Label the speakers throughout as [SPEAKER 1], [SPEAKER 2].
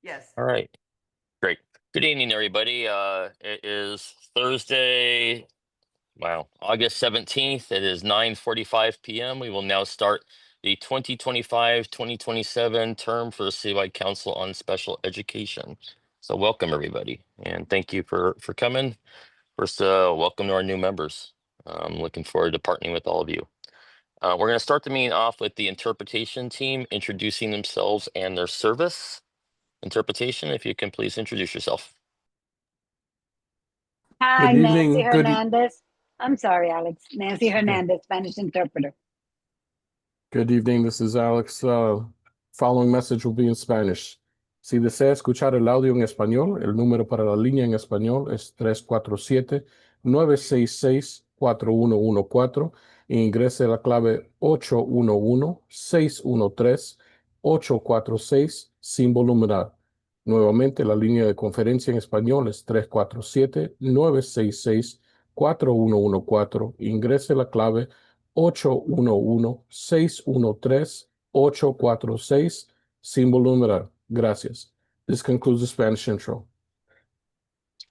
[SPEAKER 1] Yes.
[SPEAKER 2] All right, great. Good evening, everybody. It is Thursday, wow, August 17th. It is 9:45 p.m. We will now start the 2025-2027 term for the Citywide Council on Special Education. So welcome, everybody, and thank you for coming. First, welcome to our new members. I'm looking forward to partnering with all of you. We're going to start the meeting off with the interpretation team introducing themselves and their service. Interpretation, if you can please introduce yourself.
[SPEAKER 3] Hi,
[SPEAKER 4] Good
[SPEAKER 3] Nancy
[SPEAKER 4] evening.
[SPEAKER 3] Hernandez. I'm sorry, Alex. Nancy
[SPEAKER 4] Okay.
[SPEAKER 3] Hernandez, Spanish interpreter.
[SPEAKER 4] Good evening, this is Alex. Following message will be in Spanish. Si desea escuchar el audio en español, el número para la línea en español es 347-966-4114 e ingrese la clave 811-613-846 símbolo numeral. Nuevamente, la línea de conferencia en español es 347-966-4114. Ingrese la clave 811-613-846, símbolo numeral. Gracias. This concludes the Spanish intro.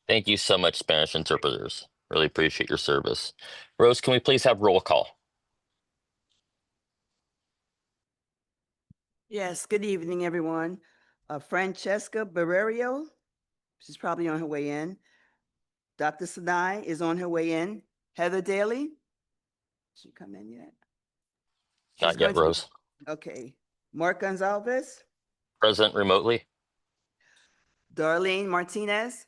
[SPEAKER 2] Thank you so much, Spanish interpreters. Really appreciate your service. Rose, can we please have roll call?
[SPEAKER 1] Yes. Good evening, everyone. Francesca Barrerio, she's probably on her way in. Dr. Sinai is on her way in. Heather Daly, she come in yet?
[SPEAKER 2] Not yet, Rose.
[SPEAKER 1] Okay. Mark Gonzalez,
[SPEAKER 2] Present remotely.
[SPEAKER 1] Darlene Martinez.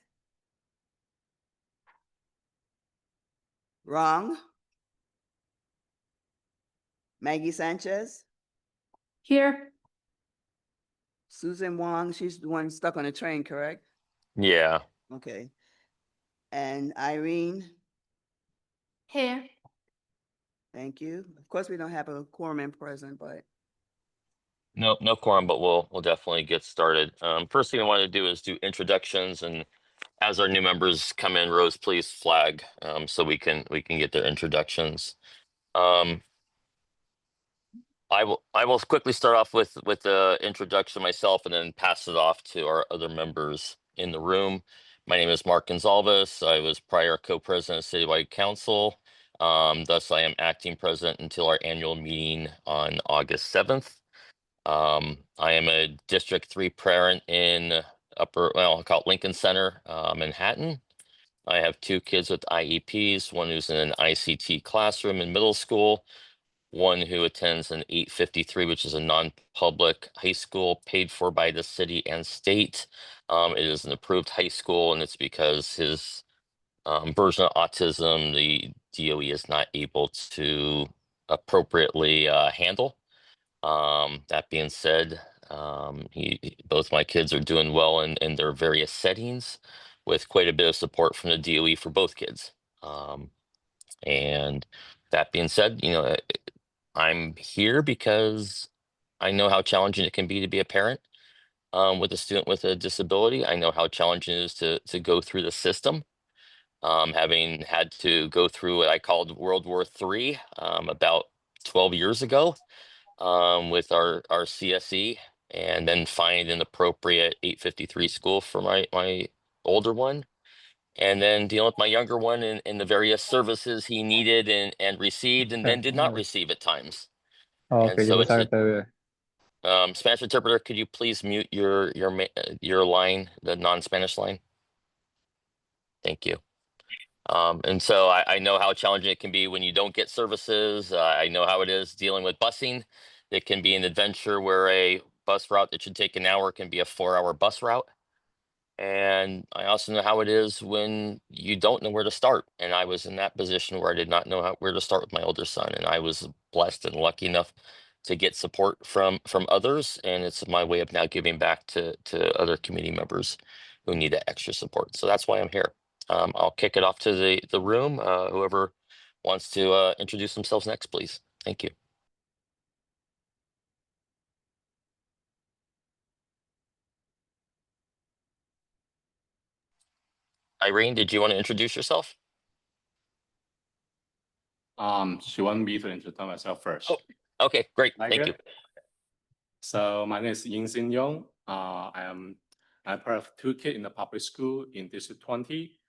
[SPEAKER 1] Wrong. Maggie Sanchez.
[SPEAKER 5] Here.
[SPEAKER 1] Susan Wong, she's the one stuck on a train, correct?
[SPEAKER 2] Yeah.
[SPEAKER 1] Okay. And Irene,
[SPEAKER 5] Here.
[SPEAKER 1] thank you. Of course, we don't have a quorum in present, but
[SPEAKER 2] No quorum, but we'll definitely get started. First thing I want to do is do introductions, and as our new members come in, Rose, please flag so we can get their introductions. I will quickly start off with the introduction myself and then pass it off to our other members in the room. My name is Mark Gonzalez. I was prior co-president of Citywide Council. Thus, I am acting president until our annual meeting on August 7th. I am a District 3 parent in I'll call it Lincoln Center, Manhattan. I have two kids with IEPs, one who's in an ICT classroom in middle school, one who attends an 853, which is a non-public high school paid for by the city and state. It is an approved high school, and it's because his version of autism, the DOE is not able to appropriately handle. That being said, both my kids are doing well in their various settings with quite a bit of support from the DOE for both kids. And that being said, I'm here because I know how challenging it can be to be a parent with a student with a disability. I know how challenging it is to go through the system. Having had to go through what I called World War III about 12 years ago with our CSE, and then find an appropriate 853 school for my older one, and then dealing with my younger one in the various services he needed and received and then did not receive at times. And
[SPEAKER 6] Okay,
[SPEAKER 2] so
[SPEAKER 6] yo pensaba que
[SPEAKER 2] Spanish interpreter, could you please mute your line, the non-Spanish line? Thank you. And so I know how challenging it can be when you don't get services. I know how it is dealing with busing. It can be an adventure where a bus route that should take an hour can be a 4-hour bus route. And I also know how it is when you don't know where to start. And I was in that position where I did not know where to start with my older son. And I was blessed and lucky enough to get support from others. And it's my way of now giving back to other community members who need that extra support. So that's why I'm here. I'll kick it off to the room. Whoever wants to introduce themselves next, please. Thank you. Irene, did you want to introduce yourself?
[SPEAKER 6] she wanted me to introduce myself first.
[SPEAKER 2] Oh, okay, great.
[SPEAKER 6] Like
[SPEAKER 2] Thank
[SPEAKER 6] it?
[SPEAKER 2] you.
[SPEAKER 6] So my name is Ying Xin Yong. I am I'm part of 2 kids in the public school in District 20.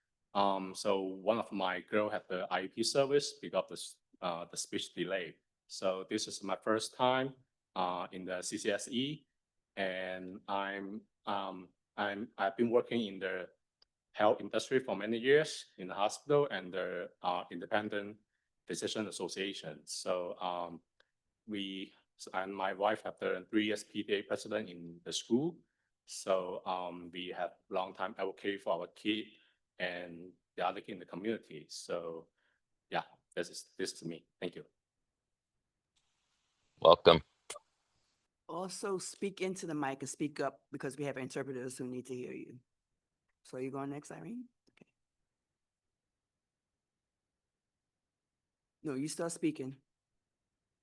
[SPEAKER 6] So one of my girl had the IEP service because of the speech delay. So this is my first time in the CCSE, and I've been working in the health industry for many years in the hospital and the independent physician association. So we and my wife have the 3 years PTA president in the school. So we have long time advocate for our kid and the other kid in the community. So yeah, this is me. Thank you.
[SPEAKER 2] Welcome.
[SPEAKER 1] Also speak into the mic and speak up because we have interpreters who need to hear you. So you going next, Irene? Okay. No, you start speaking.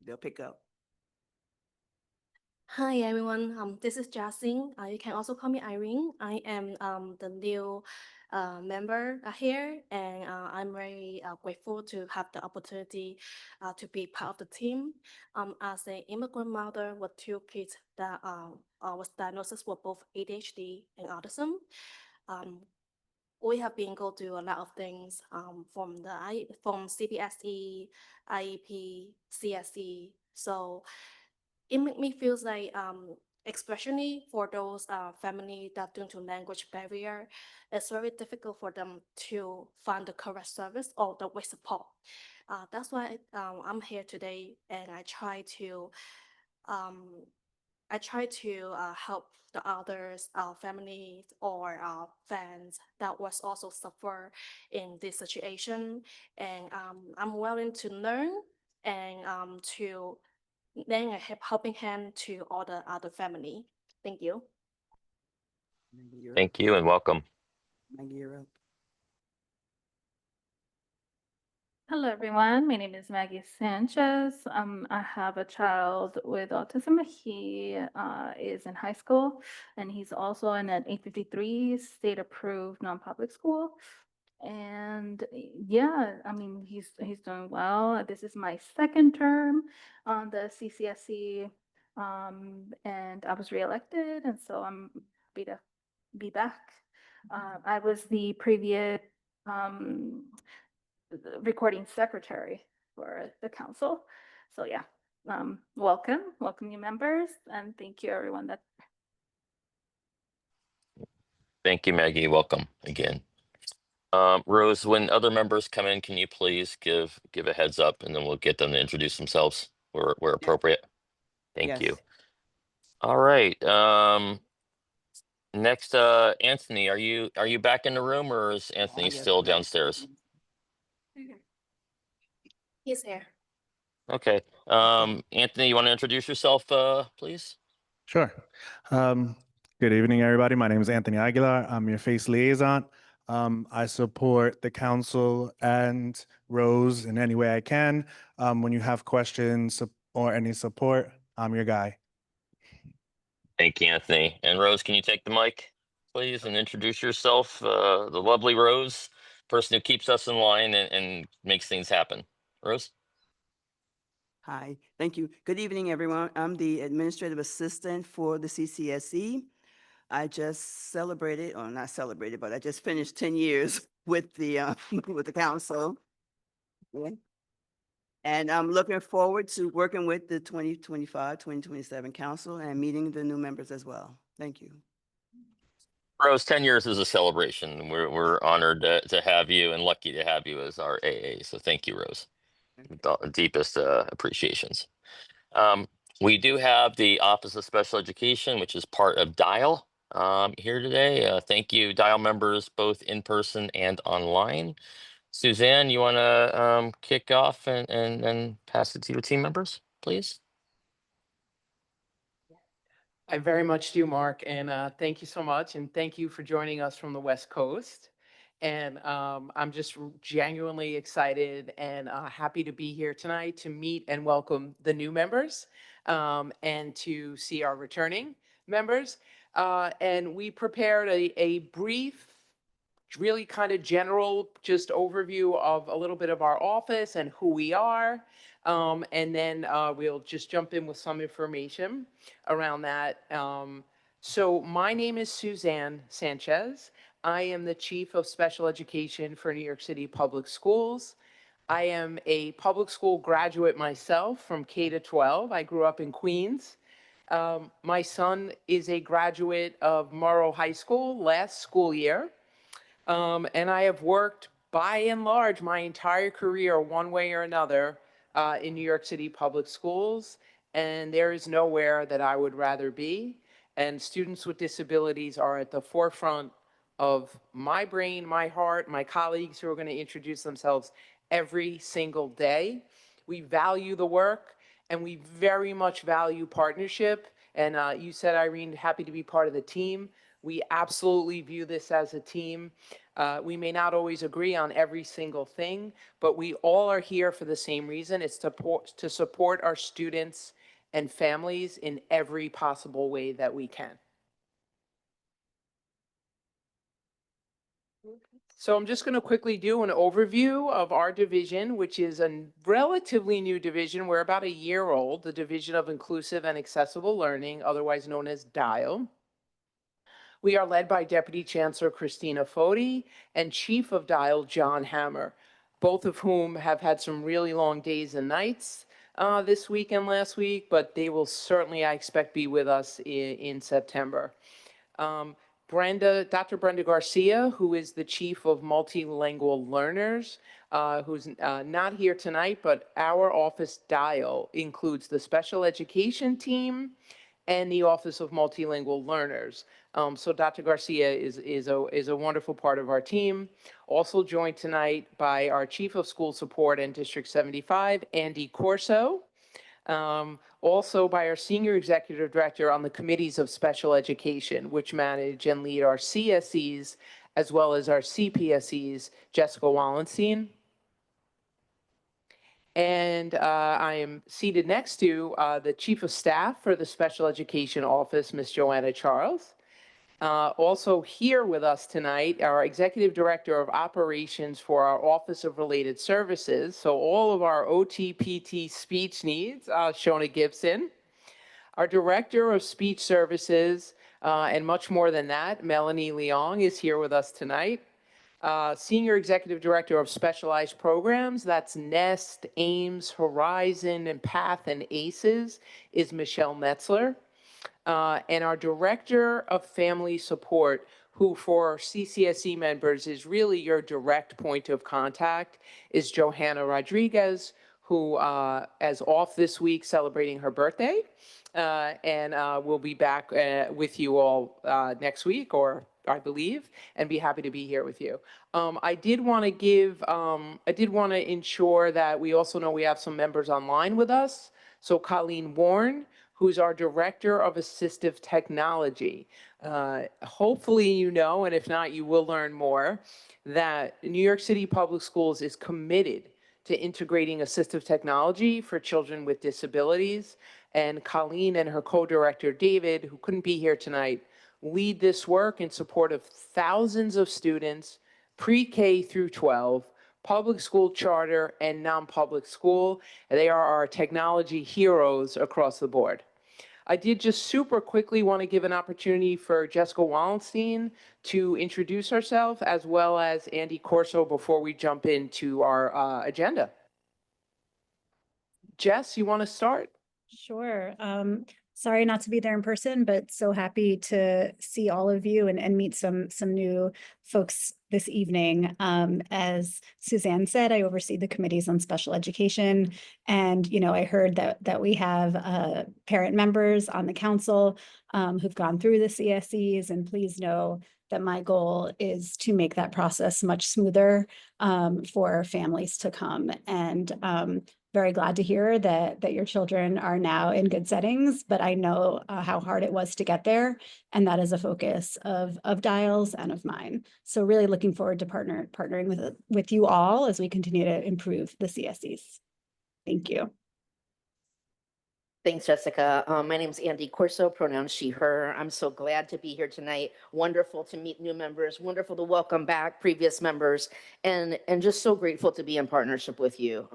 [SPEAKER 1] They'll pick up.
[SPEAKER 5] Hi everyone. This is Jasmine. You can also call me Irene. I am the new member here, and I'm very grateful to have the opportunity to be part of the team. As an immigrant mother with 2 kids that was diagnosed with both ADHD and autism, we have been going through a lot of things from CBSE, IEP, CSE. So it make me feels like especially for those family that due to language barrier, it's very difficult for them to find the correct service or the right support. That's why I'm here today, and I try to help the others, families or fans that was also suffer in this situation, and I'm willing to learn and to lend a helping hand to all the other family. Thank you.
[SPEAKER 1] Maggie, you're up.
[SPEAKER 2] Thank you and welcome.
[SPEAKER 1] Maggie, you're up.
[SPEAKER 7] Hello, everyone. My name is Maggie Sanchez. I have a child with autism. He is in high school, and he's also in an 853 state-approved non-public school. And yeah, I mean, he's doing well. This is my second term on the CCSE, and I was reelected, and so I'm happy to be back. I was the previous recording secretary for the council. So yeah, welcome new members, and thank you everyone that.
[SPEAKER 2] Thank you, Maggie. Welcome again. Rose, when other members come in, can you please give a heads up, and then we'll get them to introduce themselves where appropriate. Thank you.
[SPEAKER 1] Yes.
[SPEAKER 2] All right. Next, Anthony, are you back in the room, or is Anthony
[SPEAKER 1] Yes,
[SPEAKER 2] still
[SPEAKER 1] back.
[SPEAKER 2] downstairs?
[SPEAKER 5] He's here.
[SPEAKER 2] Okay. Anthony, you want to introduce yourself, please?
[SPEAKER 8] Sure. Good evening, everybody. My name is Anthony Aguilar. I'm your face liaison. I support the council and Rose in any way I can. When you have questions or any support, I'm your guy.
[SPEAKER 2] Thank you, Anthony. And Rose, can you take the mic, please, and introduce yourself? The lovely Rose, person who keeps us in line and makes things happen. Rose?
[SPEAKER 1] Hi, thank you. Good evening, everyone. I'm the administrative assistant for the CCSE. I just celebrated, or not celebrated, but I just finished 10 years with the with the council. Yeah. And I'm looking forward to working with the 2025, 2027 council and meeting the new members as well. Thank you.
[SPEAKER 2] Rose, 10 years is a celebration. We're honored to have you and lucky to have you as our AA. So thank you, Rose. The deepest appreciations. We do have the Office of Special Education, which is part of DIAL, here today. Thank you, DIAL members, both in person and online. Suzanne, you want to kick off and pass it to your team members, please?
[SPEAKER 9] I very much do, Mark, and thank you so much, and thank you for joining us from the West Coast. And I'm just genuinely excited and happy to be here tonight to meet and welcome the new members and to see our returning members. And we prepared a brief, really kind of general, just overview of a little bit of our office and who we are. And then we'll just jump in with some information around that. So my name is Suzanne Sanchez. I am the Chief of Special Education for New York City Public Schools. I am a public school graduate myself from K to 12. I grew up in Queens. My son is a graduate of Morrow High School last school year. And I have worked by and large my entire career, one way or another, in New York City public schools. And there is nowhere that I would rather be. And students with disabilities are at the forefront of my brain, my heart, my colleagues who are going to introduce themselves every single day. We value the work and we very much value partnership. And you said, Irene, happy to be part of the team. We absolutely view this as a team. We may not always agree on every single thing, but we all are here for the same reason. It's to support our students and families in every possible way that we can. So I'm just going to quickly do an overview of our division, which is a relatively new division. We're about a year old, the Division of Inclusive and Accessible Learning, otherwise known as DIAL. We are led by Deputy Chancellor Christina Foti and Chief of DIAL John Hammer, both of whom have had some really long days and nights this week and last week, but they will certainly, I expect, be with us in September. Dr. Brenda Garcia, who is the Chief of Multilingual Learners, who's not here tonight, but our office DIAL includes the special education team and the Office of Multilingual Learners. So Dr. Garcia is a wonderful part of our team. Also joined tonight by our Chief of School Support and District 75, Andy Corso. Also by our Senior Executive Director on the Committees of Special Education, which manage and lead our CSEs, as well as our CPSEs, Jessica Wallenstein. And I am seated next to the Chief of Staff for the Special Education Office, Ms. Joanna Charles. Also here with us tonight, our Executive Director of Operations for our Office of Related Services. So all of our OT-PT speech needs, Shona Gibson. Our Director of Speech Services, and much more than that, Melanie Leong is here with us tonight. Senior Executive Director of Specialized Programs, that's NEST, AIMS, Horizon, and PATH and ACES, is Michelle Metzler. And our Director of Family Support, who for CCSE members is really your direct point of contact, is Johanna Rodriguez, who is off this week celebrating her birthday. And we'll be back with you all next week, or I believe, and be happy to be here with you. I did want to ensure that we also know we have some members online with us. So Colleen Warren, who's our Director of Assistive Technology. Hopefully you know, and if not, you will learn more, that New York City Public Schools is committed to integrating assistive technology for children with disabilities. And Colleen and her co-director, David, who couldn't be here tonight, lead this work in support of thousands of students, pre-K through 12, public school charter, and non-public school. They are our technology heroes across the board. I did just super quickly want to give an opportunity for Jessica Wallenstein to introduce herself, as well as Andy Corso, before we jump into our agenda. Jess, you want to start?
[SPEAKER 10] Sure. Sorry not to be there in person, but so happy to see all of you and meet some new folks this evening. As Suzanne said, I oversee the committees on special education. And, I heard that we have parent members on the council who've gone through the CSEs, and please know that my goal is to make that process much smoother for families to come. And very glad to hear that your children are now in good settings, but I know how hard it was to get there. And that is a focus of DIALS and of mine. So really looking forward to partnering with you all as we continue to improve the CSEs. Thank you.
[SPEAKER 11] Thanks, Jessica. My name is Andy Corso, pronouns she, her. I'm so glad to be here tonight. Wonderful to meet new members, wonderful to welcome back previous members, and just so grateful to be in partnership with you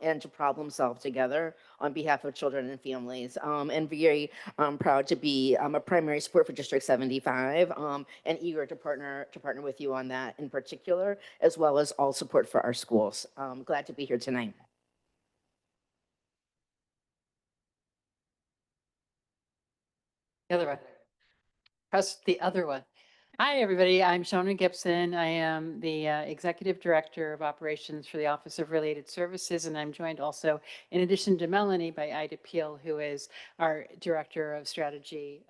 [SPEAKER 11] and to problem solve together on behalf of children and families. And very proud to be a primary support for District 75 and eager to partner with you on that in particular, as well as all support for our schools. Glad to be here tonight.
[SPEAKER 12] The other one. Press the other one. Hi, everybody. I'm Shona Gibson. I am the Executive Director of Operations for the Office of Related Services, and I'm joined also, in addition to Melanie, by Ida Peel, who is our Director of Strategy.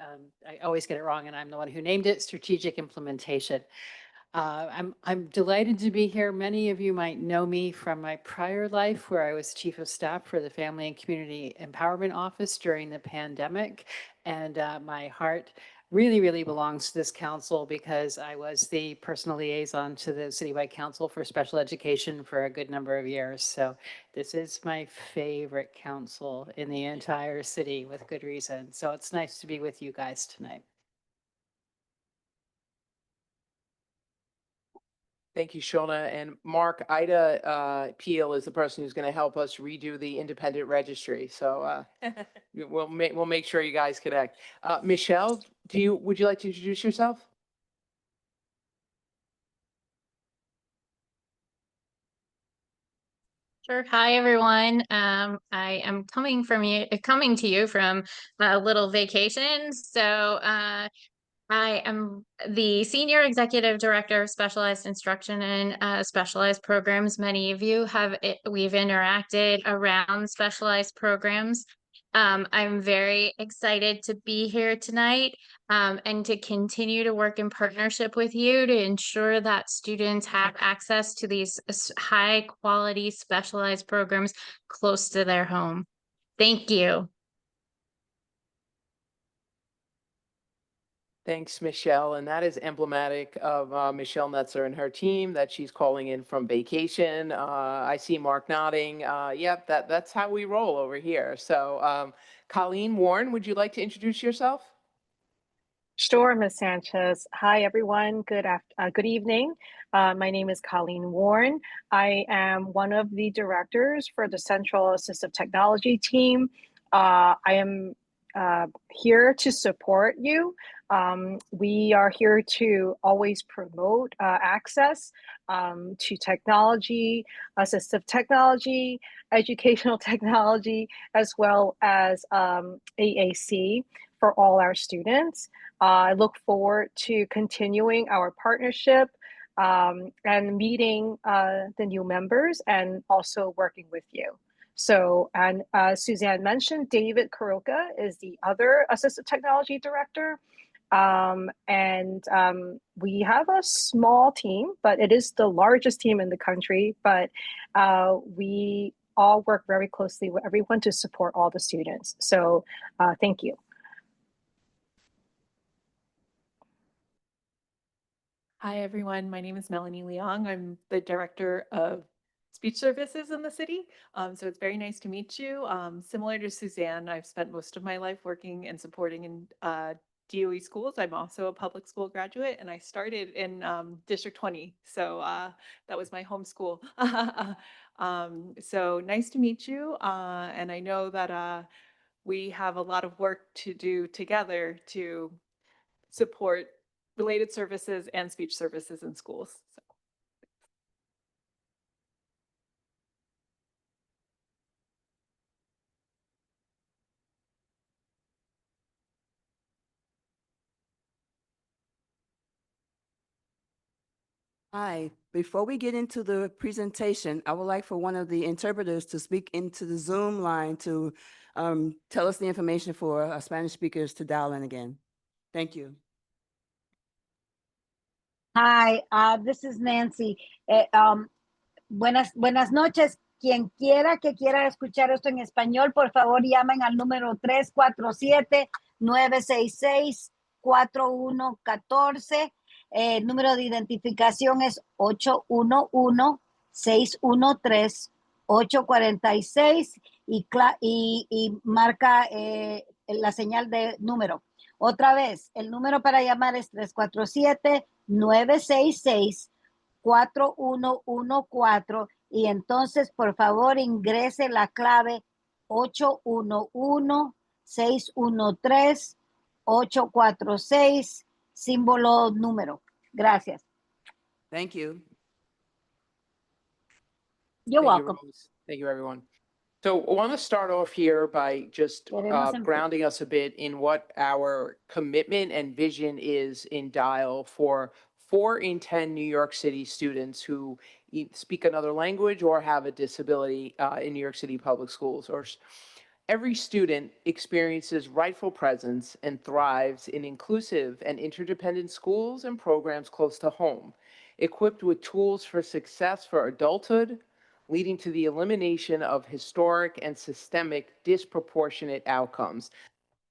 [SPEAKER 12] I always get it wrong, and I'm the one who named it, Strategic Implementation. I'm delighted to be here. Many of you might know me from my prior life, where I was Chief of Staff for the Family and Community Empowerment Office during the pandemic. And my heart really belongs to this council because I was the personal liaison to the Citywide Council for Special Education for a good number of years. So this is my favorite council in the entire city, with good reason. So it's nice to be with you guys tonight.
[SPEAKER 9] Thank you, Shona. And Mark, Ida Peel is the person who's going to help us redo the independent registry. So we'll make sure you guys connect. Michelle, would you like to introduce yourself?
[SPEAKER 13] Sure. Hi, everyone. I am coming to you from a little vacation. So I am the Senior Executive Director of Specialized Instruction and Specialized Programs. Many of you we've interacted around specialized programs. I'm very excited to be here tonight and to continue to work in partnership with you to ensure that students have access to these high quality specialized programs close to their home. Thank you.
[SPEAKER 9] Thanks, Michelle. And that is emblematic of Michelle Netzer and her team, that she's calling in from vacation. I see Mark nodding. Yep, that's how we roll over here. So Colleen Warren, would you like to introduce yourself?
[SPEAKER 14] Sure, Ms. Sanchez. Hi, everyone. Good evening. My name is Colleen Warren. I am one of the directors for the Central Assistive Technology team. I am here to support you. We are here to always promote access to technology, assistive technology, educational technology, as well as AAC for all our students. I look forward to continuing our partnership and meeting the new members and also working with you. So, and Suzanne mentioned, David Karoka is the other Assistive Technology Director. We have a small team, but it is the largest team in the country. But we all work very closely with everyone to support all the students. So thank you.
[SPEAKER 15] Hi, everyone. My name is Melanie Leong. I'm the Director of Speech Services in the city. So it's very nice to meet you. Similar to Suzanne, I've spent most of my life working and supporting in DOE schools. I'm also a public school graduate, and I started in District 20. So that was my home school. So nice to meet you. And I know that we have a lot of work to do together to support related services and speech services in schools. So.
[SPEAKER 1] Hi, before we get into the presentation, I would like for one of the interpreters to speak into the Zoom line to tell us the information for our Spanish speakers to dial in again. Thank you.
[SPEAKER 3] Hi, this is Nancy. Buenas noches. Quien quiera que quiera escuchar esto en español, por favor llamen al número 347-966-4114. El número de identificación es 811-613-846 y marca la señal de número. Otra vez, el número para llamar es 347-966-4114 y entonces por favor ingrese la clave 811-613-846, símbolo número. Gracias.
[SPEAKER 1] Thank you.
[SPEAKER 3] You're
[SPEAKER 9] Thank
[SPEAKER 3] welcome.
[SPEAKER 9] you, Rose. Thank you, everyone. So I want to start off here by just grounding us a bit in what our commitment and vision is in Dial for 4 in 10 New York City students who speak another language or have a disability in New York City public schools. Every student experiences rightful presence and thrives in inclusive and interdependent schools and programs close to home, equipped with tools for success for adulthood, leading to the elimination of historic and systemic disproportionate outcomes.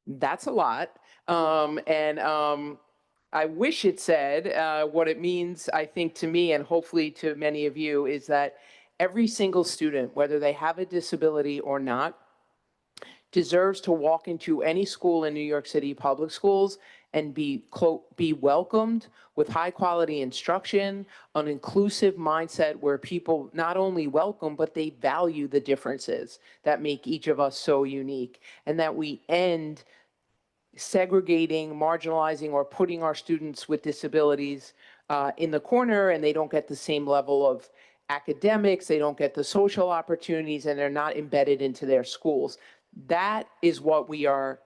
[SPEAKER 9] That's a lot. I wish it said what it means, I think, to me and hopefully to many of you, is that every single student, whether they have a disability or not, deserves to walk into any school in New York City public schools and be welcomed with high quality instruction, an inclusive mindset where people not only welcome, but they value the differences that make each of us so unique, and that we end segregating, marginalizing, or putting our students with disabilities in the corner, and they don't get the same level of academics, they don't get the social opportunities, and they're not embedded into their schools. That is what we are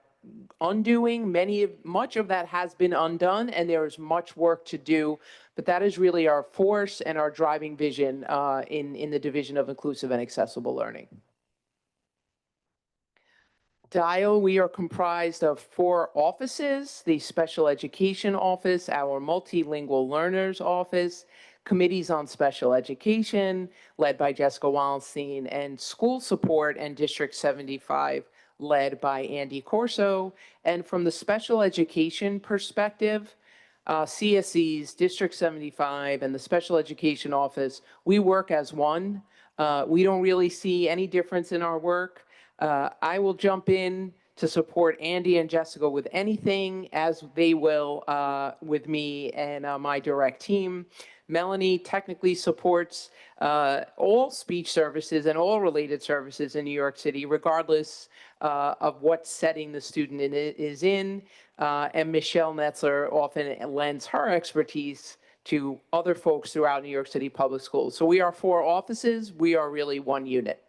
[SPEAKER 9] undoing. Much of that has been undone, and there is much work to do, but that is really our force and our driving vision in the Division of Inclusive and Accessible Learning. Dial, we are comprised of 4 offices: the Special Education Office, our Multilingual Learners Office, Committees on Special Education, led by Jessica Wallenstein, and School Support and District 75, led by Andy Corso. And from the special education perspective, CSEs, District 75, and the Special Education Office, we work as one. We don't really see any difference in our work. I will jump in to support Andy and Jessica with anything, as they will with me and my direct team. Melanie technically supports all speech services and all related services in New York City, regardless of what setting the student is in. And Michelle Netzler often lends her expertise to other folks throughout New York City public schools. So we are 4 offices. We are really one unit.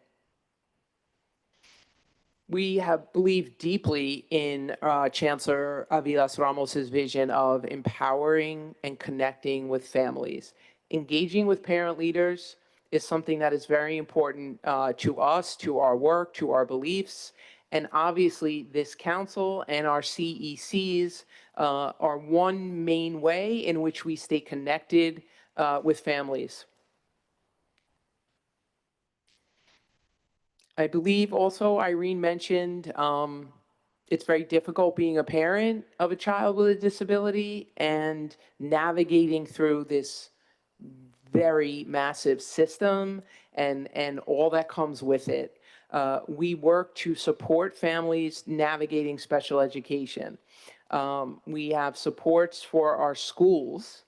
[SPEAKER 9] We have believed deeply in Chancellor Avilas Ramos's vision of empowering and connecting with families. Engaging with parent leaders is something that is very important to us, to our work, to our beliefs. And obviously, this council and our CECs are one main way in which we stay connected with families. I believe also Irene mentioned it's very difficult being a parent of a child with a disability and navigating through this very massive system and all that comes with it. We work to support families navigating special education. We have supports for our schools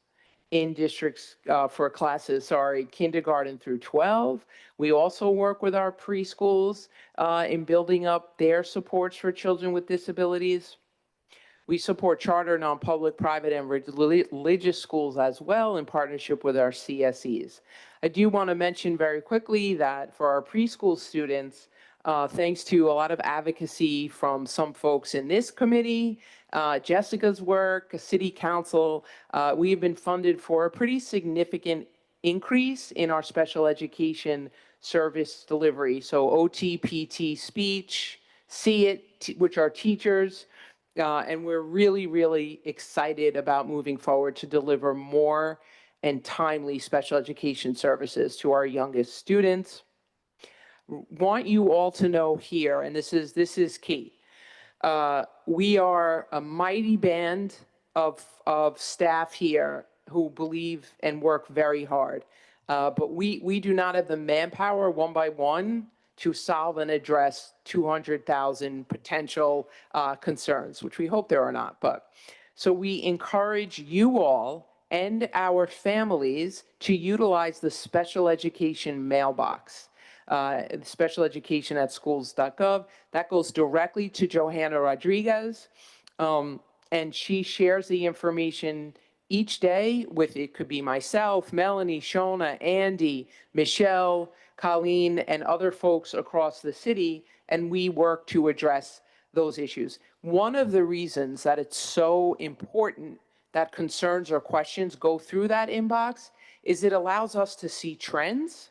[SPEAKER 9] in districts for classes, kindergarten through 12. We also work with our preschools in building up their supports for children with disabilities. We support charter, non-public, private, and religious schools as well in partnership with our CSEs. I do want to mention very quickly that for our preschool students, thanks to a lot of advocacy from some folks in this committee, Jessica's work, City Council, we have been funded for a pretty significant increase in our special education service delivery. So OT, PT, speech, See It, which are teachers, and we're really, really excited about moving forward to deliver more and timely special education services to our youngest students. Want you all to know here, and this is key. We are a mighty band of staff here who believe and work very hard. But we do not have the manpower one by one to solve and address 200,000 potential concerns, which we hope there are not. But so we encourage you all and our families to utilize the special education mailbox. Special education at schools.gov. That goes directly to Johanna Rodriguez. And she shares the information each day with, it could be myself, Melanie, Shona, Andy, Michelle, Colleen, and other folks across the city, and we work to address those issues. One of the reasons that it's so important that concerns or questions go through that inbox is it allows us to see trends.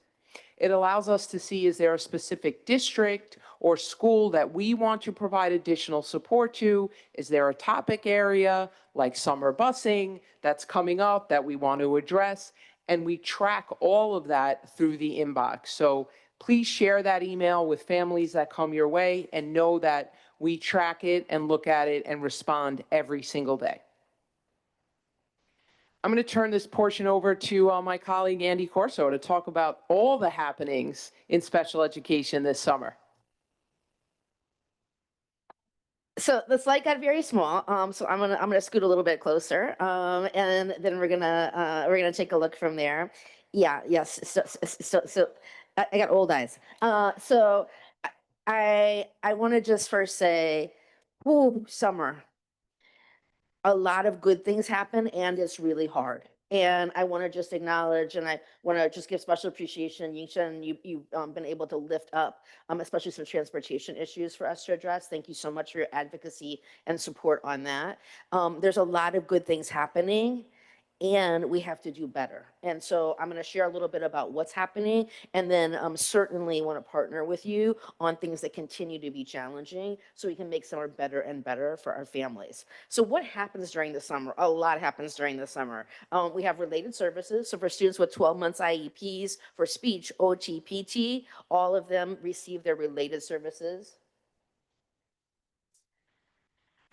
[SPEAKER 9] It allows us to see, is there a specific district or school that we want to provide additional support to? Is there a topic area like summer busing that's coming up that we want to address? And we track all of that through the inbox. So please share that email with families that come your way and know that we track it and look at it and respond every single day. I'm going to turn this portion over to my colleague Andy Corso to talk about all the happenings in special education this summer.
[SPEAKER 11] So the slide got very small, so I'm gonna scoot a little bit closer, and then we're gonna take a look from there. Yeah, yes. So I got old eyes. So I want to just first say, whoo, summer. A lot of good things happen, and it's really hard. And I want to just acknowledge, and I want to just give special appreciation, Yingshan, you've been able to lift up, especially some transportation issues for us to address. Thank you so much for your advocacy and support on that. There's a lot of good things happening, and we have to do better. And so I'm going to share a little bit about what's happening, and then certainly want to partner with you on things that continue to be challenging so we can make summer better and better for our families. So what happens during the summer? A lot happens during the summer. We have related services. So for students with 12 months IEPs for speech, OT, PT, all of them receive their related services.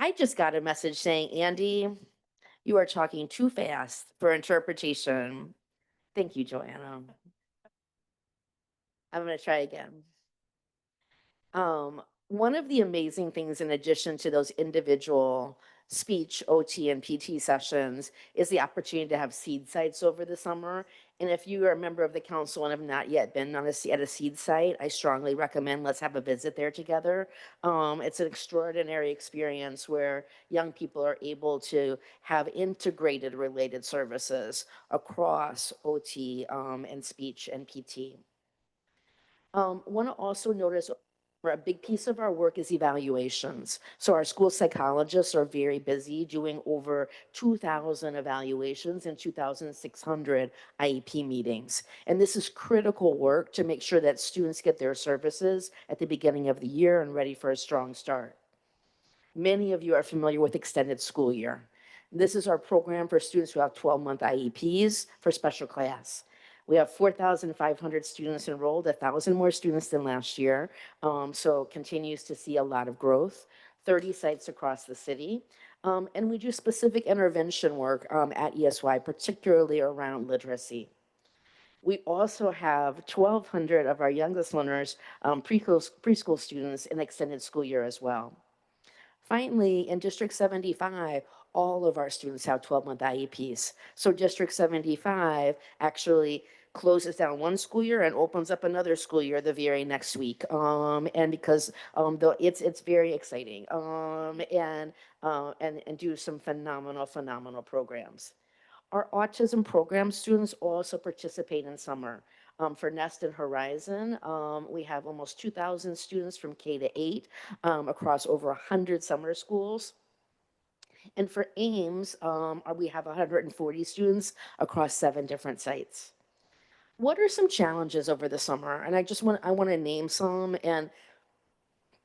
[SPEAKER 11] I just got a message saying, Andy, you are talking too fast for interpretation. Thank you, Joanna. I'm going to try again. One of the amazing things, in addition to those individual speech, OT, and PT sessions, is the opportunity to have seed sites over the summer. And if you are a member of the council and have not yet been at a seed site, I strongly recommend let's have a visit there together. It's an extraordinary experience where young people are able to have integrated related services across OT and speech and PT. Want to also notice a big piece of our work is evaluations. So our school psychologists are very busy doing over 2,000 evaluations and 2,600 IEP meetings. And this is critical work to make sure that students get their services at the beginning of the year and ready for a strong start. Many of you are familiar with extended school year. This is our program for students who have 12-month IEPs for special class. We have 4,500 students enrolled, 1,000 more students than last year, so continues to see a lot of growth, 30 sites across the city. And we do specific intervention work at ESY, particularly around literacy. We also have 1,200 of our youngest learners, preschool students in extended school year as well. Finally, in District 75, all of our students have 12-month IEPs. So District 75 actually closes down one school year and opens up another school year the very next week. And because it's very exciting and do some phenomenal programs. Our autism program students also participate in summer. For Nest and Horizon, we have almost 2,000 students from K to 8 across over 100 summer schools. And for Ames, we have 140 students across 7 different sites. What are some challenges over the summer? And I want to name some and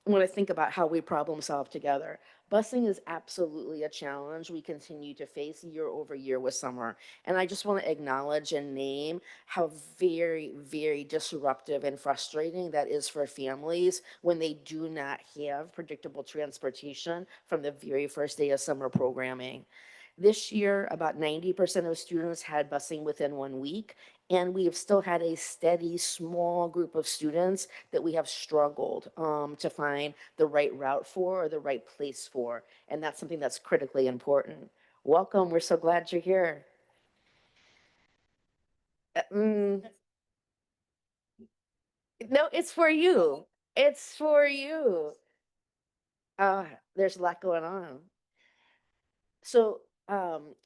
[SPEAKER 11] want to think about how we problem solve together. Busing is absolutely a challenge we continue to face year over year with summer. And I just want to acknowledge and name how very disruptive and frustrating that is for families when they do not have predictable transportation from the very first day of summer programming. This year, about 90% of students had busing within 1 week, and we have still had a steady, small group of students that we have struggled to find the right route for or the right place for, and that's something that's critically important. Welcome, we're so glad you're here. No, it's for you. It's for you. There's a lot going on. So,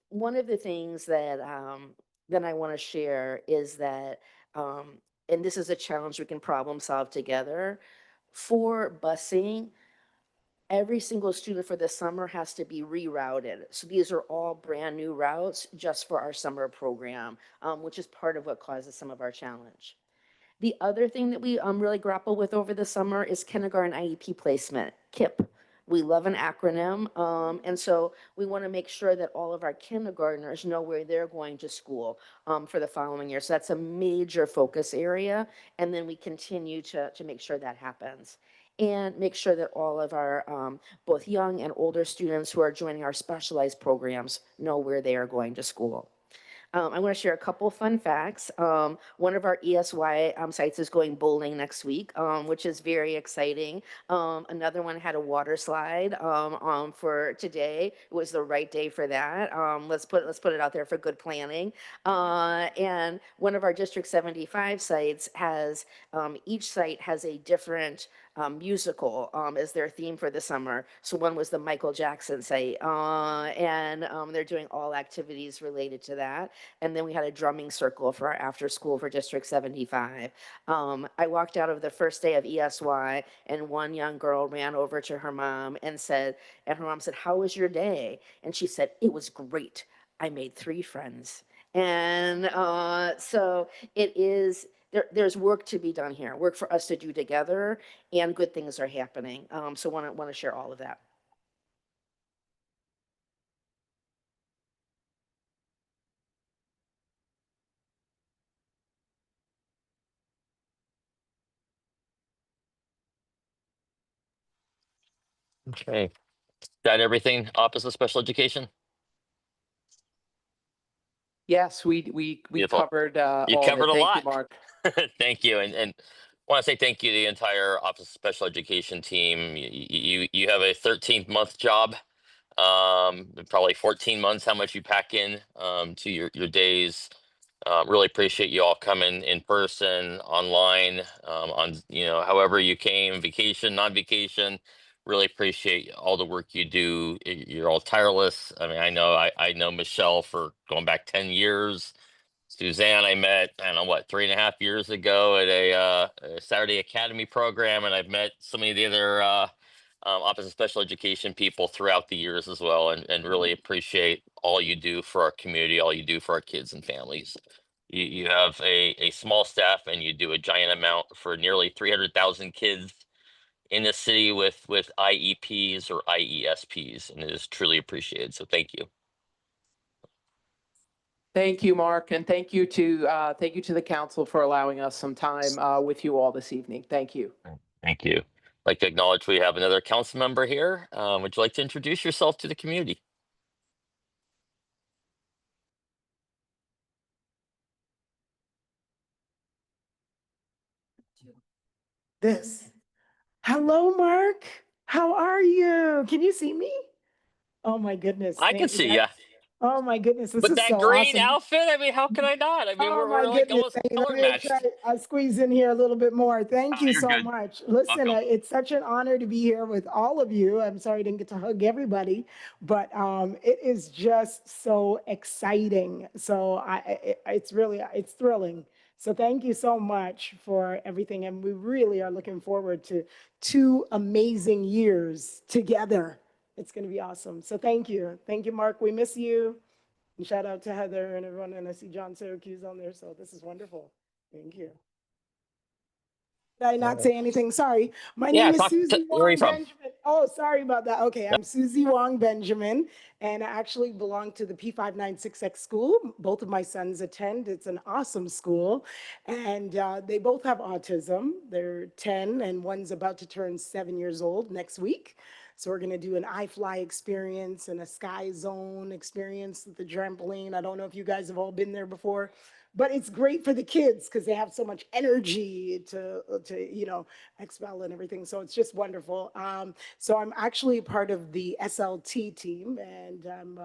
[SPEAKER 11] one of the things that I want to share is that, and this is a challenge we can problem solve together. For busing, every single student for the summer has to be rerouted. So these are all brand new routes just for our summer program, which is part of what causes some of our challenge. The other thing that we really grapple with over the summer is kindergarten IEP placement, KIP. We love an acronym, and so we want to make sure that all of our kindergartners know where they're going to school for the following year. So that's a major focus area, and then we continue to make sure that happens. And make sure that all of our both young and older students who are joining our specialized programs know where they are going to school. I want to share a couple fun facts. One of our ESY sites is going bowling next week, which is very exciting. Another one had a water slide for today. It was the right day for that. Let's put it out there for good planning. And one of our District 75 sites has each site has a different musical as their theme for the summer. So one was the Michael Jackson site, and they're doing all activities related to that. And then we had a drumming circle for our after school for District 75. I walked out of the first day of ESY, and one young girl ran over to her mom and her mom said, "How was your day?" And she said, "It was great. I made 3 friends." And so it is, there's work to be done here, work for us to do together, and good things are happening. So want to share all of that.
[SPEAKER 2] Okay. That everything? Office of Special Education?
[SPEAKER 9] Yes, we
[SPEAKER 2] Beautiful.
[SPEAKER 9] covered
[SPEAKER 2] You
[SPEAKER 9] all of
[SPEAKER 2] covered
[SPEAKER 9] it.
[SPEAKER 2] a
[SPEAKER 9] Thank you,
[SPEAKER 2] lot.
[SPEAKER 9] Mark.
[SPEAKER 2] Thank you. And want to say thank you to the entire Office of Special Education team. You have a 13th-month job. Probably 14 months, how much you pack in to your days. Really appreciate you all coming in person, online, on, however you came, vacation, non-vacation. Really appreciate all the work you do. You're all tireless. I mean, I know Michelle for going back 10 years. Suzanne, I met, I don't know what, 3.5 years ago at a Saturday Academy program, and I've met so many of the other Office of Special Education people throughout the years as well, and really appreciate all you do for our community, all you do for our kids and families. You have a small staff, and you do a giant amount for nearly 300,000 kids in the city with IEPs or IESPs, and it is truly appreciated. So thank you.
[SPEAKER 9] Thank you, Mark, and thank you to the council for allowing us some time with you all this evening. Thank you.
[SPEAKER 2] Thank you. I'd like to acknowledge we have another council member here. Would you like to introduce yourself to the community?
[SPEAKER 16] This. Hello, Mark. How are you? Can you see me? Oh my goodness.
[SPEAKER 2] I can see you.
[SPEAKER 16] Oh my goodness. This
[SPEAKER 2] With
[SPEAKER 16] is
[SPEAKER 2] that
[SPEAKER 16] so
[SPEAKER 2] green
[SPEAKER 16] awesome.
[SPEAKER 2] outfit, I mean, how can I not? I mean,
[SPEAKER 16] Oh my
[SPEAKER 2] we're like
[SPEAKER 16] goodness.
[SPEAKER 2] almost
[SPEAKER 16] Thank you.
[SPEAKER 2] color
[SPEAKER 16] Let me
[SPEAKER 2] matched.
[SPEAKER 16] try. I'll squeeze in here a little bit more. Thank you
[SPEAKER 2] You're
[SPEAKER 16] so
[SPEAKER 2] good.
[SPEAKER 16] much. Listen,
[SPEAKER 2] Welcome.
[SPEAKER 16] it's such an honor to be here with all of you. I'm sorry I didn't get to hug everybody, but it is just so exciting. So it's thrilling. So thank you so much for everything. And we really are looking forward to 2 amazing years together. It's going to be awesome. So thank you. Thank you, Mark. We miss you. And shout out to Heather and everyone. And I see John Syracuse on there. So this is wonderful. Thank you. Did I not say anything? Sorry. My
[SPEAKER 2] Yeah,
[SPEAKER 16] name is Susie
[SPEAKER 2] where are you
[SPEAKER 16] Wong
[SPEAKER 2] from?
[SPEAKER 16] Benjamin. Oh, sorry about that. Okay, I'm Susie Wong Benjamin, and I actually belong to the P596X school. Both of my sons attend. It's an awesome school, and they both have autism. They're 10, and one's about to turn 7 years old next week. So we're going to do an iFly experience and a Sky Zone experience with the trampoline. I don't know if you guys have all been there before, but it's great for the kids because they have so much energy to expel and everything. So it's just wonderful. So I'm actually part of the SLT team, and I'm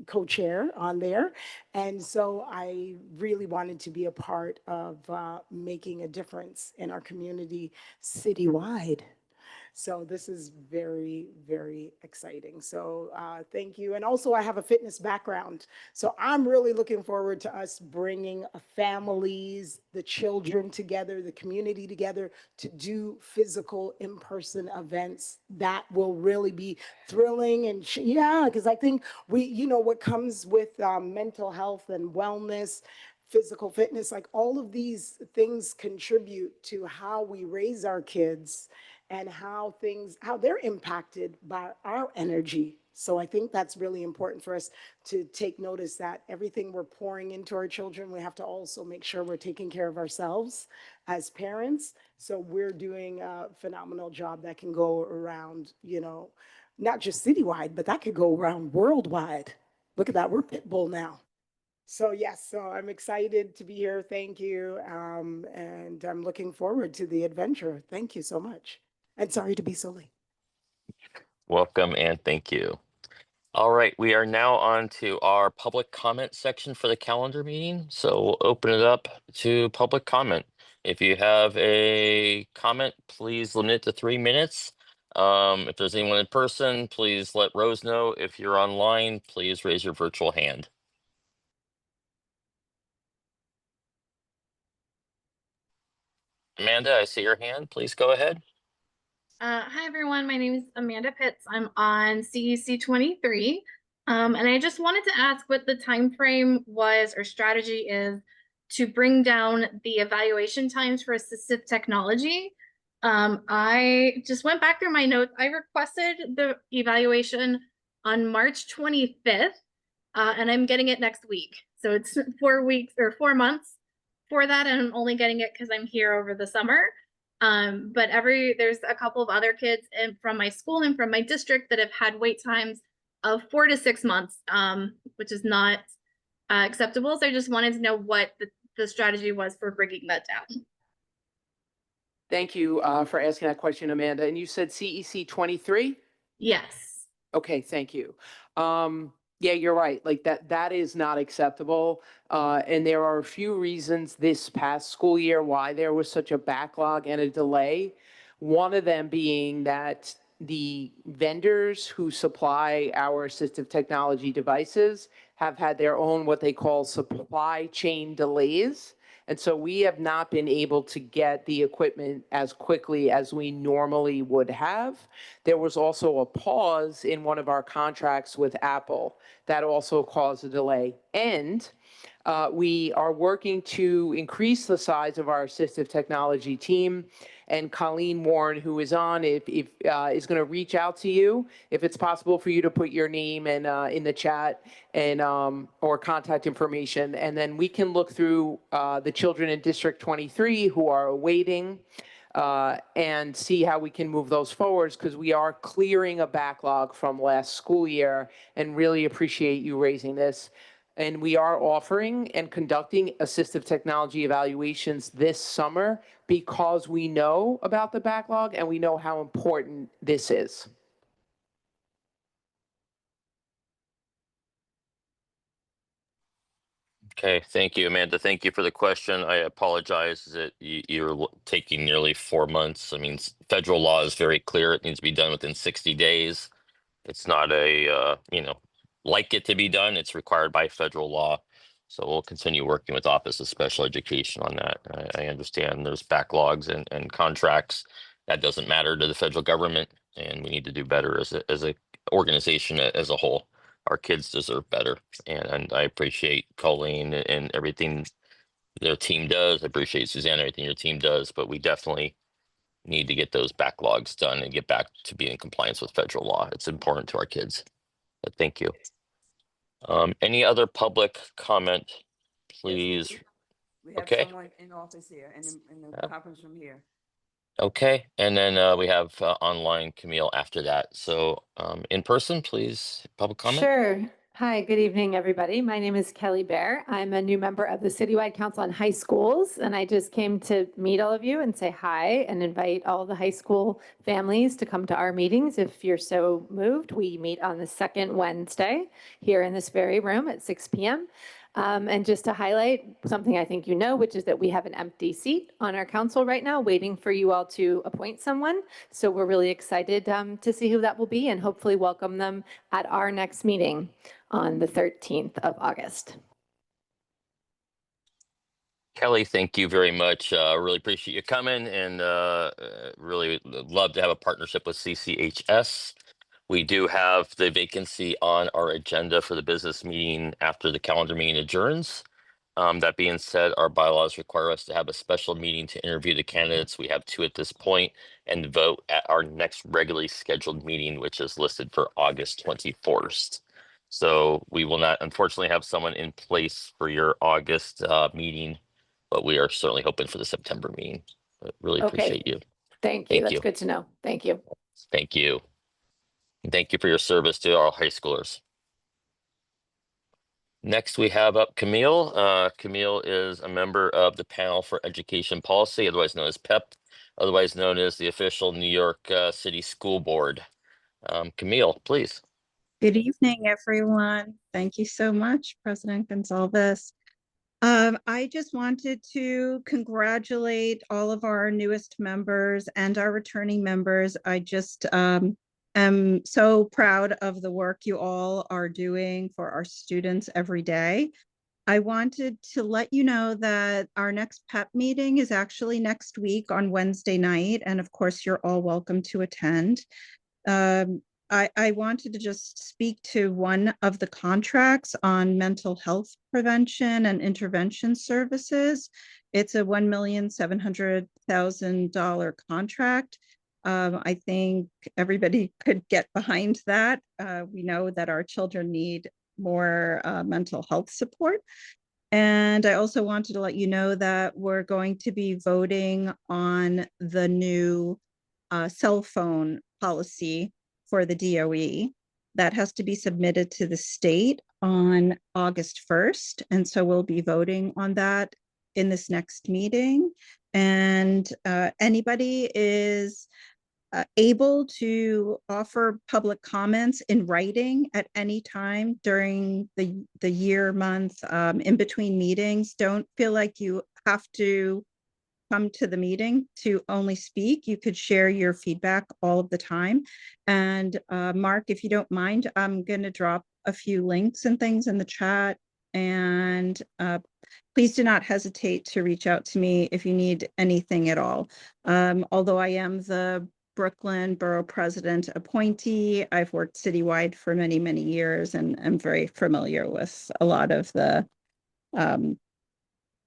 [SPEAKER 16] co-chair on there. And so I really wanted to be a part of making a difference in our community citywide. So this is very, very exciting. So thank you. And also I have a fitness background. So I'm really looking forward to us bringing families, the children together, the community together to do physical in-person events that will really be thrilling. And yeah, because I think what comes with mental health and wellness, physical fitness, like all of these things contribute to how we raise our kids and how they're impacted by our energy. So I think that's really important for us to take notice that everything we're pouring into our children, we have to also make sure we're taking care of ourselves as parents. So we're doing a phenomenal job that can go around, not just citywide, but that could go around worldwide. Look at that, we're Pitbull now. So yes, so I'm excited to be here. Thank you. And I'm looking forward to the adventure. Thank you so much. And sorry to be so late.
[SPEAKER 2] Welcome and thank you. All right, we are now on to our public comment section for the calendar meeting. So we'll open it up to public comment. If you have a comment, please limit it to 3 minutes. If there's anyone in person, please let Rose know. If you're online, please raise your virtual hand. Amanda, I see your hand. Please go ahead.
[SPEAKER 5] Hi, everyone. My name is Amanda Pitts. I'm on CEC 23. And I just wanted to ask what the time frame was or strategy is to bring down the evaluation times for assistive technology. I just went back through my notes. I requested the evaluation on March 25th, and I'm getting it next week. So it's 4 weeks or 4 months for that, and I'm only getting it because I'm here over the summer. But there's a couple of other kids from my school and from my district that have had wait times of 4 to 6 months, which is not acceptable. So I just wanted to know what the strategy was for bringing that down.
[SPEAKER 9] Thank you for asking that question, Amanda. And you said CEC 23?
[SPEAKER 5] Yes.
[SPEAKER 9] Okay, thank you. Yeah, you're right. Like that is not acceptable. And there are a few reasons this past school year why there was such a backlog and a delay. One of them being that the vendors who supply our assistive technology devices have had their own what they call supply chain delays. And so we have not been able to get the equipment as quickly as we normally would have. There was also a pause in one of our contracts with Apple that also caused a delay. And we are working to increase the size of our assistive technology team. And Colleen Warren, who is on, is going to reach out to you if it's possible for you to put your name and in the chat and or contact information, and then we can look through the children in District 23 who are awaiting and see how we can move those forwards, because we are clearing a backlog from last school year, and really appreciate you raising this. And we are offering and conducting assistive technology evaluations this summer because we know about the backlog and we know how important this is.
[SPEAKER 2] Okay, thank you, Amanda. Thank you for the question. I apologize that you're taking nearly 4 months. I mean, federal law is very clear. It needs to be done within 60 days. It's not like it to be done. It's required by federal law. So we'll continue working with Office of Special Education on that. I understand there's backlogs and contracts. That doesn't matter to the federal government, and we need to do better as a organization as a whole. Our kids deserve better, and I appreciate Colleen and everything their team does. I appreciate Suzanne, everything your team does, but we definitely need to get those backlogs done and get back to being in compliance with federal law. It's important to our kids. But thank you. Any other public comment, please?
[SPEAKER 1] We have
[SPEAKER 2] Okay.
[SPEAKER 1] someone in office here in the
[SPEAKER 2] Yeah.
[SPEAKER 1] conference room here.
[SPEAKER 2] Okay, and then we have online Camille after that. So in person, please, public comment.
[SPEAKER 17] Sure. Hi, good evening, everybody. My name is Kelly Bear. I'm a new member of the Citywide Council on High Schools, and I just came to meet all of you and say hi and invite all the high school families to come to our meetings if you're so moved. We meet on the second Wednesday here in this very room at 6 p.m. And just to highlight something I think you know, which is that we have an empty seat on our council right now, waiting for you all to appoint someone. So we're really excited to see who that will be and hopefully welcome them at our next meeting on the 13th of August.
[SPEAKER 2] Kelly, thank you very much. Really appreciate you coming, and really love to have a partnership with CCHS. We do have the vacancy on our agenda for the business meeting after the calendar meeting adjourns. That being said, our bylaws require us to have a special meeting to interview the candidates. We have 2 at this point, and vote at our next regularly scheduled meeting, which is listed for August 21st. So we will not, unfortunately, have someone in place for your August meeting, but we are certainly hoping for the September meeting. But really
[SPEAKER 17] Okay.
[SPEAKER 2] appreciate you.
[SPEAKER 17] Thank you.
[SPEAKER 2] Thank
[SPEAKER 17] That's
[SPEAKER 2] you.
[SPEAKER 17] good to know. Thank you.
[SPEAKER 2] Thank you. And thank you for your service to our high schoolers. Next, we have up Camille. Camille is a member of the Panel for Education Policy, otherwise known as PEP, otherwise known as the official New York City School Board. Camille, please.
[SPEAKER 18] Good evening, everyone. Thank you so much, President Gonzalez. I just wanted to congratulate all of our newest members and our returning members. I just am so proud of the work you all are doing for our students every day. I wanted to let you know that our next PEP meeting is actually next week on Wednesday night, and of course, you're all welcome to attend. I wanted to just speak to one of the contracts on mental health prevention and intervention services. It's a $1,700,000 contract. I think everybody could get behind that. We know that our children need more mental health support. And I also wanted to let you know that we're going to be voting on the new cell phone policy for the DOE. That has to be submitted to the state on August 1st. And so we'll be voting on that in this next meeting. And anybody is able to offer public comments in writing at any time during the year, month, in between meetings. Don't feel like you have to come to the meeting to only speak. You could share your feedback all of the time. And Mark, if you don't mind, I'm going to drop a few links and things in the chat. And please do not hesitate to reach out to me if you need anything at all. Although I am the Brooklyn Borough President appointee, I've worked citywide for many, many years, and I'm very familiar with a lot of the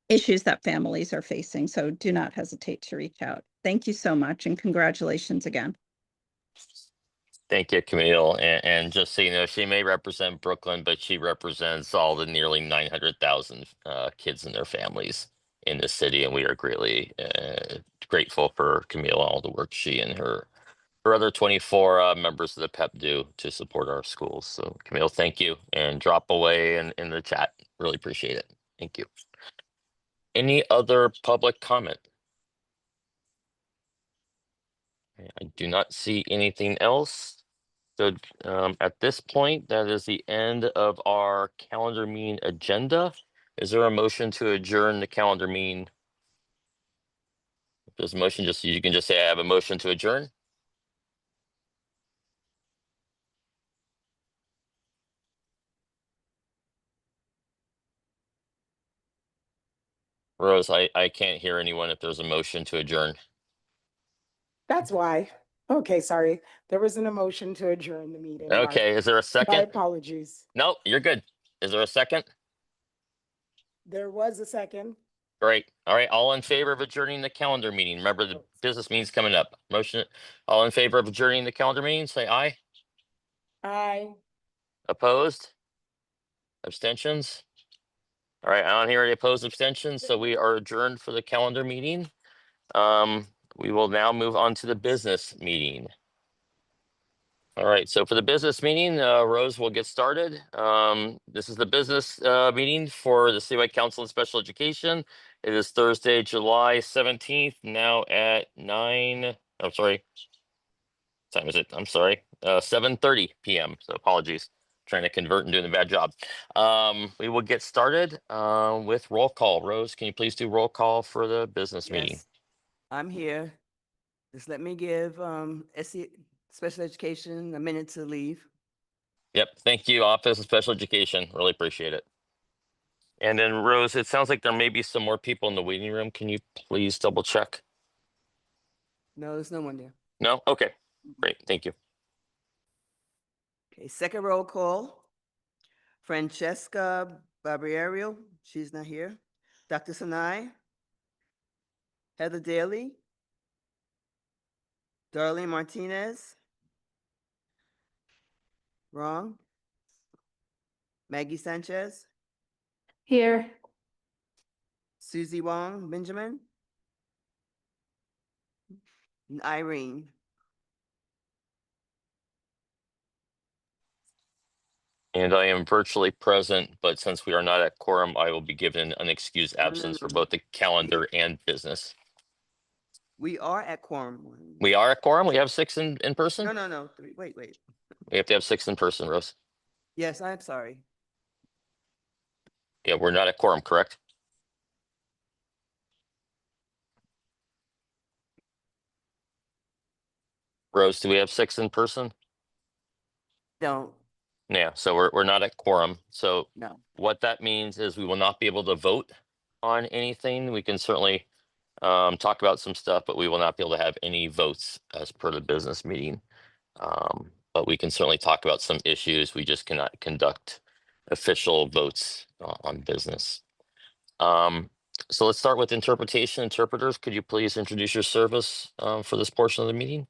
[SPEAKER 18] issues that families are facing. So do not hesitate to reach out. Thank you so much, and congratulations again.
[SPEAKER 2] Thank you, Camille. And just so you know, she may represent Brooklyn, but she represents all the nearly 900,000 kids and their families in the city. And we are greatly grateful for Camille, all the work she and her other 24 members of the PEP do to support our schools. So Camille, thank you. And drop away in the chat. Really appreciate it. Thank you. Any other public comment? I do not see anything else. So at this point, that is the end of our calendar meeting agenda. Is there a motion to adjourn the calendar meeting? If there's a motion, just you can just say I have a motion to adjourn. Rose, I can't hear anyone if there's a motion to adjourn.
[SPEAKER 16] That's why. Okay, sorry. There was an emotion to adjourn the meeting. Mark.
[SPEAKER 2] Okay, is there a
[SPEAKER 16] My
[SPEAKER 2] second?
[SPEAKER 16] apologies.
[SPEAKER 2] No, you're good. Is there a second?
[SPEAKER 16] There was a second.
[SPEAKER 2] Great. All right. All in favor of adjourning the calendar meeting? Remember, the business meeting's coming up. Motion. All in favor of adjourning the calendar meeting, say aye.
[SPEAKER 16] Aye.
[SPEAKER 2] Opposed? Abstentions? All right. I don't hear any opposed abstentions, so we are adjourned for the calendar meeting. we will now move on to the business meeting. All right, so for the business meeting, Rose will get started. This is the business meeting for the Citywide Council on Special Education. It is Thursday, July 17th, now at 9, I'm sorry. What time is it? I'm sorry, 7:30 p.m. So apologies, trying to convert and doing a bad job. We will get started with roll call. Rose, can you please do roll call for the business meeting?
[SPEAKER 1] Yes, I'm here. Just let me give SE Special Education a minute to leave.
[SPEAKER 2] Yep, thank you, Office of Special Education. Really appreciate it. And then Rose, it sounds like there may be some more people in the waiting room. Can you please double check?
[SPEAKER 1] No, there's no one there.
[SPEAKER 2] No? Okay, great, thank you.
[SPEAKER 1] Okay, second roll call. Francesca Barbiero, she's not here. Dr. Sinai. Heather Daly. Darlene Martinez. Wrong. Maggie Sanchez.
[SPEAKER 7] Here.
[SPEAKER 1] Susie Wong Benjamin. And Irene.
[SPEAKER 2] And I am virtually present, but since we are not at quorum, I will be given an excused absence for both the calendar and business.
[SPEAKER 1] We are at quorum.
[SPEAKER 2] We are at quorum? We have 6 in person?
[SPEAKER 1] No. Wait.
[SPEAKER 2] We have to have 6 in person, Rose.
[SPEAKER 1] Yes, I'm sorry.
[SPEAKER 2] Yeah, we're not at quorum, correct? Rose, do we have 6 in person?
[SPEAKER 1] Don't.
[SPEAKER 2] Yeah, so we're not at quorum. So
[SPEAKER 1] No.
[SPEAKER 2] what that means is we will not be able to vote on anything. We can certainly talk about some stuff, but we will not be able to have any votes as per the business meeting. But we can certainly talk about some issues. We just cannot conduct official votes on business. So let's start with interpretation. Interpreters, could you please introduce your service for this portion of the meeting?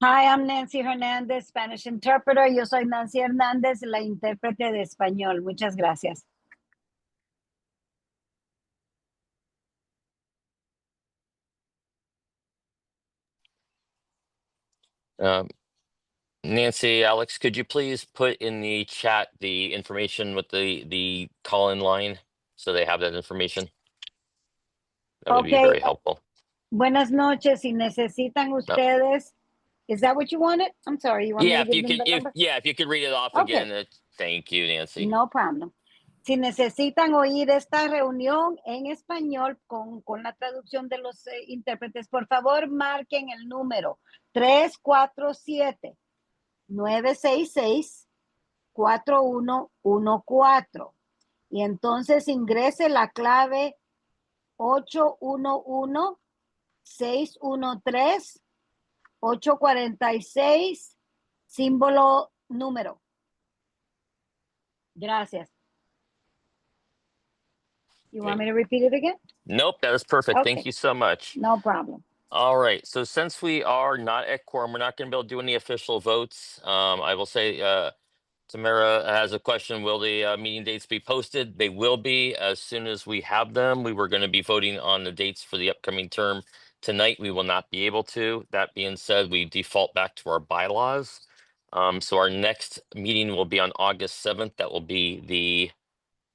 [SPEAKER 3] Hi, I'm Nancy Hernandez, Spanish interpreter. Yo soy Nancy Hernández, la intérprete de español. Muchas gracias.
[SPEAKER 2] Nancy, Alex, could you please put in the chat the information with the call-in line so they have that information? That would be very helpful.
[SPEAKER 3] Buenas noches. Si necesitan ustedes, is that what you wanted? I'm sorry, you want me to give them the number?
[SPEAKER 2] If you could read it off
[SPEAKER 3] Okay.
[SPEAKER 2] again. Thank you, Nancy.
[SPEAKER 3] No problem. Si necesitan oír esta reunión en español con la traducción de los intérpretes, por favor marquen el número 347-966-4114 y entonces ingrese la clave 811-613-846, símbolo número. Gracias. You want me to repeat it again?
[SPEAKER 2] Nope, that is perfect.
[SPEAKER 3] Okay.
[SPEAKER 2] Thank you so much.
[SPEAKER 3] No problem.
[SPEAKER 2] All right. So since we are not at quorum, we're not going to be able to do any official votes. I will say, Tamara has a question. Will the meeting dates be posted? They will be as soon as we have them. We were going to be voting on the dates for the upcoming term tonight. We will not be able to. That being said, we default back to our bylaws. So our next meeting will be on August 7th. That will be the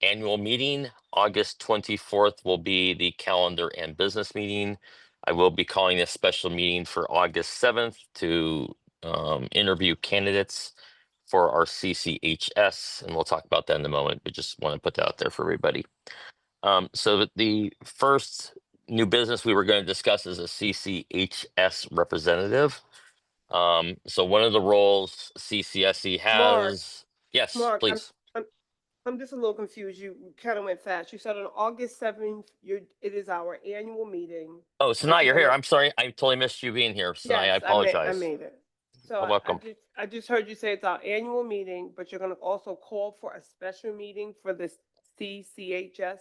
[SPEAKER 2] annual meeting. August 24th will be the calendar and business meeting. I will be calling a special meeting for August 7th to interview candidates for our CCHS, and we'll talk about that in a moment, but just want to put that out there for everybody. So the first new business we were going to discuss is a CCHS representative. So one of the roles CCSE has, yes,
[SPEAKER 19] Mark,
[SPEAKER 2] please.
[SPEAKER 19] I'm just a little confused. You kind of went fast. You said on August 7th, it is our annual meeting.
[SPEAKER 2] Oh, Sanai, you're here. I'm sorry. I totally missed you being here. Sanai, I apologize.
[SPEAKER 19] I made it. So
[SPEAKER 2] welcome.
[SPEAKER 19] I just heard you say it's our annual meeting, but you're going to also call for a special meeting for the CCHS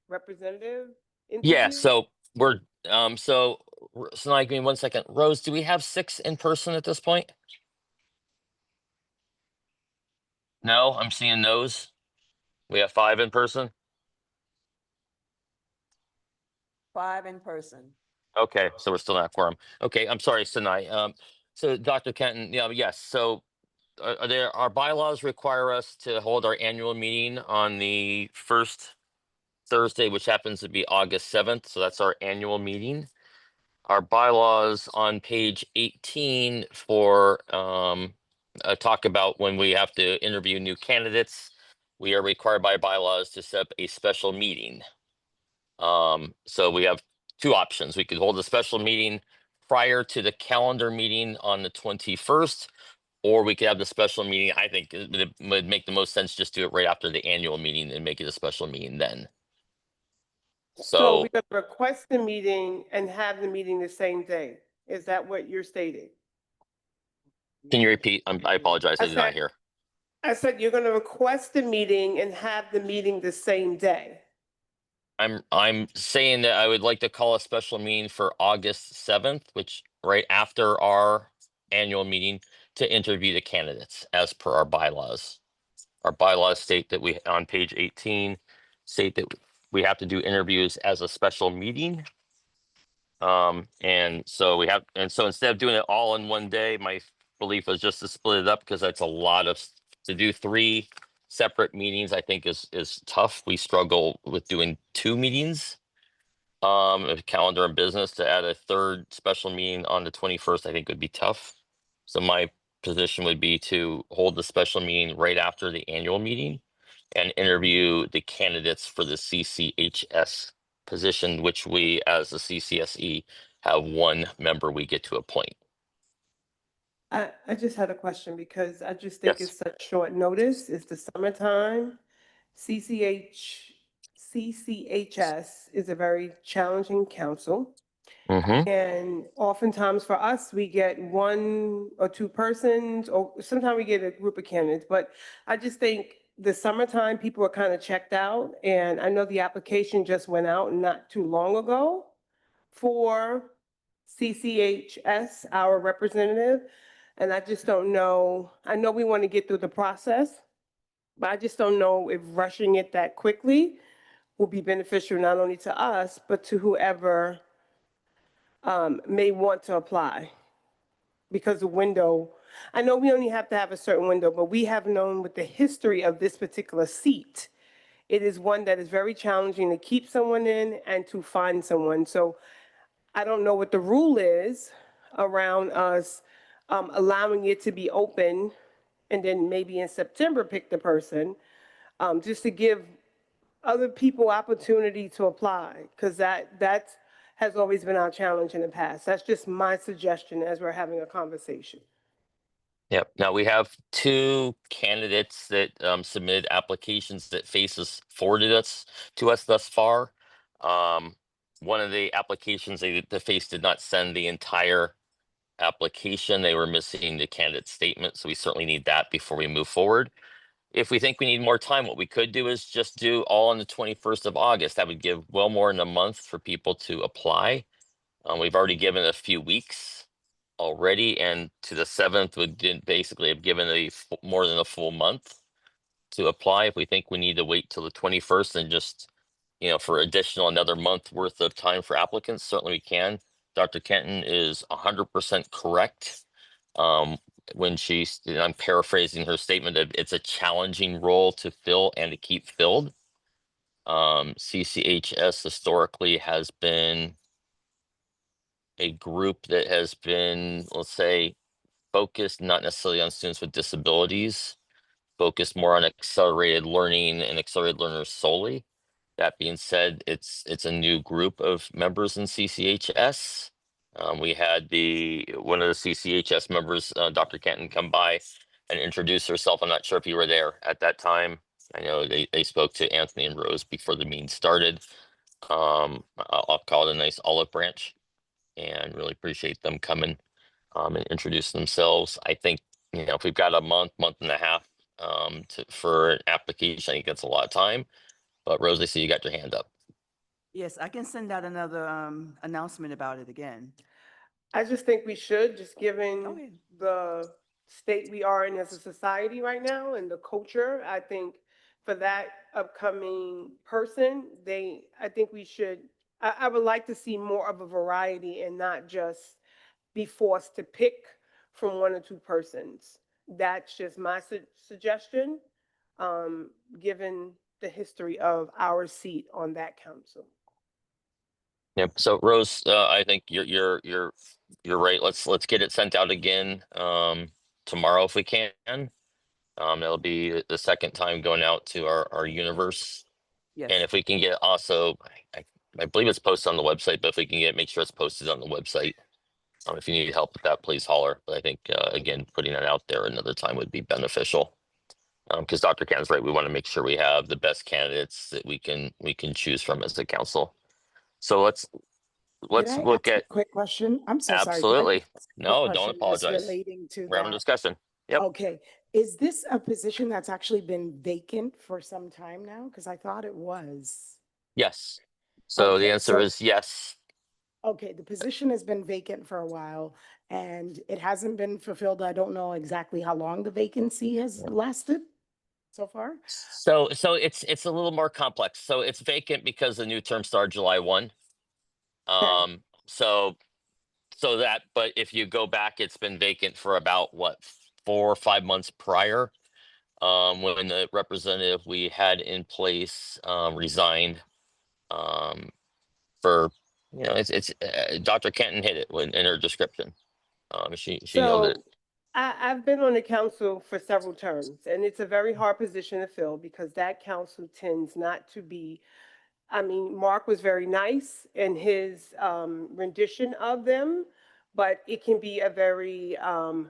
[SPEAKER 19] representative interview?
[SPEAKER 2] Yeah, so We're so Snide, give me 1 second. Rose, do we have 6 in person at this point? No, I'm seeing no's. We have 5 in person.
[SPEAKER 1] 5 in person.
[SPEAKER 2] Okay, so we're still not quorum. Okay, I'm sorry, Sinai. So Dr. Kenton, yeah, yes. So our bylaws require us to hold our annual meeting on the first Thursday, which happens to be August 7th. So that's our annual meeting. Our bylaws on page 18 for talk about when we have to interview new candidates. We are required by bylaws to set up a special meeting. So we have 2 options. We could hold a special meeting prior to the calendar meeting on the 21st, or we could have the special meeting. I think it would make the most sense just do it right after the annual meeting and make it a special meeting then.
[SPEAKER 19] So we're
[SPEAKER 2] So
[SPEAKER 19] going to request the meeting and have the meeting the same day. Is that what you're stating?
[SPEAKER 2] can you repeat? I apologize. I did not hear.
[SPEAKER 19] I said you're going to request the meeting and have the meeting the same day.
[SPEAKER 2] I'm saying that I would like to call a special meeting for August 7th, which right after our annual meeting, to interview the candidates as per our bylaws. Our bylaws state that we, on page 18, state that we have to do interviews as a special meeting. And so instead of doing it all in one day, my belief was just to split it up because that's a lot of, to do 3 separate meetings, I think is tough. We struggle with doing 2 meetings. A calendar and business, to add a 3rd special meeting on the 21st, I think would be tough. So my position would be to hold the special meeting right after the annual meeting and interview the candidates for the CCHS position, which we, as the CCSE, have 1 member we get to appoint.
[SPEAKER 19] I just had a question because I just think
[SPEAKER 2] Yes.
[SPEAKER 19] it's such short notice. It's the summertime. CCHS is a very challenging council.
[SPEAKER 2] Mm-hmm.
[SPEAKER 19] And oftentimes for us, we get 1 or 2 persons, or sometimes we get a group of candidates. But I just think the summertime, people are kind of checked out. And I know the application just went out not too long ago for CCHS, our representative. And I just don't know, I know we want to get through the process, but I just don't know if rushing it that quickly will be beneficial not only to us, but to whoever may want to apply. Because the window, I know we only have to have a certain window, but we have known with the history of this particular seat, it is one that is very challenging to keep someone in and to find someone. So I don't know what the rule is around us allowing it to be open and then maybe in September pick the person, just to give other people opportunity to apply, because that has always been our challenge in the past. That's just my suggestion as we're having a conversation.
[SPEAKER 2] Yep. Now we have 2 candidates that submitted applications that faces forwarded us to us thus far. One of the applications the face did not send the entire application. They were missing the candidate statement. So we certainly need that before we move forward. If we think we need more time, what we could do is just do all on the 21st of August. That would give well more than a month for people to apply. We've already given a few weeks already, and to the 7th would basically have given more than a full month to apply. If we think we need to wait till the 21st and just, for additional another month worth of time for applicants, certainly we can. Dr. Kenton is 100% correct. When and I'm paraphrasing her statement, that it's a challenging role to fill and to keep filled. CCHS historically has been a group that has been, let's say, focused not necessarily on students with disabilities, focused more on accelerated learning and accelerated learners solely. That being said, it's a new group of members in CCHS. We had one of the CCHS members, Dr. Kenton, come by and introduce herself. I'm not sure if you were there at that time. I know they spoke to Anthony and Rose before the meeting started. I'll call it a nice olive branch, and really appreciate them coming and introduce themselves. I think, if we've got a month and a half for an application, I think that's a lot of time. But Rose, I see you got your hand up.
[SPEAKER 1] Yes, I can send out another announcement about it again.
[SPEAKER 19] I just think we should, just
[SPEAKER 1] Oh,
[SPEAKER 19] given
[SPEAKER 1] yeah.
[SPEAKER 19] the state we are in as a society right now and the culture. I think for that upcoming person, I think we should, I would like to see more of a variety and not just be forced to pick from one or two persons. That's just my suggestion, given the history of our seat on that council.
[SPEAKER 2] Yep. So Rose, I think you're right. Let's get it sent out again tomorrow if we can. It'll be the second time going out to our universe.
[SPEAKER 1] Yes.
[SPEAKER 2] And if we can get also, I believe it's posted on the website, but if we can make sure it's posted on the website. If you need help with that, please holler. But I think again, putting it out there another time would be beneficial. Because Dr. Can's right, we want to make sure we have the best candidates that we can choose from as the council. So let's
[SPEAKER 16] Can I
[SPEAKER 2] look
[SPEAKER 16] ask a
[SPEAKER 2] at
[SPEAKER 16] quick question? I'm so sorry. Can I
[SPEAKER 2] absolutely.
[SPEAKER 16] just ask a quick
[SPEAKER 2] No, don't
[SPEAKER 16] question just
[SPEAKER 2] apologize.
[SPEAKER 16] relating to
[SPEAKER 2] We're having a
[SPEAKER 16] that?
[SPEAKER 2] discussion. Yep.
[SPEAKER 16] Okay. Is this a position that's actually been vacant for some time now? Because I thought it was.
[SPEAKER 2] Yes. So the
[SPEAKER 16] Okay,
[SPEAKER 2] answer is yes.
[SPEAKER 16] okay, the position has been vacant for a while and it hasn't been fulfilled. I don't know exactly how long the vacancy has lasted so far.
[SPEAKER 2] So it's a little more complex. So it's vacant because the new term started July 1.
[SPEAKER 16] Okay.
[SPEAKER 2] But if you go back, it's been vacant for about what 4 or 5 months prior, when the representative we had in place resigned. For it's Dr. Kenton hit it in her description. She nailed it.
[SPEAKER 19] So I've been on the council for several terms, and it's a very hard position to fill because that council tends not to be. I mean, Mark was very nice in his rendition of them, but it can be a very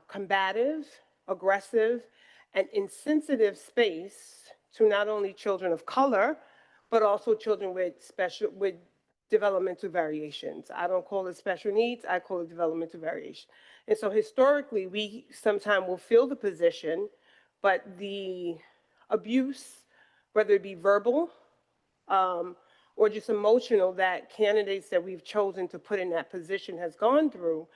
[SPEAKER 19] combative, aggressive, and insensitive space to not only children of color, but also children with developmental variations. I don't call it special needs, I call it developmental variation. And so historically, we sometimes will fill the position, but the abuse, whether it be verbal, or just emotional, that candidates that we've chosen to put in that position has gone through,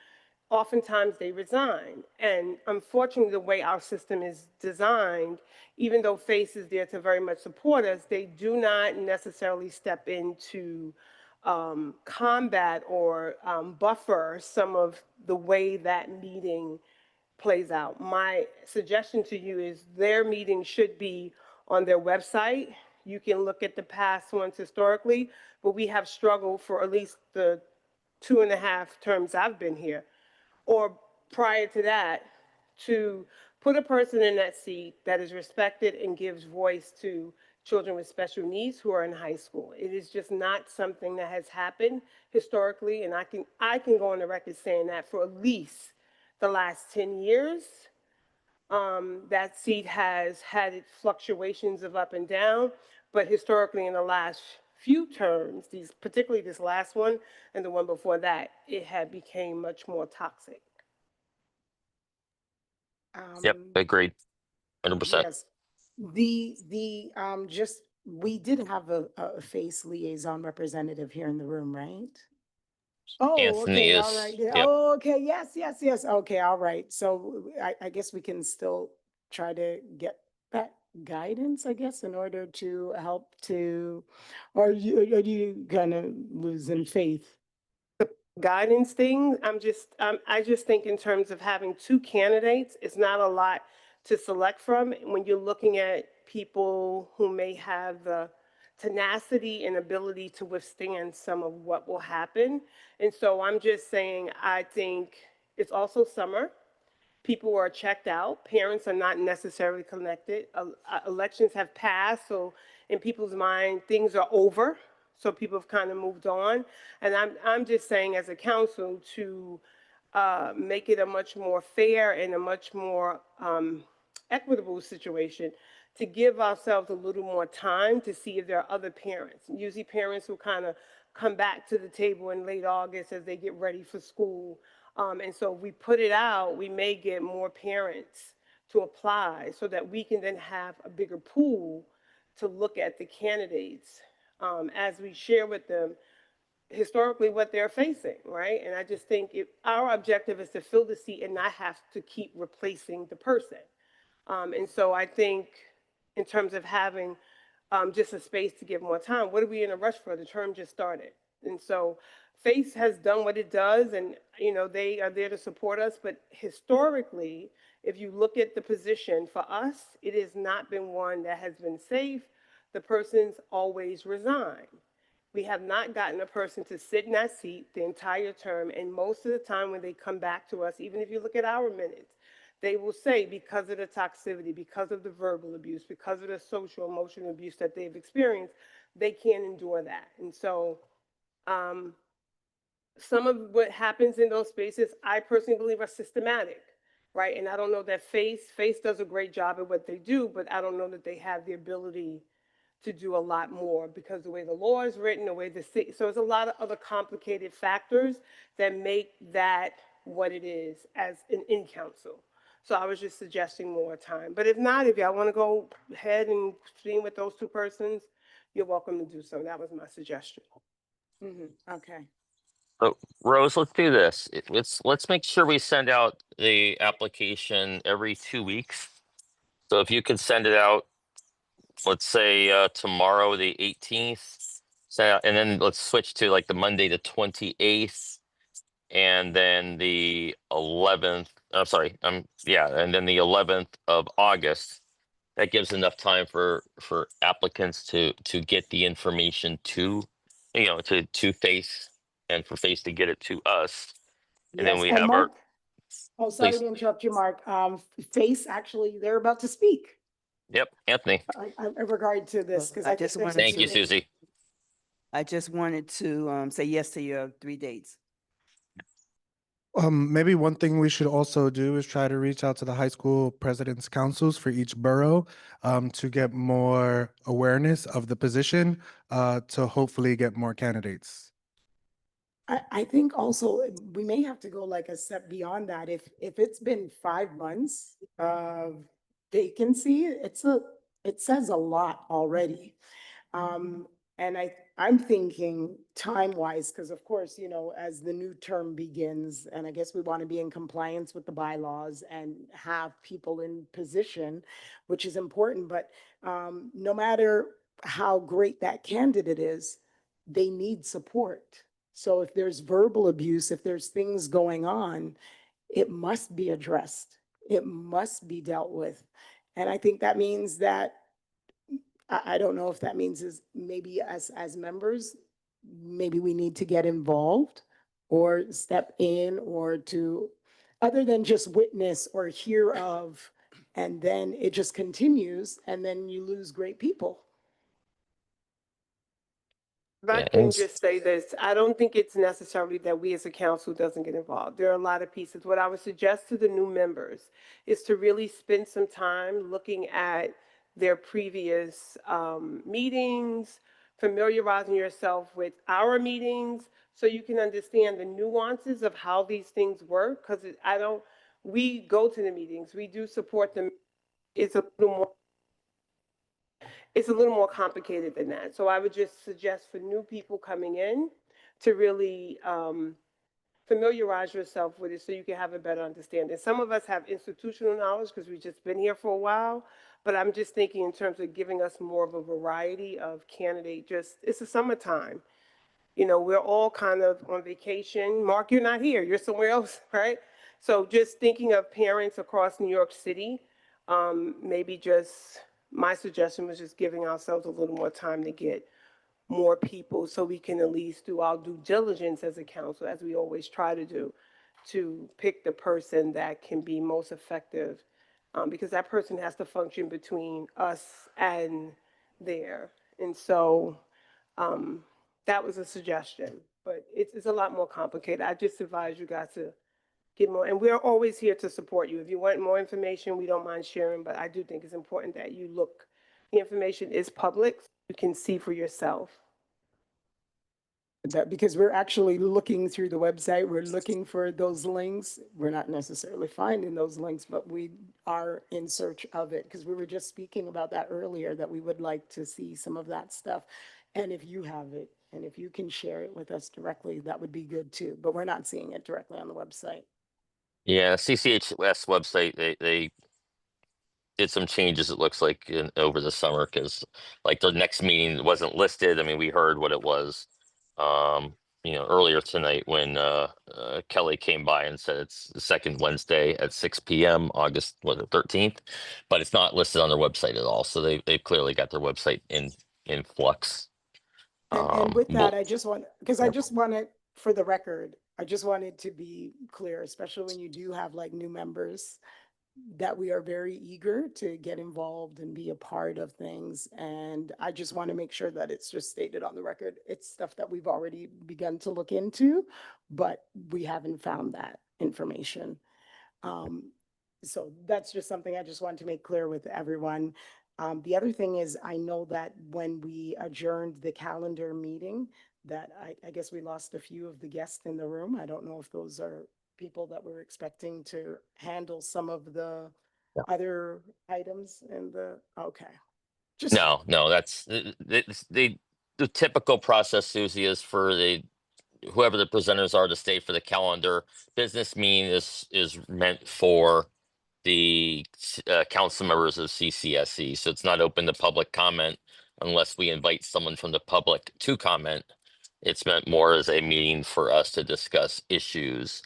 [SPEAKER 19] oftentimes they resign. And unfortunately, the way our system is designed, even though FACE is there to very much support us, they do not necessarily step into combat or buffer some of the way that meeting plays out. My suggestion to you is their meeting should be on their website. You can look at the past ones historically, but we have struggled for at least the 2.5 terms I've been here, or prior to that, to put a person in that seat that is respected and gives voice to children with special needs who are in high school. It is just not something that has happened historically, and I can go on the record saying that for at least the last 10 years. That seat has had its fluctuations of up and down, but historically in the last few terms, particularly this last one and the one before that, it had became much more toxic.
[SPEAKER 2] Yep, agreed. 100%.
[SPEAKER 16] Yes. Just, we did have a FACE liaison representative here in the room, right? Oh,
[SPEAKER 2] Anthony
[SPEAKER 16] okay, all right.
[SPEAKER 2] is,
[SPEAKER 16] Yeah,
[SPEAKER 2] yep.
[SPEAKER 16] oh, okay, yes. Okay, all right. So I guess we can still try to get that guidance, I guess, in order to help to, or are you kind of losing faith?
[SPEAKER 19] Guidance thing, I just think in terms of having two candidates, it's not a lot to select from when you're looking at people who may have the tenacity and ability to withstand some of what will happen. And so I'm just saying, I think it's also summer. People are checked out. Parents are not necessarily connected. Elections have passed, so in people's mind, things are over. So people have kind of moved on. And I'm just saying, as a council, to make it a much more fair and a much more equitable situation, to give ourselves a little more time to see if there are other parents. Usually parents will kind of come back to the table in late August as they get ready for school. And so if we put it out, we may get more parents to apply so that we can then have a bigger pool to look at the candidates as we share with them historically what they're facing, right? And I just think our objective is to fill the seat and not have to keep replacing the person. And so I think in terms of having just a space to give more time, what are we in a rush for? The term just started. And so FACE has done what it does, and they are there to support us. But historically, if you look at the position for us, it has not been one that has been safe. The person's always resigned. We have not gotten a person to sit in that seat the entire term, and most of the time when they come back to us, even if you look at our minutes, they will say because of the toxicity, because of the verbal abuse, because of the social emotional abuse that they've experienced, they can't endure that. And so some of what happens in those spaces, I personally believe are systematic, right? And I don't know that FACE does a great job at what they do, but I don't know that they have the ability to do a lot more because the way the law is written, the way so there's a lot of other complicated factors that make that what it is as an in-council. So I was just suggesting more time. But if not, if y'all want to go ahead and stream with those two persons, you're welcome to do so. That was my suggestion.
[SPEAKER 1] Okay.
[SPEAKER 2] So Rose, let's do this. Let's make sure we send out the application every 2 weeks. So if you could send it out, let's say tomorrow, the 18th, and then let's switch to like the Monday, the 28th, and then the 11th. I'm sorry. And then the 11th of August. That gives enough time for applicants to get the information to FACE, and for FACE to get it to us. And then
[SPEAKER 16] Yes,
[SPEAKER 2] we
[SPEAKER 16] and
[SPEAKER 2] have our,
[SPEAKER 16] Mark, oh, sorry
[SPEAKER 2] please.
[SPEAKER 16] to interrupt you, Mark. FACE, actually, they're about to speak
[SPEAKER 2] Yep, Anthony.
[SPEAKER 16] in regard to this, because
[SPEAKER 1] I
[SPEAKER 16] I think
[SPEAKER 1] just
[SPEAKER 16] there's.
[SPEAKER 1] wanted
[SPEAKER 2] Thank you,
[SPEAKER 1] to-
[SPEAKER 2] Susie.
[SPEAKER 1] I just wanted to say yes to your 3 dates.
[SPEAKER 8] Maybe one thing we should also do is try to reach out to the high school president's councils for each borough to get more awareness of the position to hopefully get more candidates.
[SPEAKER 16] I think also we may have to go like a step beyond that. If it's been 5 months of vacancy, it says a lot already. And I'm thinking time-wise, because of course, as the new term begins, and I guess we want to be in compliance with the bylaws and have people in position, which is important, but no matter how great that candidate is, they need support. So if there's verbal abuse, if there's things going on, it must be addressed. It must be dealt with. And I think that means that I don't know if that means is maybe as members, maybe we need to get involved or step in or to, other than just witness or hear of, and then it just continues and then you lose great people.
[SPEAKER 19] If I
[SPEAKER 2] Yeah,
[SPEAKER 19] can just say this, I don't think it's necessarily that we as a council doesn't get involved. There are a lot of pieces. What I would suggest to the new members is to really spend some time looking at their previous meetings, familiarizing yourself with our meetings so you can understand the nuances of how these things work. Because we go to the meetings, we do support them. It's a little more complicated than that. So I would just suggest for new people coming in to really familiarize yourself with it so you can have a better understanding. Some of us have institutional knowledge because we've just been here for a while, but I'm just thinking in terms of giving us more of a variety of candidate. It's the summertime. We're all kind of on vacation. Mark, you're not here. You're somewhere else, right? So just thinking of parents across New York City, maybe just my suggestion was just giving ourselves a little more time to get more people so we can at least do our due diligence as a council, as we always try to do, to pick the person that can be most effective, because that person has to function between us and there. And so that was a suggestion, but it's a lot more complicated. I just advise you guys to get more, and we're always here to support you. If you want more information, we don't mind sharing, but I do think it's important that you look. The information is public, so you can see for yourself.
[SPEAKER 16] That because we're actually looking through the website, we're looking for those links. We're not necessarily finding those links, but we are in search of it because we were just speaking about that earlier, that we would like to see some of that stuff. And if you have it and if you can share it with us directly, that would be good too. But we're not seeing it directly on the website.
[SPEAKER 2] Yeah, CCHS website, they did some changes, it looks like, over the summer, because like their next meeting wasn't listed. I mean, we heard what it was, earlier tonight when Kelly came by and said it's the second Wednesday at 6 p.m., August, what, the 13th, but it's not listed on their website at all. So they've clearly got their website in flux.
[SPEAKER 16] And with
[SPEAKER 2] Well,
[SPEAKER 16] that, I just want, because I just wanted, for the record, I just wanted to be clear, especially when you do have like new members, that we are very eager to get involved and be a part of things. And I just want to make sure that it's just stated on the record. It's stuff that we've already begun to look into, but we haven't found that information. So that's just something I just wanted to make clear with everyone. The other thing is, I know that when we adjourned the calendar meeting, that I guess we lost a few of the guests in the room. I don't know if those are people that we're expecting to handle some of the other items in the, okay. Just,
[SPEAKER 2] no, that's the typical process, Susie, is for whoever the presenters are to stay for the calendar. Business meeting is meant for the council members of CCSE, so it's not open to public comment unless we invite someone from the public to comment. It's meant more as a meeting for us to discuss issues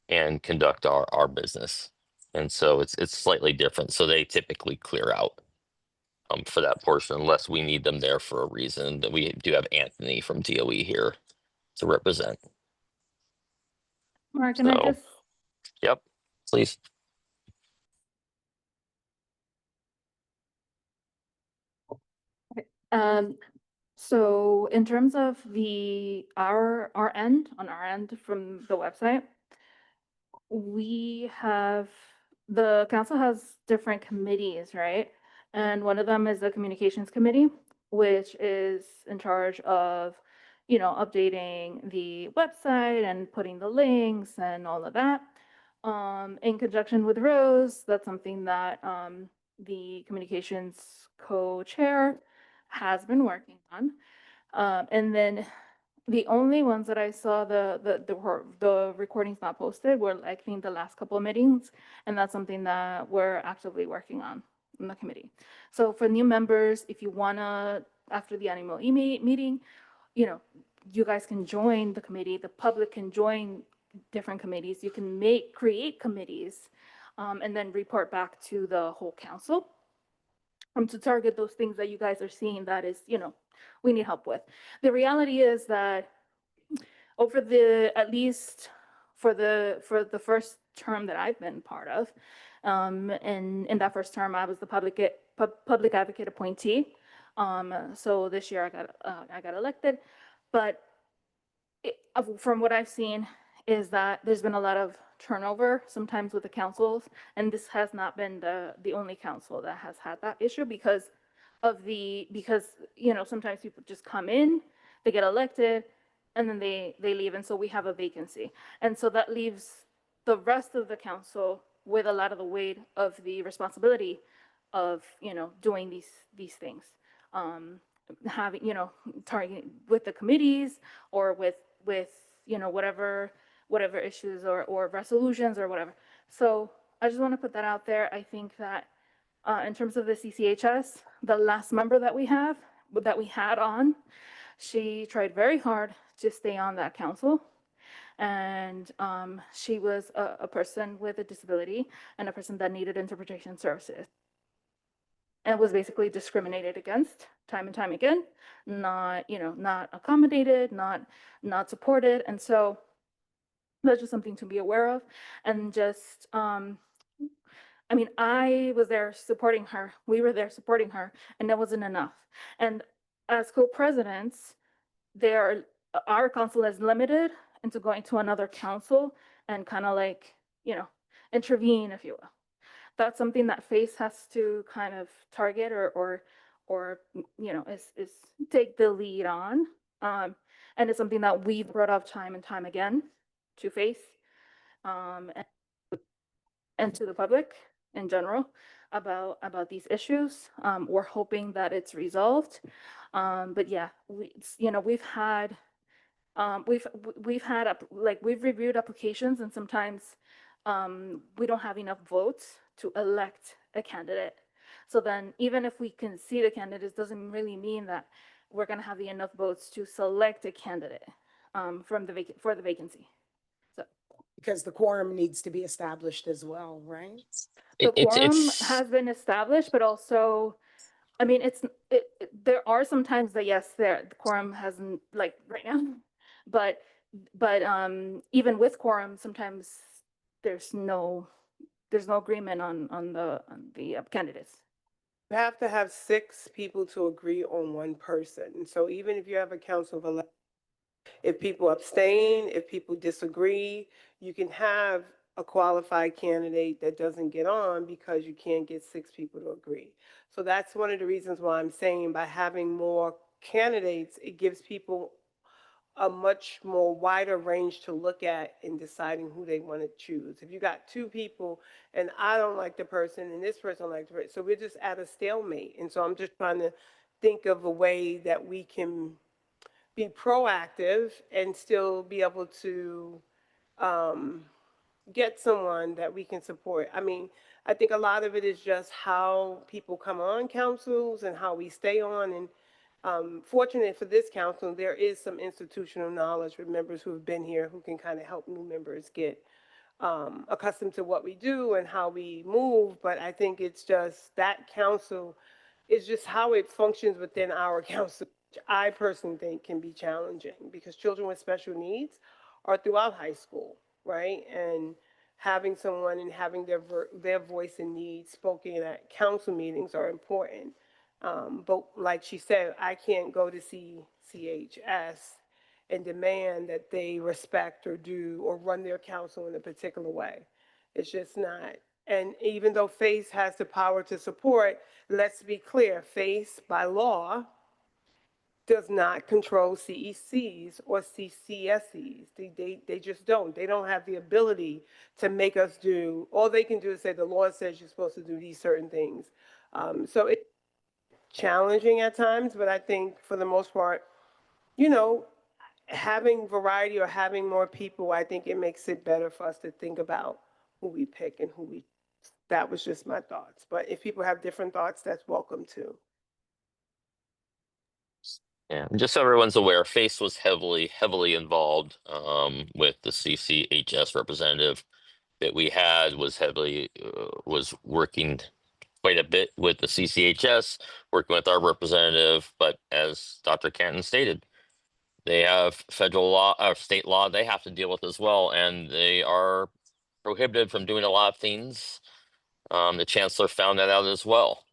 [SPEAKER 2] and conduct our business, and so it's slightly different. So they typically clear out for that portion unless we need them there for a reason. That we do have Anthony from DOE here to represent.
[SPEAKER 7] Mark, can I
[SPEAKER 2] So,
[SPEAKER 7] just,
[SPEAKER 2] yep, please.
[SPEAKER 7] um, so in terms of our end, on our end from the website, the council has different committees, right? And one of them is the communications committee, which is in charge of, updating the website and putting the links and all of that. In conjunction with Rose, that's something that the communications co-chair has been working on. And then the only ones that I saw the recordings not posted were, I think, the last couple of meetings, and that's something that we're actively working on in the committee. So for new members, if you wanna, after the annual meeting, you guys can join the committee, the public can join different committees, you can create committees, and then report back to the whole council to target those things that you guys are seeing that is, we need help with. The reality is that over at least for the first term that I've been part of, and in that first term, I was the public advocate appointee. So this year I got elected, but from what I've seen is that there's been a lot of turnover sometimes with the councils, and this has not been the only council that has had that issue because sometimes people just come in, they get elected, and then they leave, and so we have a vacancy, and so that leaves the rest of the council with a lot of the weight of the responsibility of doing these things, having target with the committees or with whatever issues or resolutions or whatever. So I just want to put that out there. I think that in terms of the CCHS, the last member that we had on, she tried very hard to stay on that council. And she was a person with a disability and a person that needed interpretation services. And was basically discriminated against time and time again, not accommodated, not supported. And so that's just something to be aware of. And just, I was there supporting her. We were there supporting her, and that wasn't enough. And as co-presidents, our council is limited into going to another council and kind of like, intervene, if you will. That's something that FACE has to kind of target or is take the lead on.
[SPEAKER 20] And it's something that we've brought up time and time again to Faith and to the public in general about these issues. We're hoping that it's resolved. But yeah, we've had we've reviewed applications, and sometimes we don't have enough votes to elect a candidate. So then even if we can see the candidates, doesn't really mean that we're going to have enough votes to select a candidate for the vacancy. So
[SPEAKER 16] Because the quorum needs to be established as well, right?
[SPEAKER 20] the quorum has been established, but also, I mean, there are some times that yes, the quorum hasn't, like right now, but even with quorum, sometimes there's no agreement on the candidates.
[SPEAKER 19] You have to have 6 people to agree on one person. So even if you have a council of 11, if people abstain, if people disagree, you can have a qualified candidate that doesn't get on because you can't get 6 people to agree. So that's one of the reasons why I'm saying by having more candidates, it gives people a much more wider range to look at in deciding who they want to choose. If you got 2 people and I don't like the person and this person likes the person, so we're just at a stalemate. And so I'm just trying to think of a way that we can be proactive and still be able to get someone that we can support. I mean, I think a lot of it is just how people come on councils and how we stay on. And fortunate for this council, there is some institutional knowledge with members who have been here who can kind of help new members get accustomed to what we do and how we move. But I think it's just that council is just how it functions within our council, which I personally think can be challenging because children with special needs are throughout high school, right? And having someone and having their voice and needs spoken at council meetings are important. But like she said, I can't go to CCHS and demand that they respect or do or run their council in a particular way. It's just not. And even though FACE has the power to support, let's be clear, FACE by law does not control CECs or CCSEs. They just don't. They don't have the ability to make us do, all they can do is say the law says you're supposed to do these certain things. So it's challenging at times, but I think for the most part, having variety or having more people, I think it makes it better for us to think about who we pick and that was just my thoughts. But if people have different thoughts, that's welcome too.
[SPEAKER 2] Yeah, just so everyone's aware, FACE was heavily involved with the CCHS representative that we had was working quite a bit with the CCHS, working with our representative. But as Dr. Canton stated, they have federal law or state law they have to deal with as well, and they are prohibited from doing a lot of things. The chancellor found that out as well.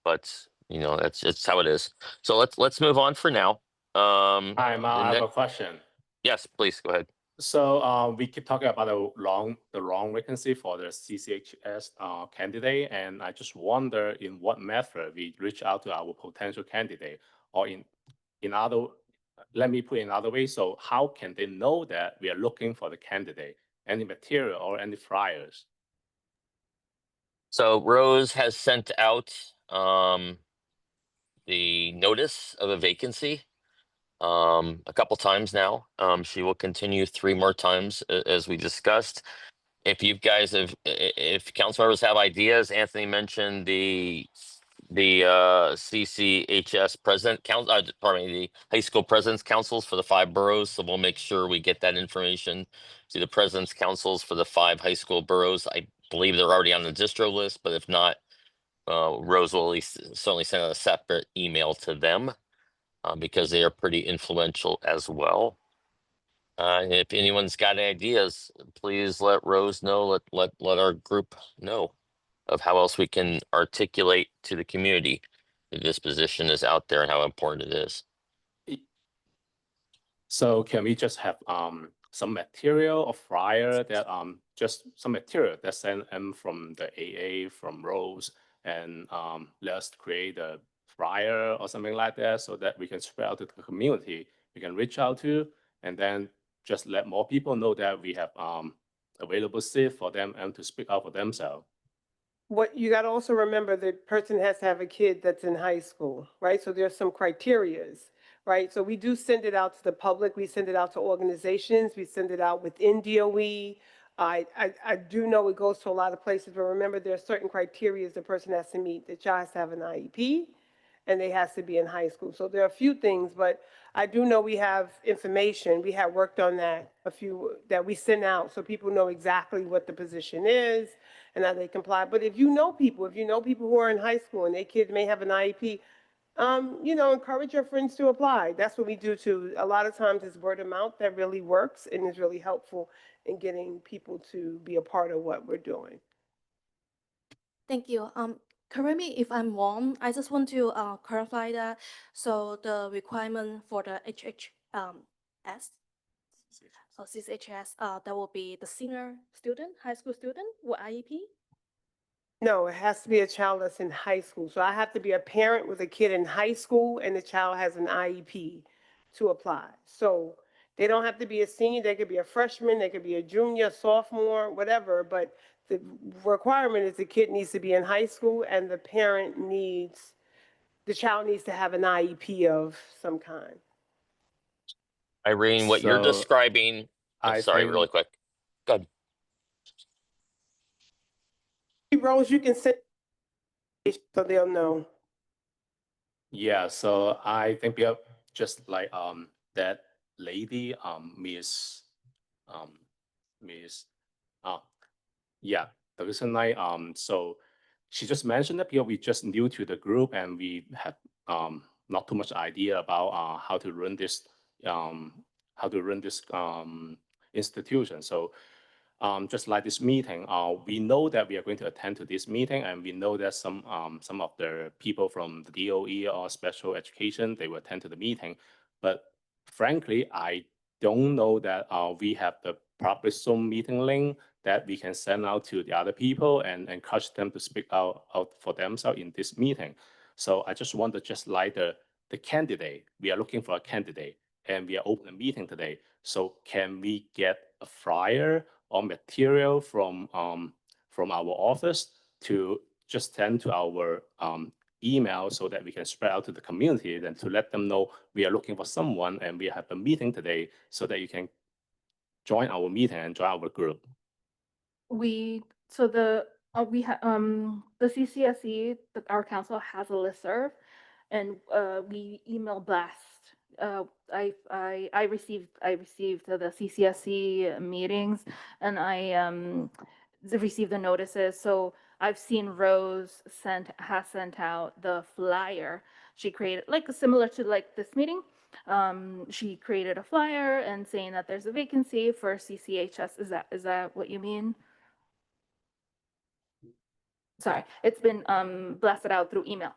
[SPEAKER 2] But it's how it is. So let's move on for now.
[SPEAKER 6] I have a question.
[SPEAKER 2] Yes, please go ahead.
[SPEAKER 6] So we keep talking about the long vacancy for the CCHS candidate, and I just wonder in what method we reach out to our potential candidate, or in other, let me put it in another way. So how can they know that we are looking for the candidate? Any material or any flyers?
[SPEAKER 2] So Rose has sent out the notice of a vacancy a couple times now. She will continue 3 more times as we discussed. If you guys if council members have ideas, Anthony mentioned the CCHS president council, pardon me, the high school presidents councils for the 5 boroughs. So we'll make sure we get that information to the presidents councils for the 5 high school boroughs. I believe they're already on the distro list, but if not, Rose will at least certainly send out a separate email to them because they are pretty influential as well. If anyone's got ideas, please let Rose know, let our group know of how else we can articulate to the community that this position is out there and how important it is.
[SPEAKER 6] So can we just have some material or flyer that just some material that sent them from the AA, from Rose, and let us create a flyer or something like that so that we can spread out to the community reach out to, and then just let more people know that we have available seat for them and to speak out for themselves.
[SPEAKER 19] What you got to also remember, the person has to have a kid that's in high school, right? So there's some criterias, right? So we do send it out to the public. We send it out to organizations. We send it out within DOE. I do know it goes to a lot of places, but remember there are certain criterias the person has to meet. The child has to have an IEP, and they has to be in high school. So there are a few things, but I do know we have information. We have worked on that, a few that we send out so people know exactly what the position is and how they comply. But if you know people who are in high school and their kids may have an IEP, encourage your friends to apply. That's what we do too. A lot of times it's word of mouth that really works and is really helpful in getting people to be a part of what we're doing.
[SPEAKER 5] Thank you. Correct me if I'm wrong. I just want to clarify that. So the requirement for the CCHS, that will be the senior student, high school student with IEP?
[SPEAKER 19] No, it has to be a child that's in high school. So I have to be a parent with a kid in high school and the child has an IEP to apply. So they don't have to be a senior. They could be a freshman. They could be a junior, sophomore, whatever. But the requirement is the kid needs to be in high school and the child needs to have an IEP of some kind.
[SPEAKER 2] Irene, what you're
[SPEAKER 6] So
[SPEAKER 2] describing,
[SPEAKER 6] I
[SPEAKER 2] sorry,
[SPEAKER 6] think-
[SPEAKER 2] really quick. Go ahead.
[SPEAKER 19] Rose, you can send so they'll know.
[SPEAKER 6] Yeah, so I think we have just like that lady, Miss yeah, the reason so she just mentioned that we just new to the group and we have not too much idea about how to run this institution. So just like this meeting, we know that we are going to attend to this meeting, and we know that some of the people from the DOE or special education, they will attend to the meeting. But frankly, I don't know that we have the proper Zoom meeting link that we can send out to the other people and encourage them to speak out for themselves in this meeting. So I just want to just like the candidate, we are looking for a candidate and we are opening a meeting today. So can we get a flyer or material from our office to just send to our email so that we can spread out to the community and to let them know we are looking for someone and we have a meeting today so that you can join our meeting and join our group.
[SPEAKER 20] We have the CCSE, our council has a listserv, and we email blast. I received the CCSE meetings, and I received the notices. So I've seen Rose has sent out the flyer. She created like similar to like this meeting. She created a flyer and saying that there's a vacancy for CCHS. Is that what you mean? Sorry, it's been blasted out through email.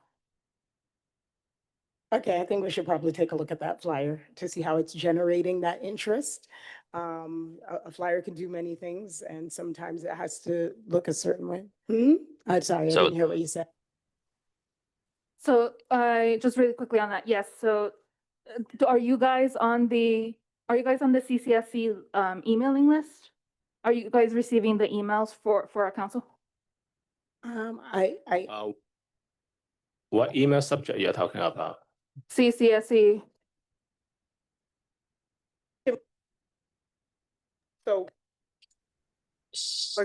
[SPEAKER 16] Okay, I think we should probably take a look at that flyer to see how it's generating that interest. A flyer can do many things, and sometimes it has to look a certain way. I'm sorry, I didn't hear what you said.
[SPEAKER 20] So I just really quickly on that. Yes. So are you guys on the CCSE emailing list? Are you guys receiving the emails for our council?
[SPEAKER 6] What email subject you're talking about?
[SPEAKER 20] CCSE.
[SPEAKER 19] So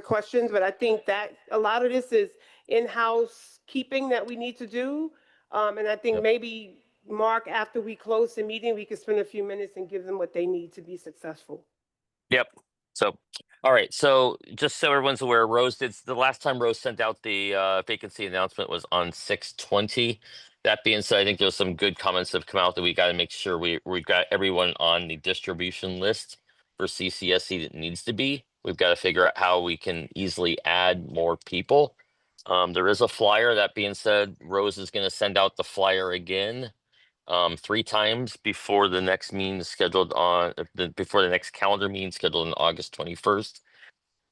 [SPEAKER 19] questions, but I think that a lot of this is in-house keeping that we need to do. And I think maybe, Mark, after we close the meeting, we could spend a few minutes and give them what they need to be successful.
[SPEAKER 2] Yep. So, all right. So just so everyone's aware, the last time Rose sent out the vacancy announcement was on 6/20. That being said, I think there's some good comments that have come out that we got to make sure we've got everyone on the distribution list for CCSE that needs to be. We've got to figure out how we can easily add more people. There is a flyer. That being said, Rose is going to send out the flyer again 3 times before the next meeting scheduled on before the next calendar meeting scheduled on August 21st.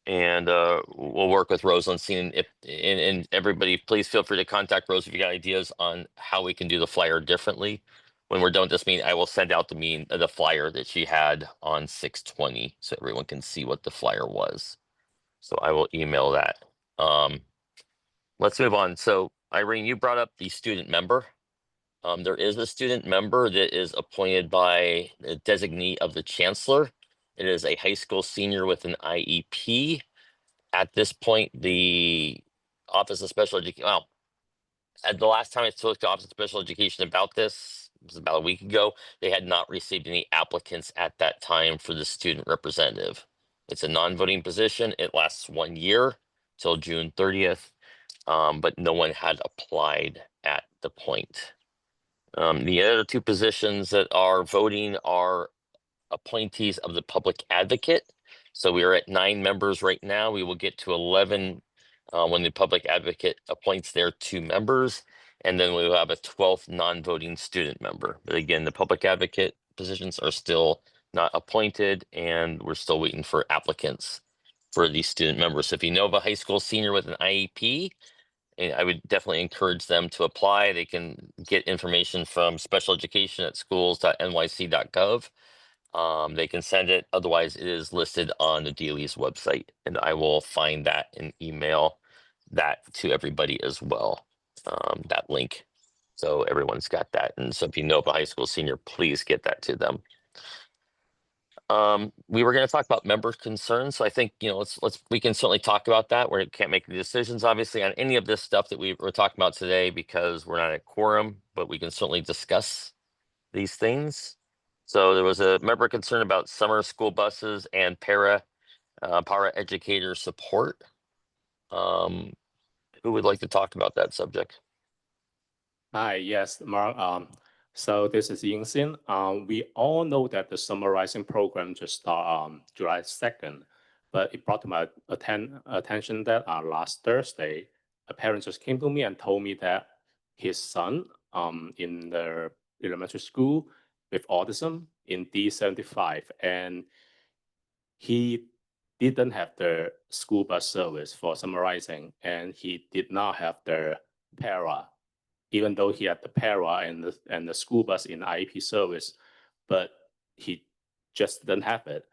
[SPEAKER 2] And we'll work with Rose on seeing if and everybody please feel free to contact Rose if you got ideas on how we can do the flyer differently. when we're done with this meeting, I will send out the flyer that she had on 6/20 so everyone can see what the flyer was. So I will email that. Let's move on. So Irene, you brought up the student member. There is a student member that is appointed by the designee of the chancellor. It is a high school senior with an IEP. At this point, the Office of Special Education, well, at the last time I spoke to Office of Special Education about this, it was about a week ago, they had not received any applicants at that time for the student representative. It's a non-voting position. It lasts 1 year till June 30th, but no one had applied at the point. The other two positions that are voting are appointees of the public advocate. So we are at 9 members right now. We will get to 11 when the public advocate appoints their 2 members. And then we will have a 12th non-voting student member. But again, the public advocate positions are still not appointed, and we're still waiting for applicants for these student members. So if you know of a high school senior with an IEP, I would definitely encourage them to apply. They can get information from special education at schools.nyc.gov. They can send it. Otherwise, it is listed on the DOE's website, and I will find that and email that to everybody as well. That link, so everyone's got that. And so, if you know of a high school senior, please get that to them. We were going to talk about member concerns, so I think we can certainly talk about that. We can't make the decisions, obviously, on any of this stuff that we're talking about today because we're not at quorum, but we can certainly discuss these things. So there was a member concern about summer school buses and para educator support. Who would like to talk about that subject?
[SPEAKER 6] Hi, yes, Mark. So this is Ying Xin. We all know that the summarizing program just started July 2nd, but it brought to my attention that last Thursday, a parent just came to me and told me that his son in the elementary school with autism in D75, and he didn't have the school bus service for summarizing, and he did not have the para, even though he had the para and the school bus in IEP service, but he just didn't have it.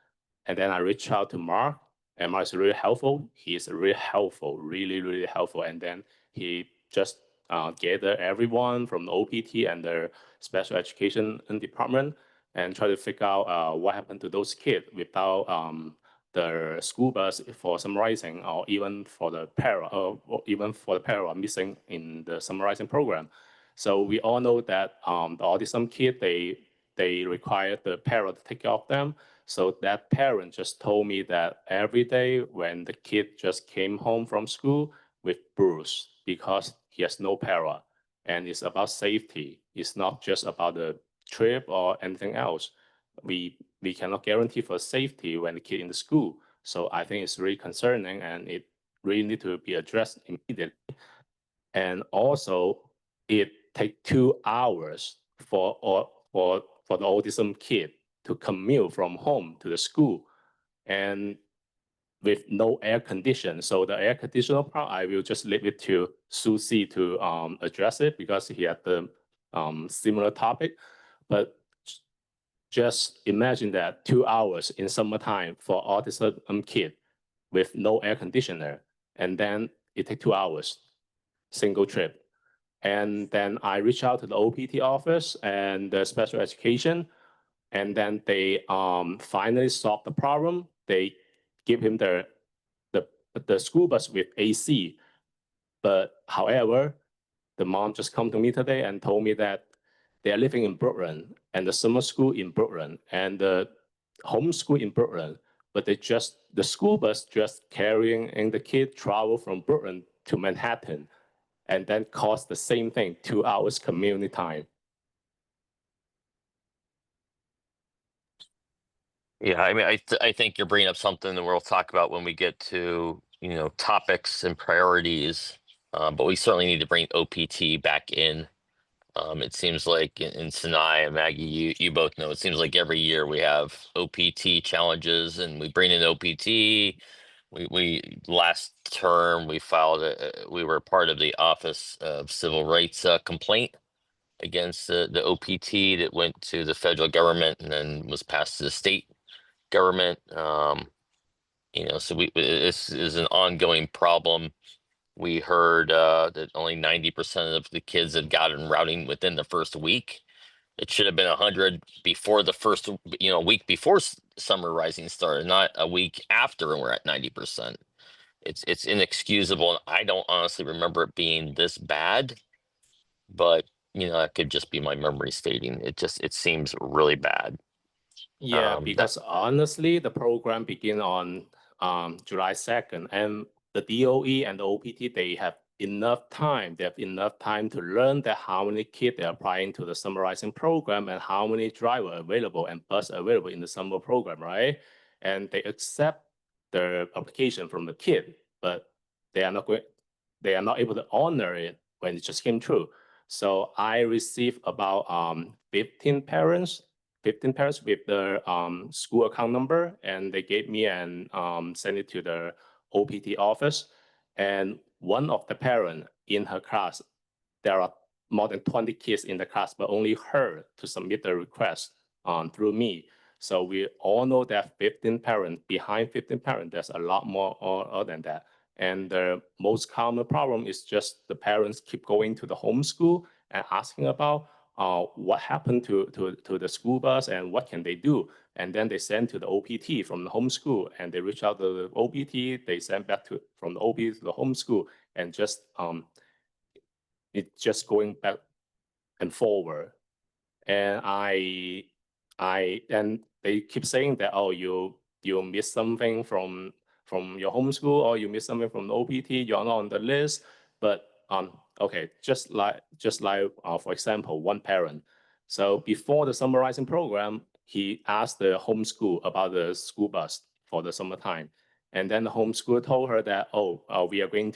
[SPEAKER 6] And then I reached out to Mark, and Mark is really helpful. He is really helpful, really, really helpful. And then he just gathered everyone from the OPT and the special education department and try to figure out what happened to those kids without the school bus for summarizing, or even for the para missing in the summarizing program. So we all know that the autism kid, they require the para to take care of them. So that parent just told me that every day when the kid just came home from school with bruise because he has no para, and it's about safety. It's not just about the trip or anything else. We cannot guarantee for safety when the kid in the school. So I think it's really concerning, and it really need to be addressed immediately. And also, it take 2 hours for the autism kid to commute from home to the school, and with no air condition. So the air conditioner part, I will just leave it to Susie to address it because he had the similar topic. But just imagine that 2 hours in summertime for autism kid with no air conditioner, and then it take 2 hours, single trip. And then I reach out to the OPT office and the special education, and then they finally solved the problem. They give him the school bus with AC. But however, the mom just come to me today and told me that they are living in Brooklyn and the summer school in Brooklyn and the homeschool in Brooklyn, but the school bus just carrying and the kid travel from Brooklyn to Manhattan, and then cost the same thing, 2 hours community time.
[SPEAKER 2] Yeah, I mean, I think you're bringing up something that we'll talk about when we get to topics and priorities. But we certainly need to bring OPT back in. It seems like in Sinai and Maggie, you both know, it seems like every year we have OPT challenges, and we bring in OPT. We last term we filed we were part of the Office of Civil Rights complaint, against the OPT that went to the federal government and then was passed to the state government. So this is an ongoing problem. We heard that only 90% of the kids had gotten routing within the first week. It should have been 100 before the first, week before summer rising started, not a week after, and we're at 90%. It's inexcusable, and I don't honestly remember it being this bad, but that could just be my memory stating. It seems really bad.
[SPEAKER 6] Yeah, because honestly, the program began on July 2nd, and the DOE and the OPT, they have enough time. They have enough time to learn that how many kids are applying to the summarizing program and how many drivers available and bus available in the summer program, right? And they accept the application from the kid, but they are not able to honor it when it just came through. So I received about 15 parents with their school account number, and they gave me and sent it to the OPT office. And one of the parent in her class, there are more than 20 kids in the class, but only her to submit the request through me. So we all know that 15 parents, behind 15 parents, there's a lot more other than that. And the most common problem is just the parents keep going to the homeschool and asking about what happened to the school bus and what can they do. And then they send to the OPT from the homeschool, and they reach out to the OPT, they send back from the OPT to the homeschool, and just it's just going back and forward. And and they keep saying that, oh, you missed something from your homeschool, or you missed something from the OPT, you're not on the list. But okay, just like for example, one parent. So before the summarizing program, he asked the homeschool about the school bus for the summertime, and then the homeschool told her that, we are going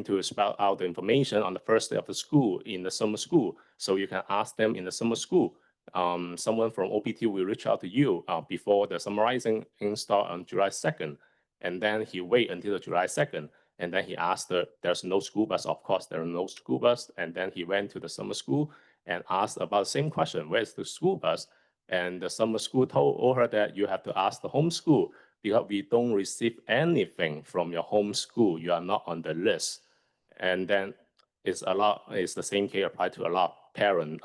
[SPEAKER 6] to spell out the information on the first day of the school in the summer school, so you can ask them in the summer school. Someone from OPT will reach out to you before the summarizing start on July 2nd. And then he wait until July 2nd. And then he asked there's no school bus. Of course, there are no school bus. And then he went to the summer school and asked about the same question, where's the school bus? And the summer school told her that you have to ask the homeschool, because we don't receive anything from your homeschool. You are not on the list. And then it's the same case applied to a lot of parents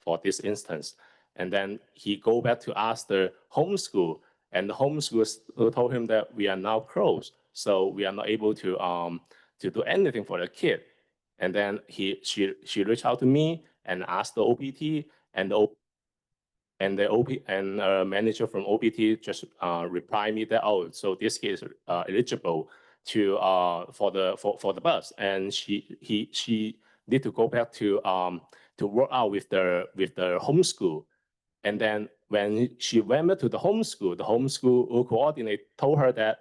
[SPEAKER 6] for this instance. And then he go back to ask the homeschool, and the homeschool told him that we are now closed, so we are not able to do anything for the kid. And then she reached out to me and asked the OPT, and the manager from OPT just replied me that, so this kid is eligible to for the bus, and she need to go back to work out with the homeschool. And then when she went back to the homeschool coordinator told her that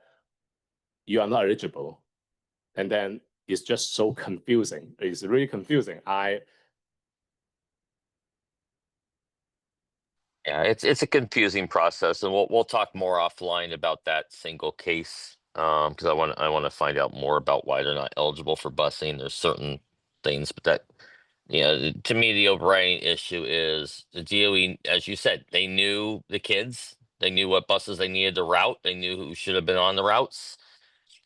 [SPEAKER 6] you are not eligible. And then it's just so confusing. It's really confusing.
[SPEAKER 2] Yeah, it's a confusing process, and we'll talk more offline about that single case, because I want to find out more about why they're not eligible for busing. There's certain things, but that, to me, the overriding issue is the DOE, as you said, they knew the kids, they knew what buses they needed to route, they knew who should have been on the routes,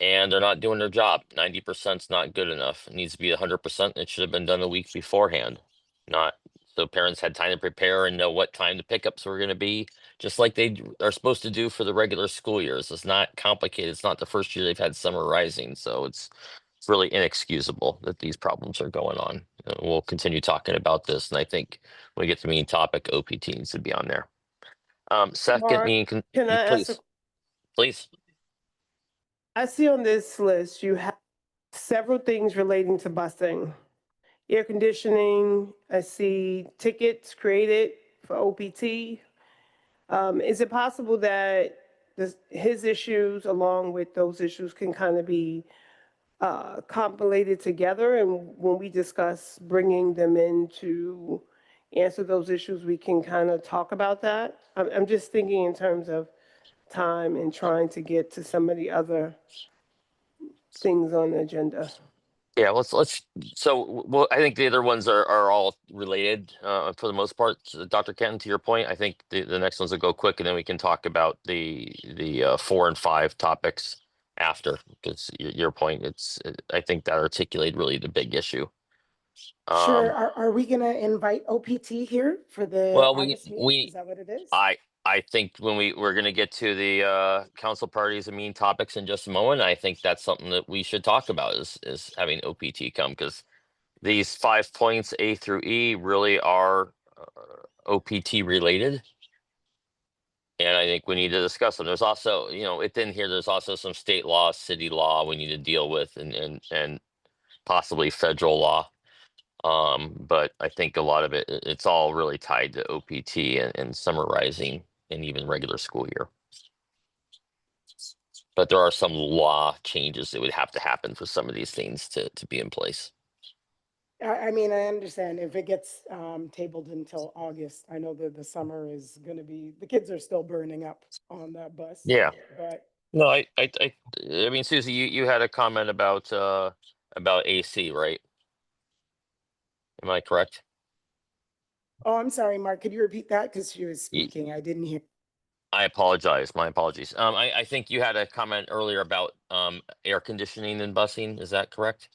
[SPEAKER 2] and they're not doing their job. 90% is not good enough. It needs to be 100%. It should have been done a week beforehand, not so parents had time to prepare and know what time the pickups were going to be, just like they are supposed to do for the regular school years. It's not complicated. It's not the first year they've had summer rising, so it's really inexcusable that these problems are going on. We'll continue talking about this, and I think when we get to the main topic, OPT needs to be on there. Second,
[SPEAKER 19] Mark, can I ask
[SPEAKER 2] please.
[SPEAKER 19] I see on this list you have several things relating to busing. Air conditioning, I see tickets created for OPT. Is it possible that his issues along with those issues can kind of be compilated together, and when we discuss bringing them in to answer those issues, we can kind of talk about that? I'm just thinking in terms of time and trying to get to some of the other things on the agenda.
[SPEAKER 2] Yeah, well, I think the other ones are all related for the most part. Dr. Kenton, to your point, I think the next ones will go quick, and then we can talk about the 4 and 5 topics after, because your point, I think that articulated really the big issue.
[SPEAKER 16] Sure. Are we gonna invite OPT here for the
[SPEAKER 2] Well,
[SPEAKER 16] August meeting? Is that what it is?
[SPEAKER 2] I think when we're going to get to the council parties and mean topics in just a moment, I think that's something that we should talk about is having OPT come, because these 5 points A through E really are OPT related. And I think we need to discuss them. There's also, within here, there's also some state law, city law we need to deal with, and possibly federal law. But I think a lot of it's all really tied to OPT and summarizing and even regular school year. But there are some law changes that would have to happen for some of these things to be in place.
[SPEAKER 16] I mean, I understand if it gets tabled until August. I know that the summer is gonna be, the kids are still burning up on that bus.
[SPEAKER 2] Yeah.
[SPEAKER 16] But
[SPEAKER 2] No, I mean, Susie, you had a comment about AC, right? Am I correct?
[SPEAKER 16] oh, I'm sorry, Mark, could you repeat that? Because she was
[SPEAKER 2] Ye-
[SPEAKER 16] speaking, I didn't hear.
[SPEAKER 2] I apologize. My apologies. I think you had a comment earlier about air conditioning and busing. Is that correct?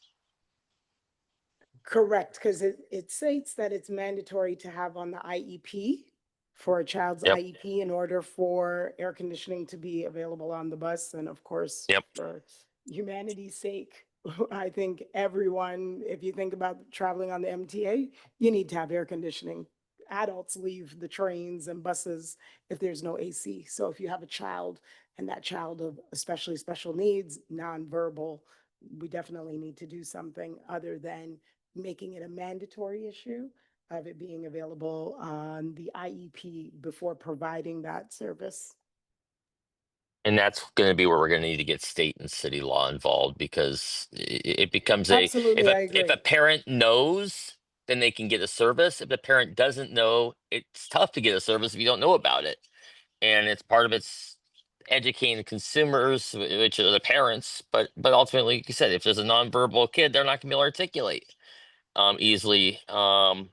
[SPEAKER 16] Correct, because it states that it's mandatory to have on the IEP for a child's
[SPEAKER 2] Yep.
[SPEAKER 16] IEP in order for air conditioning to be available on the bus. And of course,
[SPEAKER 2] Yep.
[SPEAKER 16] for humanity's sake, I think everyone, if you think about traveling on the MTA, you need to have air conditioning. Adults leave the trains and buses if there's no AC. So if you have a child and that child of especially special needs, nonverbal, we definitely need to do something other than making it a mandatory issue of it being available on the IEP before providing that service.
[SPEAKER 2] And that's going to be where we're going to need to get state and city law involved, because it becomes
[SPEAKER 16] Absolutely, I
[SPEAKER 2] if
[SPEAKER 16] agree.
[SPEAKER 2] a parent knows, then they can get a service. If the parent doesn't know, it's tough to get a service if you don't know about it. And it's part of it's educating the consumers, which are the parents. But ultimately, like you said, if there's a nonverbal kid, they're not going to be able to articulate easily to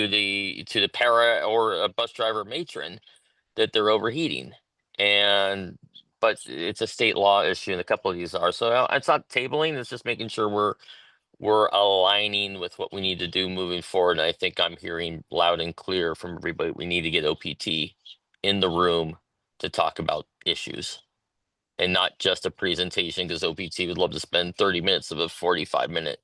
[SPEAKER 2] the para or a bus driver matron that they're overheating. But it's a state law issue, and a couple of these are. So it's not tabling, it's just making sure we're aligning with what we need to do moving forward. And I think I'm hearing loud and clear from everybody, we need to get OPT in the room to talk about issues, and not just a presentation, because OPT would love to spend 30 minutes of a 45-minute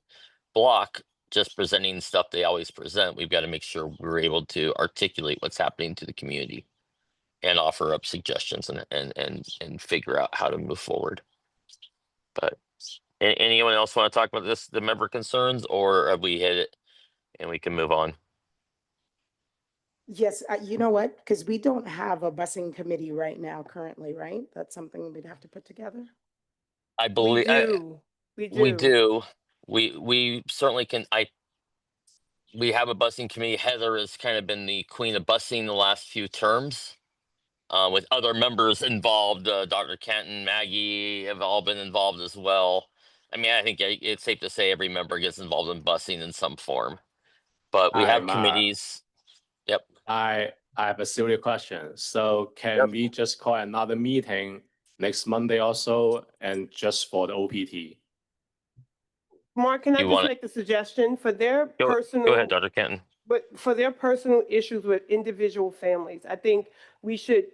[SPEAKER 2] block just presenting stuff they always present. We've got to make sure we're able to articulate what's happening to the community and offer up suggestions and figure out how to move forward. But anyone else want to talk about the member concerns, or have we hit it and we can move on?
[SPEAKER 16] Yes, you know what? Because we don't have a busing committee right now currently, right? That's something we'd have to put together.
[SPEAKER 2] I believe
[SPEAKER 19] We
[SPEAKER 2] we
[SPEAKER 19] do.
[SPEAKER 2] do. We certainly can. We have a busing committee. Heather has kind of been the queen of busing the last few terms. With other members involved, Dr. Kenton, Maggie have all been involved as well. I mean, I think it's safe to say every member gets involved in busing in some form. But we have committees. Yep.
[SPEAKER 6] I have a serious question. So can we just call another meeting next Monday also, and just for the OPT?
[SPEAKER 19] Mark, can I
[SPEAKER 2] You
[SPEAKER 19] just
[SPEAKER 2] want
[SPEAKER 19] make a suggestion for their
[SPEAKER 2] Go
[SPEAKER 19] personal?
[SPEAKER 2] ahead, Dr. Kenton.
[SPEAKER 19] But for their personal issues with individual families, I think we should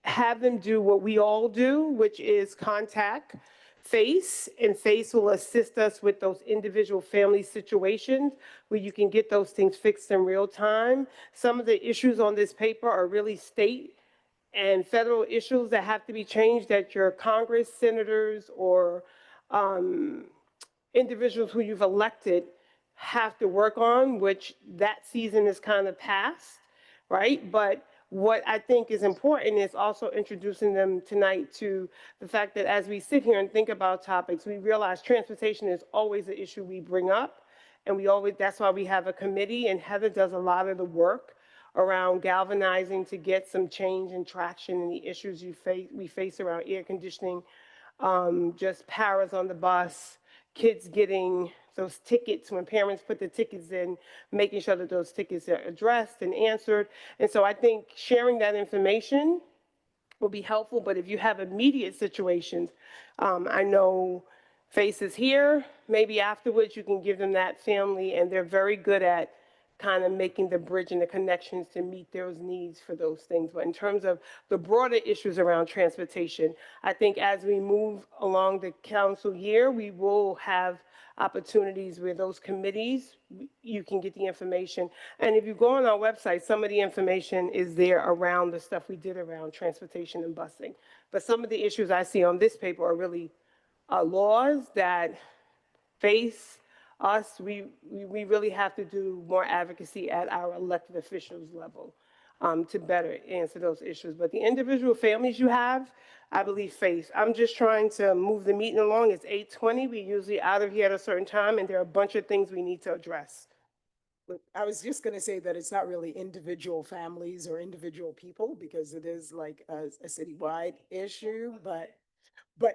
[SPEAKER 19] have them do what we all do, which is contact FACE, and FACE will assist us with those individual family situations where you can get those things fixed in real time. Some of the issues on this paper are really state and federal issues that have to be changed that your Congress, senators, or individuals who you've elected have to work on, which that season is kind of past, right? But what I think is important is also introducing them tonight to the fact that as we sit here and think about topics, we realize transportation is always an issue we bring up. And that's why we have a committee, and Heather does a lot of the work around galvanizing to get some change and traction in the issues we face around air conditioning, just paras on the bus, kids getting those tickets when parents put the tickets in, making sure that those tickets are addressed and answered. And so I think sharing that information will be helpful, but if you have immediate situations, I know faces here, maybe afterwards you can give them that family, and they're very good at kind of making the bridge and the connections to meet those needs for those things. But in terms of the broader issues around transportation, I think as we move along the council year, we will have opportunities where those committees, you can get the information. And if you go on our website, some of the information is there around the stuff we did around transportation and busing. But some of the issues I see on this paper are really laws that face us. We really have to do more advocacy at our elected officials level to better answer those issues. But the individual families you have, I believe, face. I'm just trying to move the meeting along. It's 8:20. We usually out of here at a certain time, and there are a bunch of things we need to address.
[SPEAKER 16] Look, I was just going to say that it's not really individual families or individual people because it is like a citywide issue, but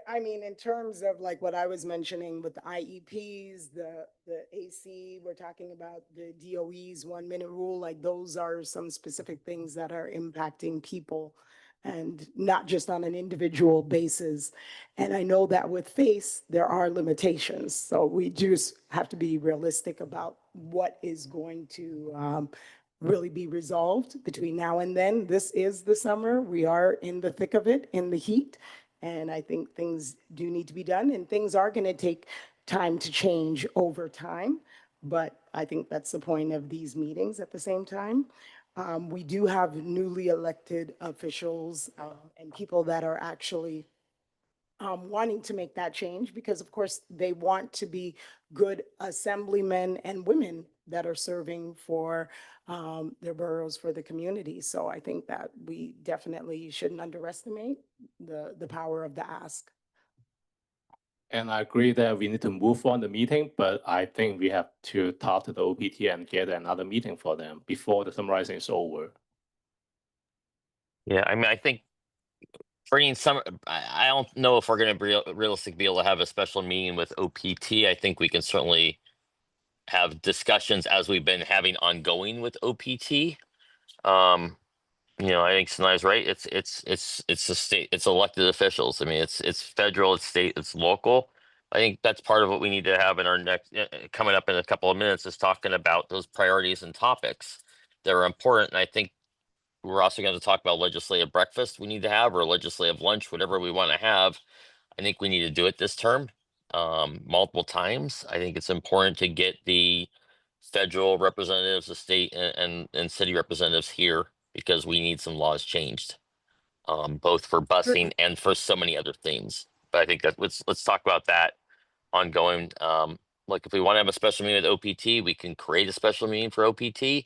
[SPEAKER 16] I mean, in terms of like what I was mentioning with the IEPs, the AC, we're talking about the DOE's 1 minute rule, like those are some specific things that are impacting people and not just on an individual basis. And I know that with FACE, there are limitations. So we just have to be realistic about what is going to really be resolved between now and then. This is the summer. We are in the thick of it, in the heat. And I think things do need to be done, and things are going to take time to change over time. But I think that's the point of these meetings at the same time. We do have newly elected officials and people that are actually wanting to make that change because, of course, they want to be good assemblymen and women that are serving for their boroughs, for the community. So I think that we definitely shouldn't underestimate the power of the ask.
[SPEAKER 6] And I agree that we need to move on the meeting, but I think we have to talk to the OPT and get another meeting for them before the summarizing is over.
[SPEAKER 2] Yeah, I mean, I think bringing some, I don't know if we're going to be realistic be able to have a special meeting with OPT. I think we can certainly have discussions as we've been having ongoing with OPT. You know, I think Sanaya's right. It's a state, it's elected officials. I mean, it's federal, it's state, it's local. I think that's part of what we need to have in our next coming up in a couple of minutes is talking about those priorities and topics that are important. And I think we're also going to talk about legislative breakfast we need to have or legislative lunch, whatever we want to have. I think we need to do it this term multiple times. I think it's important to get the federal representatives, the state and city representatives here because we need some laws changed, both for busing and for so many other things. But I think that let's talk about that ongoing. Like if we want to have a special meeting with OPT, we can create a special meeting for OPT.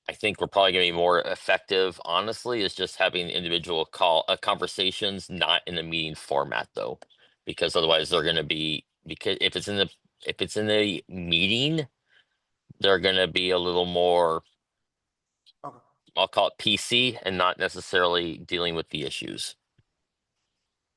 [SPEAKER 2] I think we're probably going to be more effective, honestly, is just having individual conversations, not in a meeting format though, because otherwise they're going to be, because if it's in the meeting, they're going to be a little more, I'll call it PC and not necessarily dealing with the issues.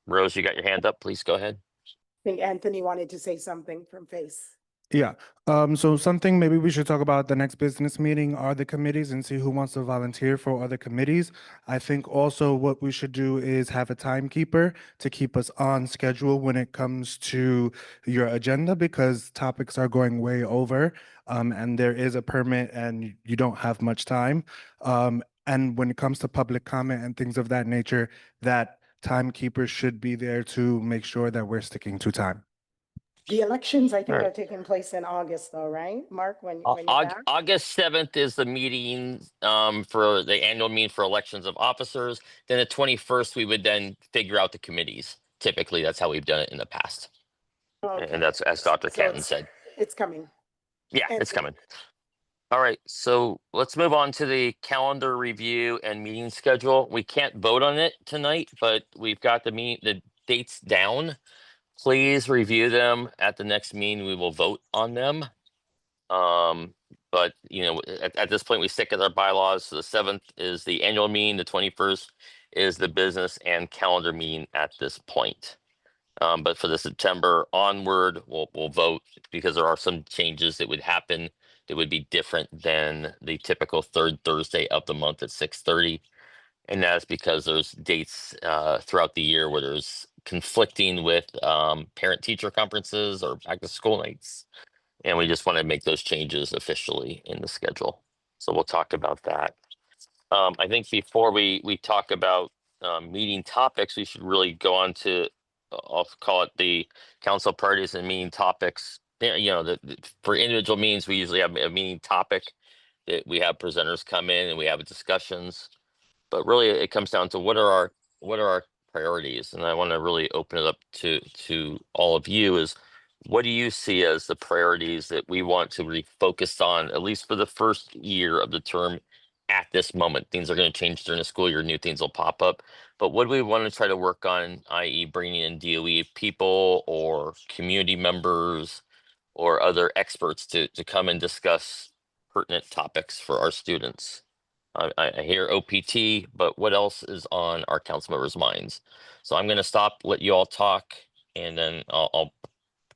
[SPEAKER 2] Rose, you got your hand up, please go ahead.
[SPEAKER 16] I think Anthony wanted to say something from FACE.
[SPEAKER 8] Yeah. So something maybe we should talk about the next business meeting are the committees and see who wants to volunteer for other committees. I think also what we should do is have a timekeeper to keep us on schedule when it comes to your agenda because topics are going way over and there is a permit and you don't have much time. And when it comes to public comment and things of that nature, that timekeeper should be there to make sure that we're sticking to time.
[SPEAKER 16] The elections, I think,
[SPEAKER 2] Right.
[SPEAKER 16] are taking place in August, though, right, Mark? When you're back?
[SPEAKER 2] August 7th is the meeting for the annual meeting for elections of officers. Then the 21st, we would then figure out the committees. Typically, that's how we've done it in the past.
[SPEAKER 16] Okay.
[SPEAKER 2] And that's as Dr.
[SPEAKER 16] So
[SPEAKER 2] Catton said.
[SPEAKER 16] it's coming.
[SPEAKER 2] Yeah, it's
[SPEAKER 16] Anthony.
[SPEAKER 2] coming. All right, so let's move on to the calendar review and meeting schedule. We can't vote on it tonight, but we've got the dates down. Please review them at the next meeting. We will vote on them. But you know, at this point, we stick with our bylaws. So the 7th is the annual meeting. The 21st is the business and calendar meeting at this point. But for the September onward, we'll vote because there are some changes that would happen that would be different than the typical third Thursday of the month at 6:30. And that's because there's dates throughout the year where there's conflicting with parent-teacher conferences or back to school nights. And we just want to make those changes officially in the schedule. So we'll talk about that. I think before we talk about meeting topics, we should really go on to, I'll call it the council priorities and meeting topics. Yeah, you know, for individual meetings, we usually have a meeting topic that we have presenters come in and we have discussions. But really, it comes down to what are our priorities, and I want to really open it up to all of you. Is what do you see as the priorities that we want to really focus on, at least for the first year of the term? At this moment, things are going to change during the school year. New things will pop up. But what do we want to try to work on, i.e., bringing in DOE people or community members or other experts to come and discuss pertinent topics for our students? I hear OPT, but what else is on our council members' minds? So I'm going to stop, let you all talk, and then I'll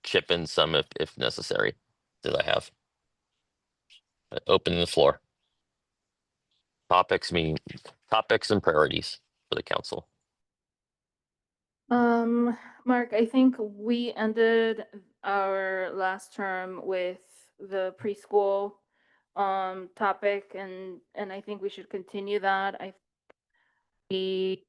[SPEAKER 2] chip in some if necessary that I have. Open the floor. Topics and priorities for the council.
[SPEAKER 20] Mark, I think we ended our last term with the preschool topic, and I think we should continue that. We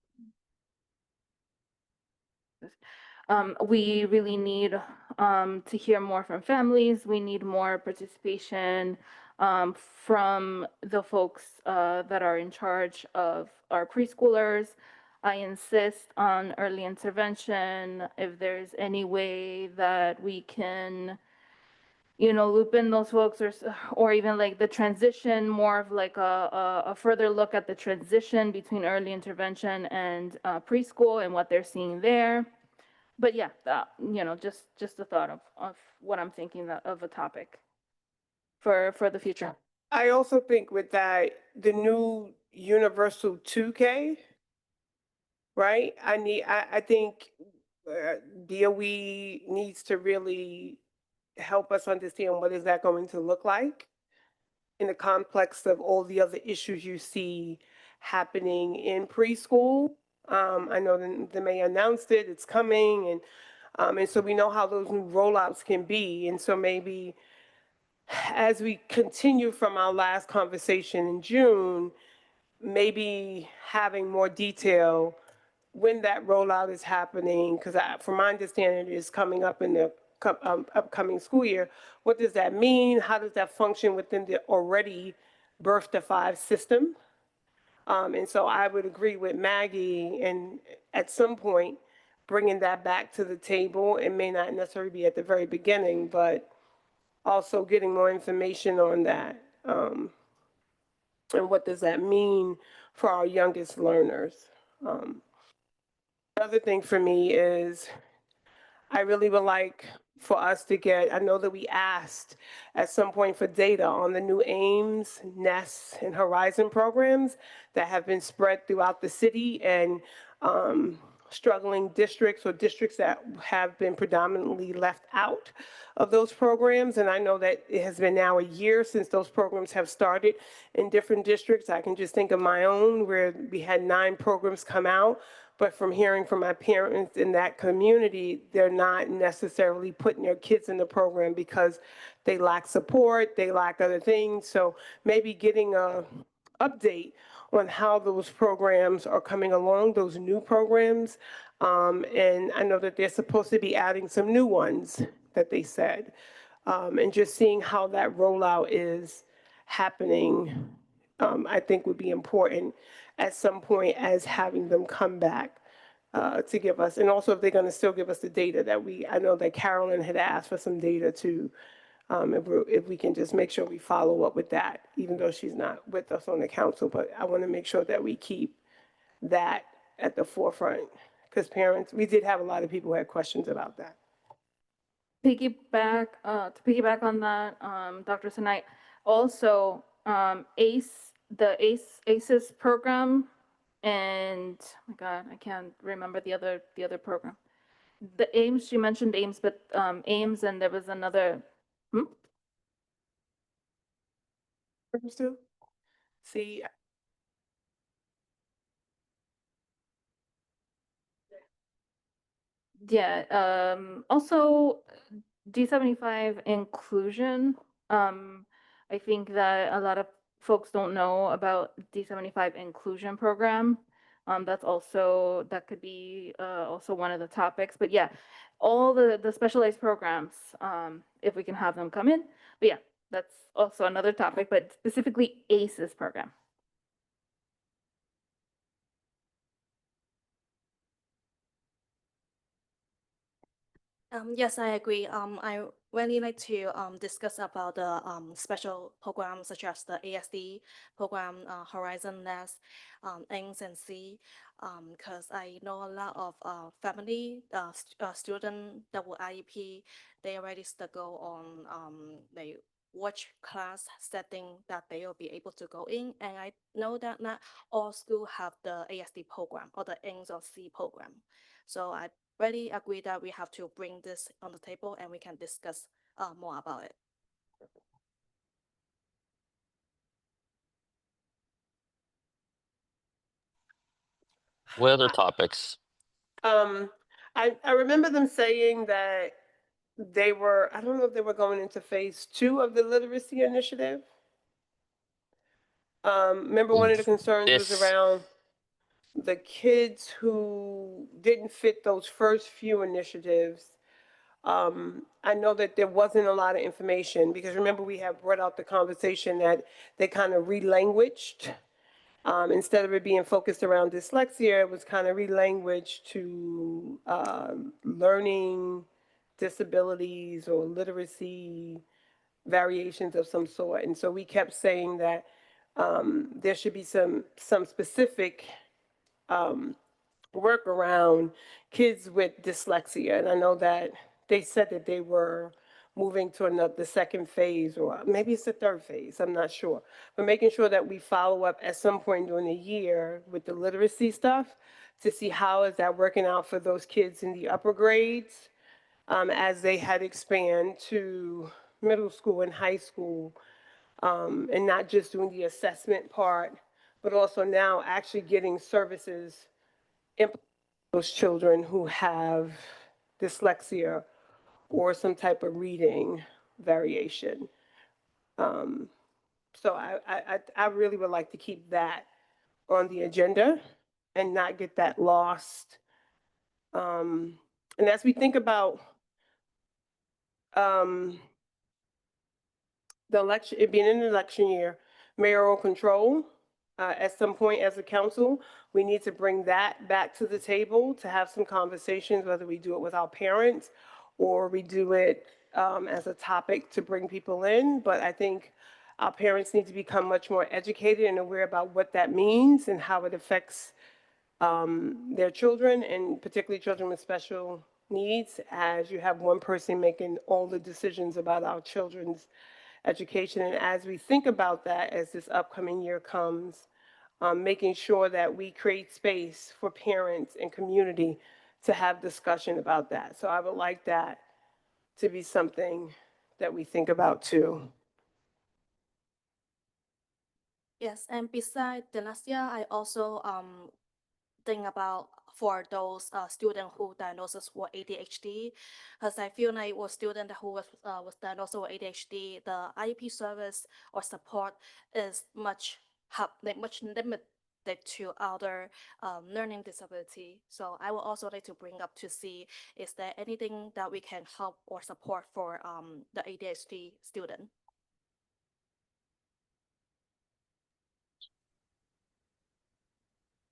[SPEAKER 20] really need to hear more from families. We need more participation from the folks that are in charge of our preschoolers. I insist on early intervention. If there's any way that we can, you know, loop in those folks, or even like the transition, more of like a further look at the transition between early intervention and preschool and what they're seeing there. But yeah, you know, just a thought of what I'm thinking of a topic for the future.
[SPEAKER 19] I also think with that, the new universal 2K, right? I think DOE needs to really help us understand what is that going to look like in the complex of all the other issues you see happening in preschool. I know the mayor announced it, it's coming, and so we know how those new rollouts can be. And so maybe as we continue from our last conversation in June, maybe having more detail when that rollout is happening, because from my understanding, it is coming up in the upcoming school year. What does that mean? How does that function within the already birth to 5 system? And so I would agree with Maggie, and at some point, bringing that back to the table. It may not necessarily be at the very beginning, but also getting more information on that. And what does that mean for our youngest learners? Another thing for me is I really would like for us to get, I know that we asked at some point for data on the new AIMS, NEST, and Horizon programs that have been spread throughout the city, and struggling districts or districts that have been predominantly left out of those programs. And I know that it has been now a year since those programs have started in different districts. I can just think of my own, where we had 9 programs come out. But from hearing from my parents in that community, they're not necessarily putting their kids in the program because they lack support, they lack other things. So maybe getting a update on how those programs are coming along, those new programs. And I know that they're supposed to be adding some new ones that they said. And just seeing how that rollout is happening, I think would be important at some point as having them come back to give us, and also if they're going to still give us the data that I know that Carolyn had asked for some data too. If we can just make sure we follow up with that, even though she's not with us on the council, but I want to make sure that we keep that at the forefront, because parents, we did have a lot of people who had questions about that.
[SPEAKER 20] To piggyback on that, Dr. Tonight, also ACEs program, and oh my God, I can't remember the other program. the Ames, she mentioned Ames, but Ames and there was another.
[SPEAKER 19] See,
[SPEAKER 20] Yeah, also D75 inclusion. I think that a lot of folks don't know about D75 inclusion program. That could be also one of the topics, but yeah, all the specialized programs, if we can have them come in. But yeah, that's also another topic, but specifically ACEs program.
[SPEAKER 5] Yes, I agree. I really like to discuss about the special programs such as the ASD program, Horizon Nest, AIMS and C, because I know a lot of family student that were IEP, they already go on they watch class setting that they will be able to go in, and I know that not all school have the ASD program or the AIMS or C program, so I really agree that we have to bring this on the table and we can discuss more about it.
[SPEAKER 2] What other topics?
[SPEAKER 19] I remember them saying that they were, I don't know if they were going into phase 2 of the literacy initiative. Remember one of the concerns was
[SPEAKER 2] This-
[SPEAKER 19] around the kids who didn't fit those first few initiatives. I know that there wasn't a lot of information because remember we have brought out the conversation that they kind of relanguaged. Instead of it being focused around dyslexia, it was kind of relanguaged to learning disabilities or literacy variations of some sort. And so we kept saying that there should be some specific work around kids with dyslexia. And I know that they said that they were moving to the second phase, or maybe it's the third phase, I'm not sure. But making sure that we follow up at some point during the year with the literacy stuff to see how is that working out for those kids in the upper grades as they had expand to middle school and high school, and not just doing the assessment part, but also now actually getting services those children who have dyslexia or some type of reading variation. So I really would like to keep that on the agenda and not get that lost. And as we think about the election, it being an election year, mayoral control, at some point as a council, we need to bring that back to the table to have some conversations, whether we do it with our parents or we do it as a topic to bring people in. But I think our parents need to become much more educated and aware about what that means and how it affects their children, and particularly children with special needs, as you have one person making all the decisions about our children's education. And as we think about that, as this upcoming year comes, making sure that we create space for parents and community to have discussion about that. So I would like that to be something that we think about too.
[SPEAKER 5] Yes, and besides dyslexia, I also think about for those students who diagnosed with ADHD, because I feel like with student who was diagnosed with ADHD, the IEP service or support is much limited to other learning disability. So I would also like to bring up to see, is there anything that we can help or support for the ADHD student?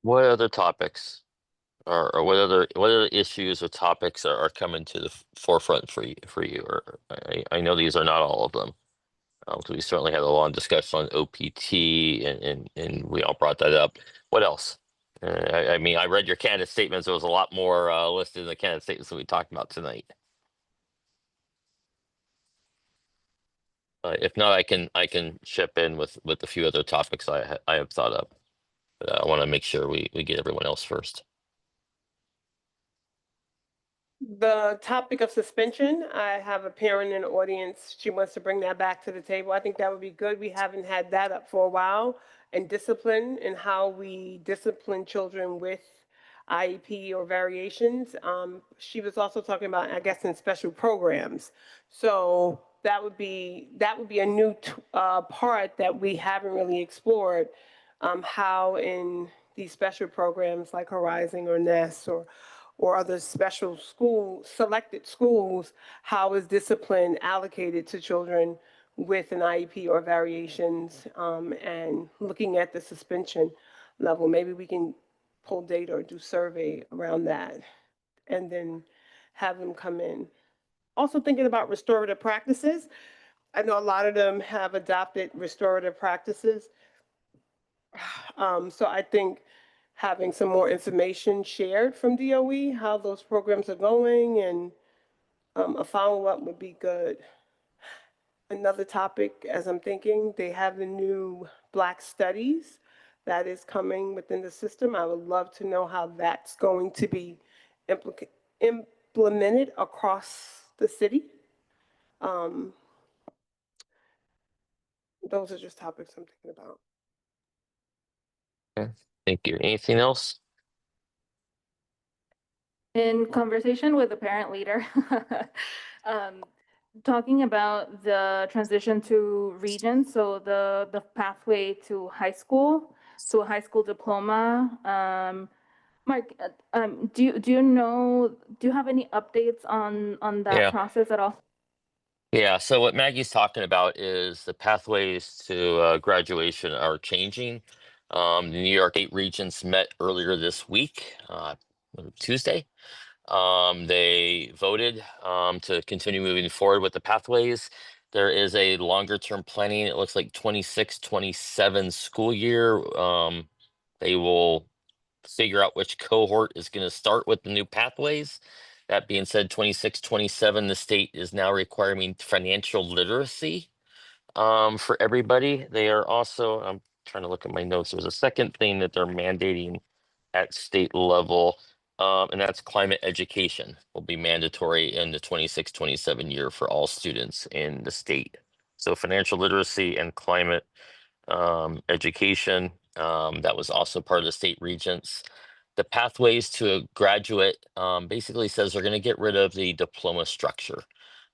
[SPEAKER 2] What other topics, or what other issues or topics are coming to the forefront for you? Or I know these are not all of them. Because we certainly had a long discussion on OPT, and we all brought that up. What else? I mean, I read your candidate statements. There was a lot more listed in the candidate statements that we talked about tonight. If not, I can chip in with a few other topics I have thought up. But I want to make sure we get everyone else first.
[SPEAKER 19] The topic of suspension, I have a parent in the audience. She wants to bring that back to the table. I think that would be good. We haven't had that up for a while. And discipline and how we discipline children with IEP or variations. She was also talking about, I guess, in special programs. So that would be a new part that we haven't really explored. How in these special programs like Horizon or Nest or other special selected schools, how is discipline allocated to children with an IEP or variations, and looking at the suspension level. Maybe we can pull data or do survey around that and then have them come in. Also thinking about restorative practices. I know a lot of them have adopted restorative practices. So I think having some more information shared from DOE, how those programs are going, and a follow-up would be good. Another topic, as I'm thinking, they have the new Black Studies that is coming within the system. I would love to know how that's going to be implemented across the city. Those are just topics I'm thinking about.
[SPEAKER 2] Okay, thank you. Anything else?
[SPEAKER 20] In conversation with the parent leader, talking about the transition to region, so the pathway to high school, to a high school diploma. Mark, do you have any updates on that
[SPEAKER 2] Yeah.
[SPEAKER 20] process at all?
[SPEAKER 2] Yeah, so what Maggie's talking about is the pathways to graduation are changing. The New York 8 regions met earlier this week, Tuesday. They voted to continue moving forward with the pathways. There is a longer term planning. It looks like 26-27 school year. They will figure out which cohort is going to start with the new pathways. That being said, 26-27, the state is now requiring financial literacy for everybody. They are also, I'm trying to look at my notes. There's a second thing that they're mandating at state level, and that's climate education will be mandatory in the 26-27 year for all students in the state. So financial literacy and climate education, that was also part of the state regents. The pathways to a graduate basically says they're going to get rid of the diploma structure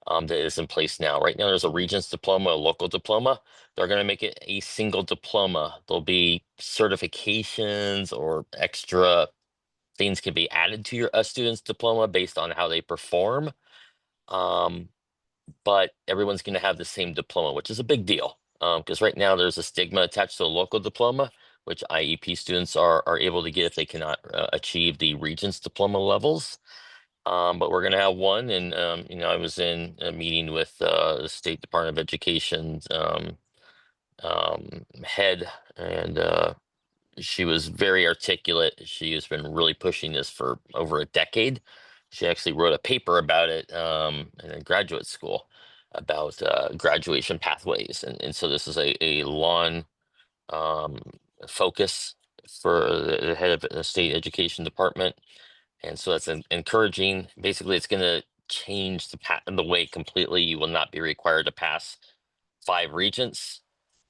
[SPEAKER 2] that is in place now. Right now, there's a regents diploma, a local diploma. They're going to make it a single diploma. There'll be certifications or extra things can be added to your student's diploma based on how they perform. But everyone's going to have the same diploma, which is a big deal because right now there's a stigma attached to a local diploma, which IEP students are able to get if they cannot achieve the regents diploma levels. But we're going to have one, and I was in a meeting with the State Department of Education's head, and she was very articulate. She has been really pushing this for over a decade. She actually wrote a paper about it in a graduate school about graduation pathways, and so this is a long um, focus for the head of the state education department, and so that's encouraging. Basically, it's going to change the way completely. You will not be required to pass 5 regents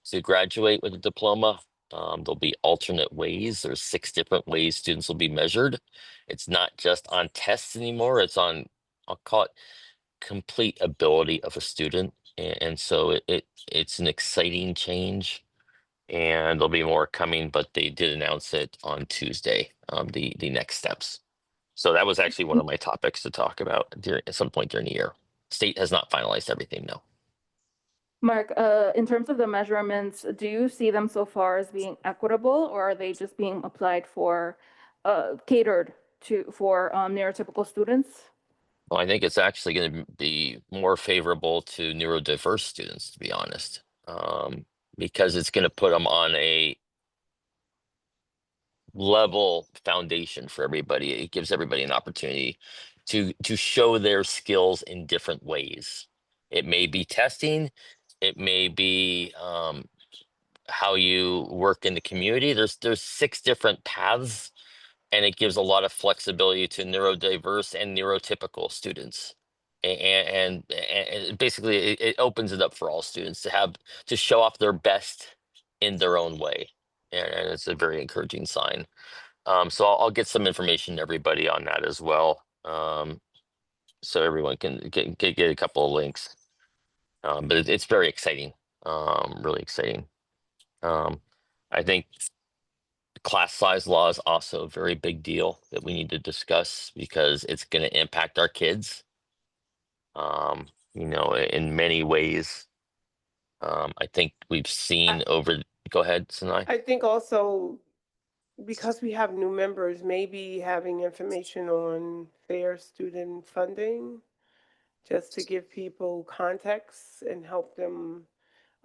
[SPEAKER 2] to graduate with a diploma. There'll be alternate ways. There's 6 different ways students will be measured. It's not just on tests anymore. It's on, I'll call it complete ability of a student. And so it's an exciting change, and there'll be more coming, but they did announce it on Tuesday, the next steps. So that was actually one of my topics to talk about at some point during the year. State has not finalized everything, no.
[SPEAKER 20] Mark, in terms of the measurements, do you see them so far as being equitable, or are they just being applied for, catered for neurotypical students?
[SPEAKER 2] Well, I think it's actually going to be more favorable to neurodiverse students, to be honest, because it's going to put them on a level foundation for everybody. It gives everybody an opportunity to show their skills in different ways. It may be testing, it may be how you work in the community. There's 6 different paths and it gives a lot of flexibility to neurodiverse and neurotypical students. And basically it opens it up for all students to show off their best in their own way. And it's a very encouraging sign. So I'll get some information to everybody on that as well. So everyone can get a couple of links. But it's very exciting, really exciting. I think class size law is also a very big deal that we need to discuss because it's going to impact our kids, in many ways. I think we've seen go ahead, Sinai.
[SPEAKER 19] I think also because we have new members, maybe having information on fair student funding, just to give people context and help them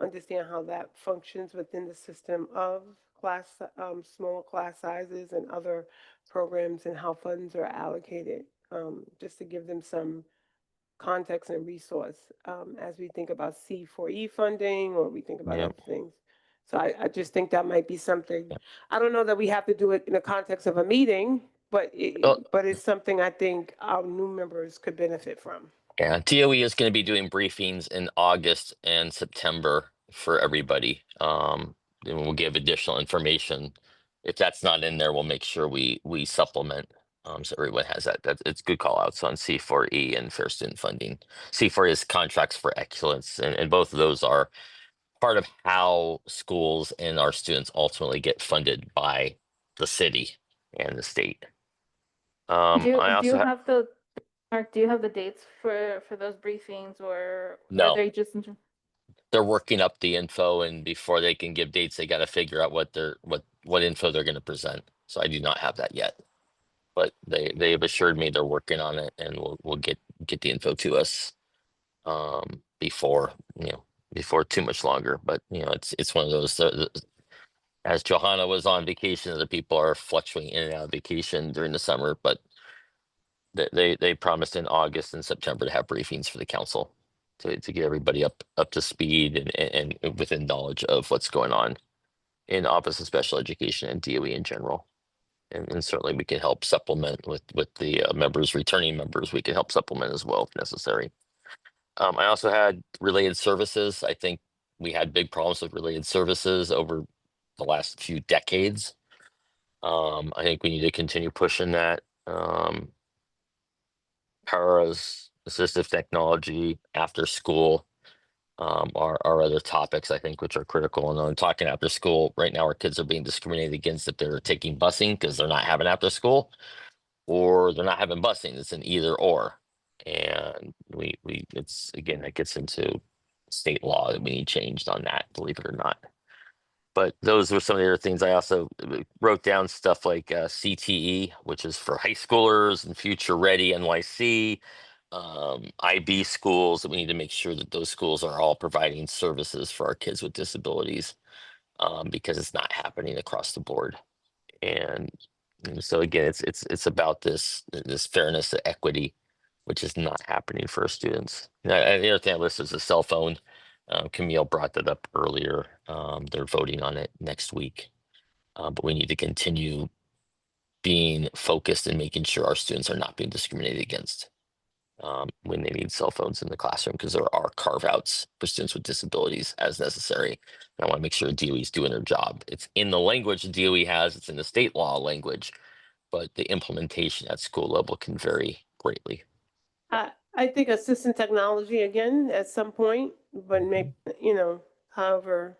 [SPEAKER 19] understand how that functions within the system of small class sizes and other programs and how funds are allocated, just to give them some context and resource as we think about C4E funding or we think about
[SPEAKER 2] Yeah.
[SPEAKER 19] other things. So I just think that might be something. I don't know that we have to do it in the context of a meeting, but it's something I think our new members could benefit from.
[SPEAKER 2] Yeah, DOE is going to be doing briefings in August and September for everybody. And we'll give additional information. If that's not in there, we'll make sure we supplement. So everyone has that. It's good call outs on C4E and fair student funding. C4E is contracts for excellence, and both of those are part of how schools and our students ultimately get funded by the city and the state.
[SPEAKER 20] Do
[SPEAKER 2] I
[SPEAKER 20] do
[SPEAKER 2] also
[SPEAKER 20] you have the Mark, do you have the dates for those briefings or are
[SPEAKER 2] no.
[SPEAKER 20] they just
[SPEAKER 2] They're working up the info, and before they can give dates, they got to figure out what info they're going to present. So I do not have that yet, but they've assured me they're working on it, and we'll get the info to us before before too much longer. But it's one of those. As Johanna was on vacation, other people are fluctuating in and out of vacation during the summer, but they promised in August and September to have briefings for the council to get everybody up to speed and within knowledge of what's going on in Office of Special Education and DOE in general. And certainly we can help supplement with the returning members, we can help supplement as well if necessary. I also had related services. I think we had big problems with related services over the last few decades. I think we need to continue pushing that. Paras, assistive technology, after school are other topics I think which are critical. And I'm talking after school right now, our kids are being discriminated against if they're taking busing because they're not having after school, or they're not having busing. It's an either or, and we it's again that gets into state law that we need changed on that, believe it or not. But those were some of the other things. I also wrote down stuff like CTE, which is for high schoolers and Future Ready NYC, IB schools, that we need to make sure that those schools are all providing services for our kids with disabilities, because it's not happening across the board. And so again, it's about this fairness, the equity, which is not happening for our students. And the other thing I listed is a cell phone. Camille brought that up earlier. They're voting on it next week, but we need to continue being focused and making sure our students are not being discriminated against when they need cell phones in the classroom, because there are carve outs for students with disabilities as necessary. And I want to make sure DOE is doing their job. It's in the language the DOE has, it's in the state law language, but the implementation at school level can vary greatly.
[SPEAKER 19] I think assistant technology again at some point, but maybe, however,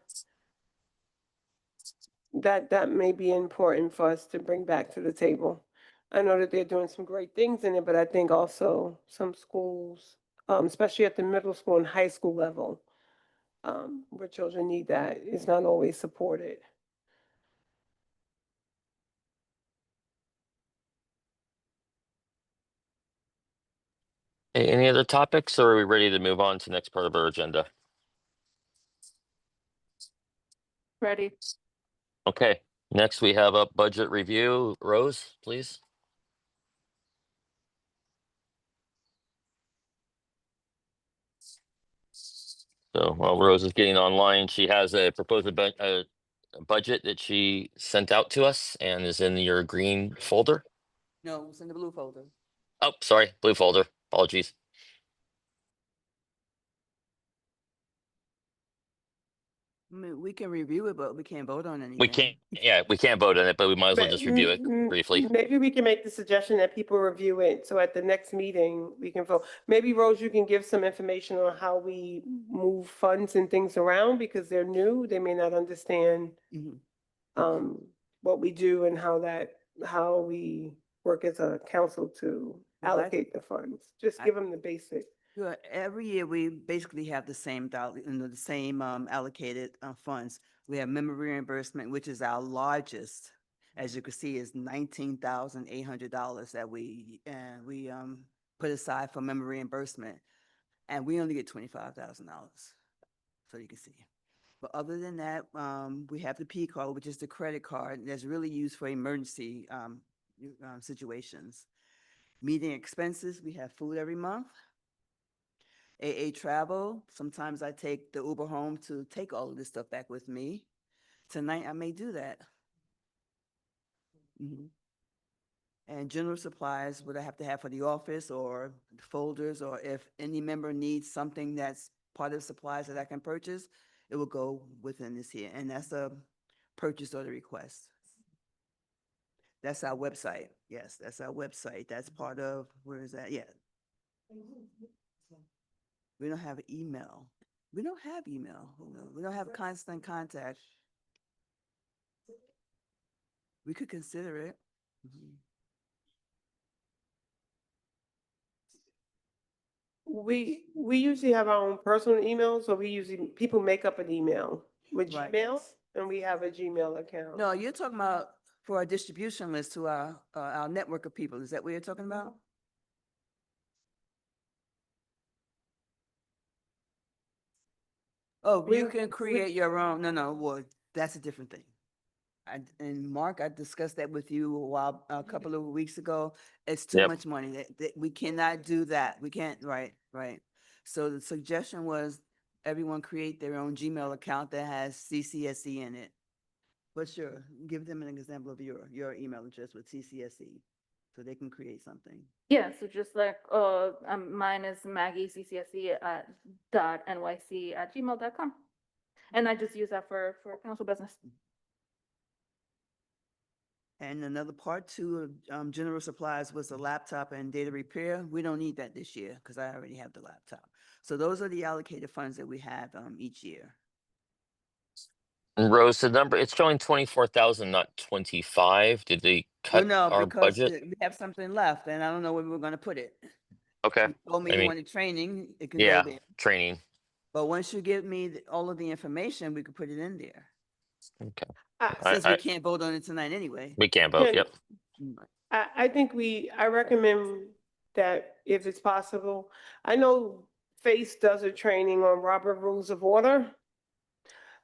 [SPEAKER 19] that may be important for us to bring back to the table. I know that they're doing some great things in it, but I think also some schools, especially at the middle school and high school level, where children need that, is not always supported.
[SPEAKER 2] Any other topics, or are we ready to move on to the next part of our agenda?
[SPEAKER 20] ready?
[SPEAKER 2] Okay, next we have a budget review. Rose, please. So while Rose is getting online, she has a proposed budget that she sent out to us and is in your green folder.
[SPEAKER 1] No, it's in the blue folder.
[SPEAKER 2] Oh, sorry, blue folder. Apologies.
[SPEAKER 1] I mean, we can review it, but we can't vote on anything.
[SPEAKER 2] We can't, yeah, we can't vote on it, but we might as well just review it briefly.
[SPEAKER 19] Maybe we can make the suggestion that people review it, so at the next meeting, we can vote. Maybe Rose, you can give some information on how we move funds and things around, because they're new, they may not understand what we do and how we work as a council to allocate the funds. Just give them the basic.
[SPEAKER 1] Yeah, every year we basically have the same the same allocated funds. We have memory reimbursement, which is our largest, as you can see, is $19,800 that we put aside for memory reimbursement, and we only get $25,000. So you can see. But other than that, we have the P card, which is the credit card that's really used for emergency situations. Meeting expenses, we have food every month. AA travel, sometimes I take the Uber home to take all of this stuff back with me. Tonight, I may do that. And general supplies, what I have to have for the office or folders, or if any member needs something that's part of supplies that I can purchase, it will go within this here. And that's a purchase order request. That's our website. Yes, that's our website. That's part of, where is that? Yeah. We don't have email. We don't have email. We don't have constant contact. We could consider it.
[SPEAKER 19] We usually have our own personal emails, so people make up an email with
[SPEAKER 1] Right.
[SPEAKER 19] Gmail, and we have a Gmail account.
[SPEAKER 1] No, you're talking about for our distribution list to our network of people. Is that what you're talking about? Oh, you can create your own. No, well, that's a different thing. And Mark, I discussed that with you a couple of weeks ago. It's too
[SPEAKER 2] Yep.
[SPEAKER 1] much money. That we cannot do that. We can't, right. So the suggestion was everyone create their own Gmail account that has CCSE in it. Give them an example of your email address with CCSE, so they can create something.
[SPEAKER 20] Yeah, so just like mine is maggieccse@nyc@gmail.com, and I just use that for council business.
[SPEAKER 1] And another part two of general supplies was the laptop and data repair. We don't need that this year because I already have the laptop. So those are the allocated funds that we have each year.
[SPEAKER 2] And Rose, the number, it's showing 24,000, not 25. Did they cut
[SPEAKER 1] No,
[SPEAKER 2] our
[SPEAKER 1] because
[SPEAKER 2] budget?
[SPEAKER 1] we have something left and I don't know where we're going to put it.
[SPEAKER 2] Okay.
[SPEAKER 1] You told me
[SPEAKER 2] I
[SPEAKER 1] you
[SPEAKER 2] mean,
[SPEAKER 1] wanted training, it can
[SPEAKER 2] yeah,
[SPEAKER 1] go there.
[SPEAKER 2] training.
[SPEAKER 1] But once you give me all of the information, we could put it in there.
[SPEAKER 2] Okay.
[SPEAKER 1] Since we can't vote on it tonight anyway.
[SPEAKER 2] We can't vote,
[SPEAKER 19] Can-
[SPEAKER 2] yep.
[SPEAKER 19] I think I recommend that if it's possible, I know FACE does a training on Robert Rules of Order,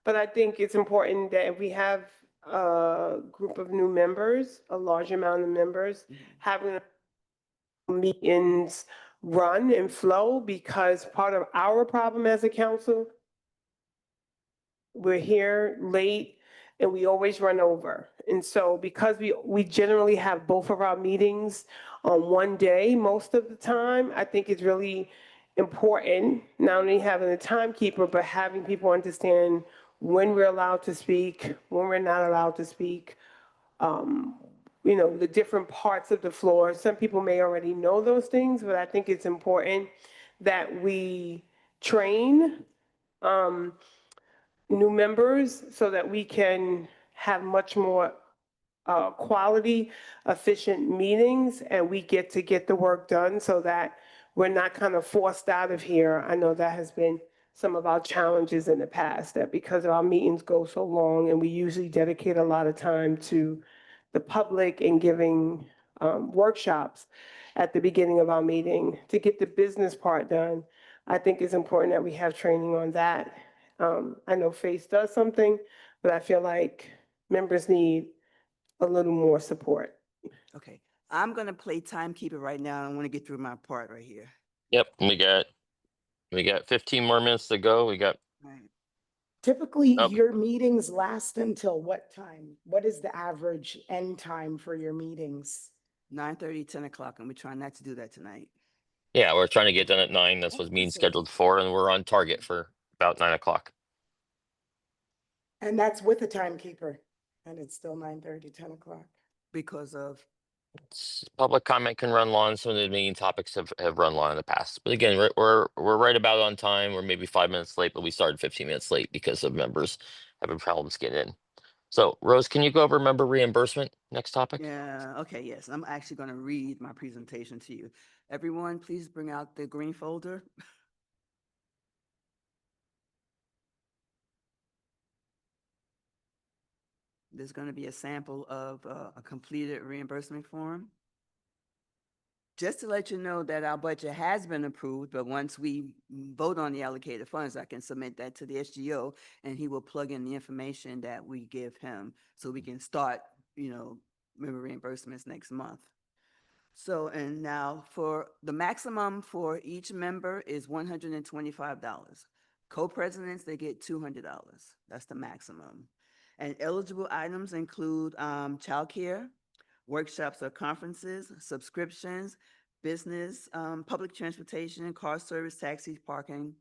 [SPEAKER 19] but I think it's important that if we have a group of new members, a large amount of members, having meetings run and flow, because part of our problem as a council, we're here late and we always run over. And so because we generally have both of our meetings on one day most of the time, I think it's really important, not only having a timekeeper, but having people understand when we're allowed to speak, when we're not allowed to speak, the different parts of the floor. Some people may already know those things, but I think it's important that we train new members so that we can have much more quality, efficient meetings, and we get the work done so that we're not kind of forced out of here. I know that has been some of our challenges in the past, that because our meetings go so long and we usually dedicate a lot of time to the public and giving workshops at the beginning of our meeting to get the business part done. I think it's important that we have training on that. I know FACE does something, but I feel like members need a little more support.
[SPEAKER 1] Okay, I'm gonna play timekeeper right now. I want to get through my part right here.
[SPEAKER 2] Yep, we got 15 more minutes to go. We got
[SPEAKER 1] Right.
[SPEAKER 16] Typically,
[SPEAKER 2] Okay.
[SPEAKER 16] your meetings last until what time? What is the average end time for your meetings?
[SPEAKER 1] 9:30, 10 o'clock, and we're trying not to do that tonight.
[SPEAKER 2] Yeah, we're trying to get done at 9. That's what means scheduled for, and we're on target for about 9 o'clock.
[SPEAKER 16] And that's with a timekeeper, and it's still 9:30, 10 o'clock.
[SPEAKER 1] Because of,
[SPEAKER 2] Public comment can run long. Some of the main topics have run long in the past. But again, we're right about on time. We're maybe 5 minutes late, but we started 15 minutes late because of members having problems getting in. So Rose, can you go over member reimbursement? Next topic.
[SPEAKER 1] yeah, okay, yes, I'm actually going to read my presentation to you. Everyone, please bring out the green folder. There's going to be a sample of a completed reimbursement form. Just to let you know that our budget has been approved, but once we vote on the allocated funds, I can submit that to the SGO and he will plug in the information that we give him so we can start, member reimbursements next month. So, and now for the maximum for each member is $125. Co-presidents, they get $200. That's the maximum. And eligible items include childcare, workshops or conferences, subscriptions, business, public transportation, car service, taxis, parking,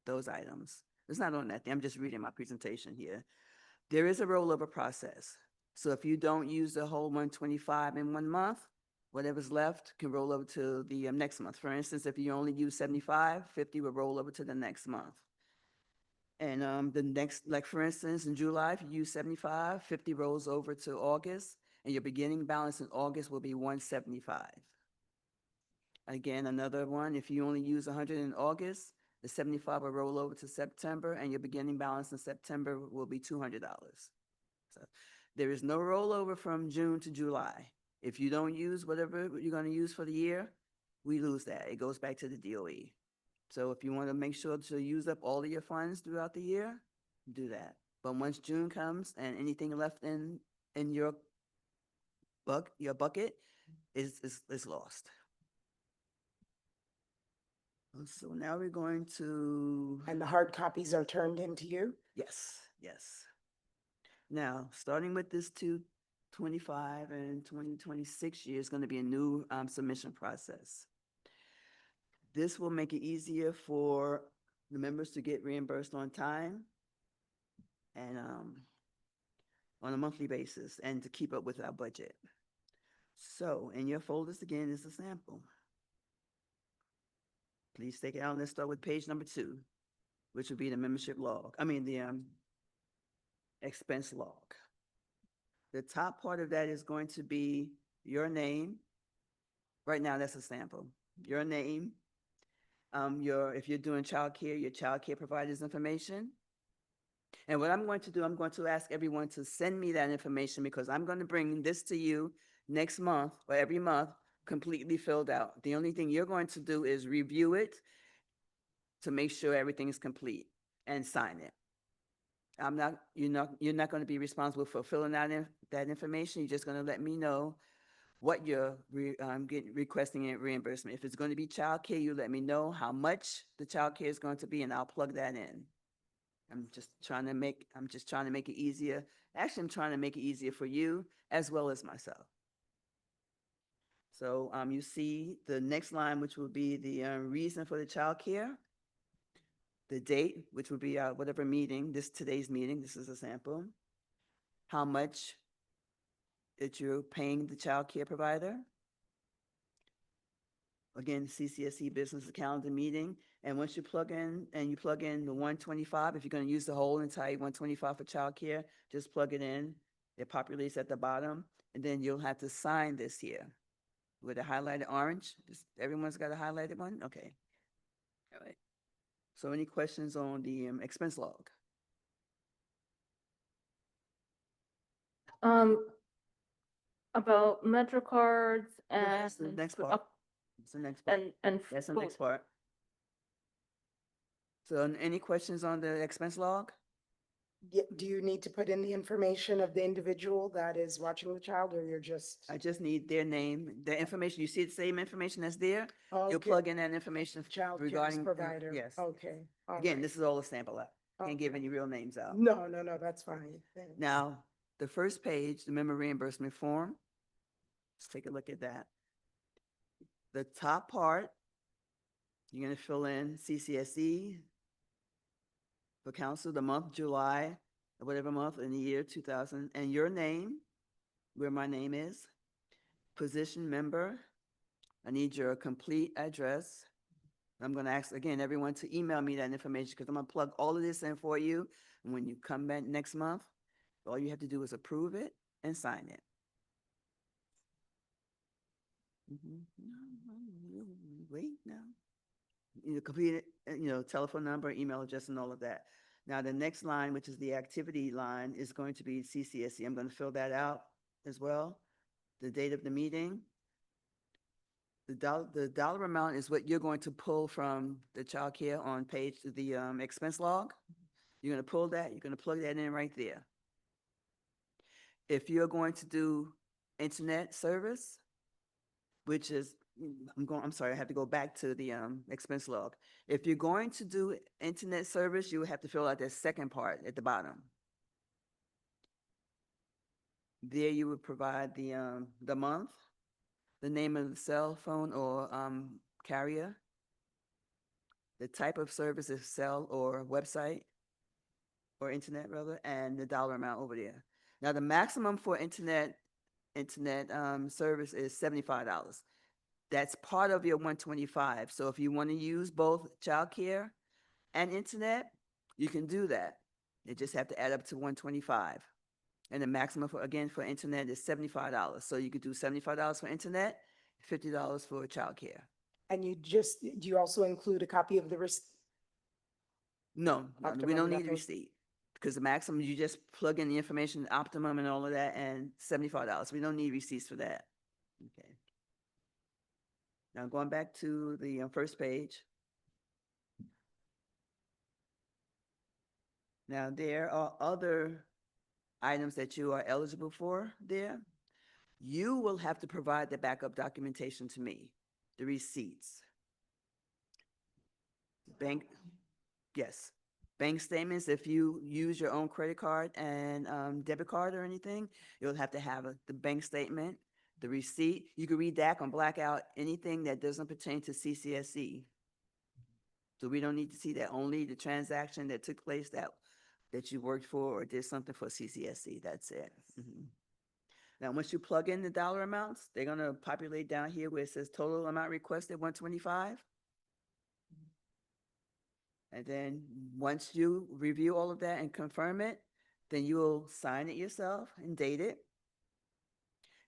[SPEAKER 1] those items. It's not on that thing. I'm just reading my presentation here. There is a rollover process. So if you don't use the whole 125 in 1 month, whatever's left can roll over to the next month. For instance, if you only use 75, 50 will roll over to the next month. And the next, like for instance, in July, if you use 75, 50 rolls over to August, and your beginning balance in August will be 175. Again, another one, if you only use 100 in August, the 75 will roll over to September, and your beginning balance in September will be $200. So there is no rollover from June to July. If you don't use whatever you're going to use for the year, we lose that. It goes back to the DOE. So if you want to make sure to use up all of your funds throughout the year, do that. But once June comes and anything left in your bucket is lost. So now we're going to.
[SPEAKER 16] And the hard copies are turned into you?
[SPEAKER 1] Yes, yes. Now, starting with this 2025 and 2026 year is going to be a new submission process. This will make it easier for the members to get reimbursed on time and on a monthly basis and to keep up with our budget. So in your folders again is a sample. Please take it out. Let's start with page number 2, which would be the membership log. The expense log. The top part of that is going to be your name. Right now, that's a sample. Your name, if you're doing childcare, your childcare provider's information. And what I'm going to do, I'm going to ask everyone to send me that information because I'm going to bring this to you next month or every month completely filled out. The only thing you're going to do is review it to make sure everything is complete and sign it. You're not going to be responsible for filling out that information. You're just going to let me know what you're requesting in reimbursement. If it's going to be childcare, you let me know how much the childcare is going to be, and I'll plug that in. I'm just trying to make it easier. Actually, I'm trying to make it easier for you as well as myself. So you see the next line, which will be the reason for the childcare, the date, which will be whatever meeting, today's meeting, this is a sample, how much that you're paying the childcare provider. Again, CCSE business calendar meeting. And once you plug in the 125, if you're going to use the whole entire 125 for childcare, just plug it in. It populates at the bottom. And then you'll have to sign this here with a highlighted orange. Everyone's got a highlighted one? Okay. All right. So any questions on the expense log?
[SPEAKER 20] About Metro cards and.
[SPEAKER 1] That's the next part. That's the next part.
[SPEAKER 20] And
[SPEAKER 1] That's the next part. So any questions on the expense log?
[SPEAKER 16] Do you need to put in the information of the individual that is watching the child, or you're just?
[SPEAKER 1] I just need their name, the information. You see the same information that's there?
[SPEAKER 16] Okay.
[SPEAKER 1] You'll plug in that information
[SPEAKER 16] Child
[SPEAKER 1] regarding
[SPEAKER 16] provider.
[SPEAKER 1] yes.
[SPEAKER 16] Okay. All
[SPEAKER 1] Again,
[SPEAKER 16] right.
[SPEAKER 1] this is all a sample app. Can't give any real names out.
[SPEAKER 16] No, no, no, that's fine. Thanks.
[SPEAKER 1] Now, the first page, the member reimbursement form. Let's take a look at that. The top part, you're gonna fill in CCSE for council, the month, July, or whatever month in the year 2000, and your name, where my name is, position member. I need your complete address. I'm gonna ask, again, everyone to email me that information because I'm gonna plug all of this in for you. And when you come back next month, all you have to do is approve it and sign it. Wait, no. You complete it, telephone number, email address, and all of that. Now, the next line, which is the activity line, is going to be CCSE. I'm going to fill that out as well. The date of the meeting. The dollar amount is what you're going to pull from the child care on page, the expense log. You're going to pull that, you're going to plug that in right there. If you're going to do internet service, which is, I'm sorry, I have to go back to the expense log. If you're going to do internet service, you have to fill out that second part at the bottom. There you would provide the month, the name of the cell phone or carrier, the type of service is cell or website, or internet rather, and the dollar amount over there. Now the maximum for internet service is $75. That's part of your 125. So if you want to use both childcare and internet, you can do that. You just have to add up to 125. And the maximum for internet is $75. So you could do $75 for internet, $50 for childcare.
[SPEAKER 16] And do you also include a copy of the receipt?
[SPEAKER 1] No,
[SPEAKER 16] Optimum
[SPEAKER 1] we don't need a
[SPEAKER 16] method.
[SPEAKER 1] receipt because the maximum, you just plug in the information, optimum and all of that, and $75. We don't need receipts for that. Okay. Now going back to the first page. Now there are other items that you are eligible for there. You will have to provide the backup documentation to me, the receipts. Yes. Bank statements, if you use your own credit card and debit card or anything, you'll have to have the bank statement, the receipt. You can read that and black out anything that doesn't pertain to CCSE. So we don't need to see that, only the transaction that took place that you worked for or did something for CCSE, that's it. Now, once you plug in the dollar amounts, they're gonna populate down here where it says total amount requested, 125. And then once you review all of that and confirm it, then you will sign it yourself and date it.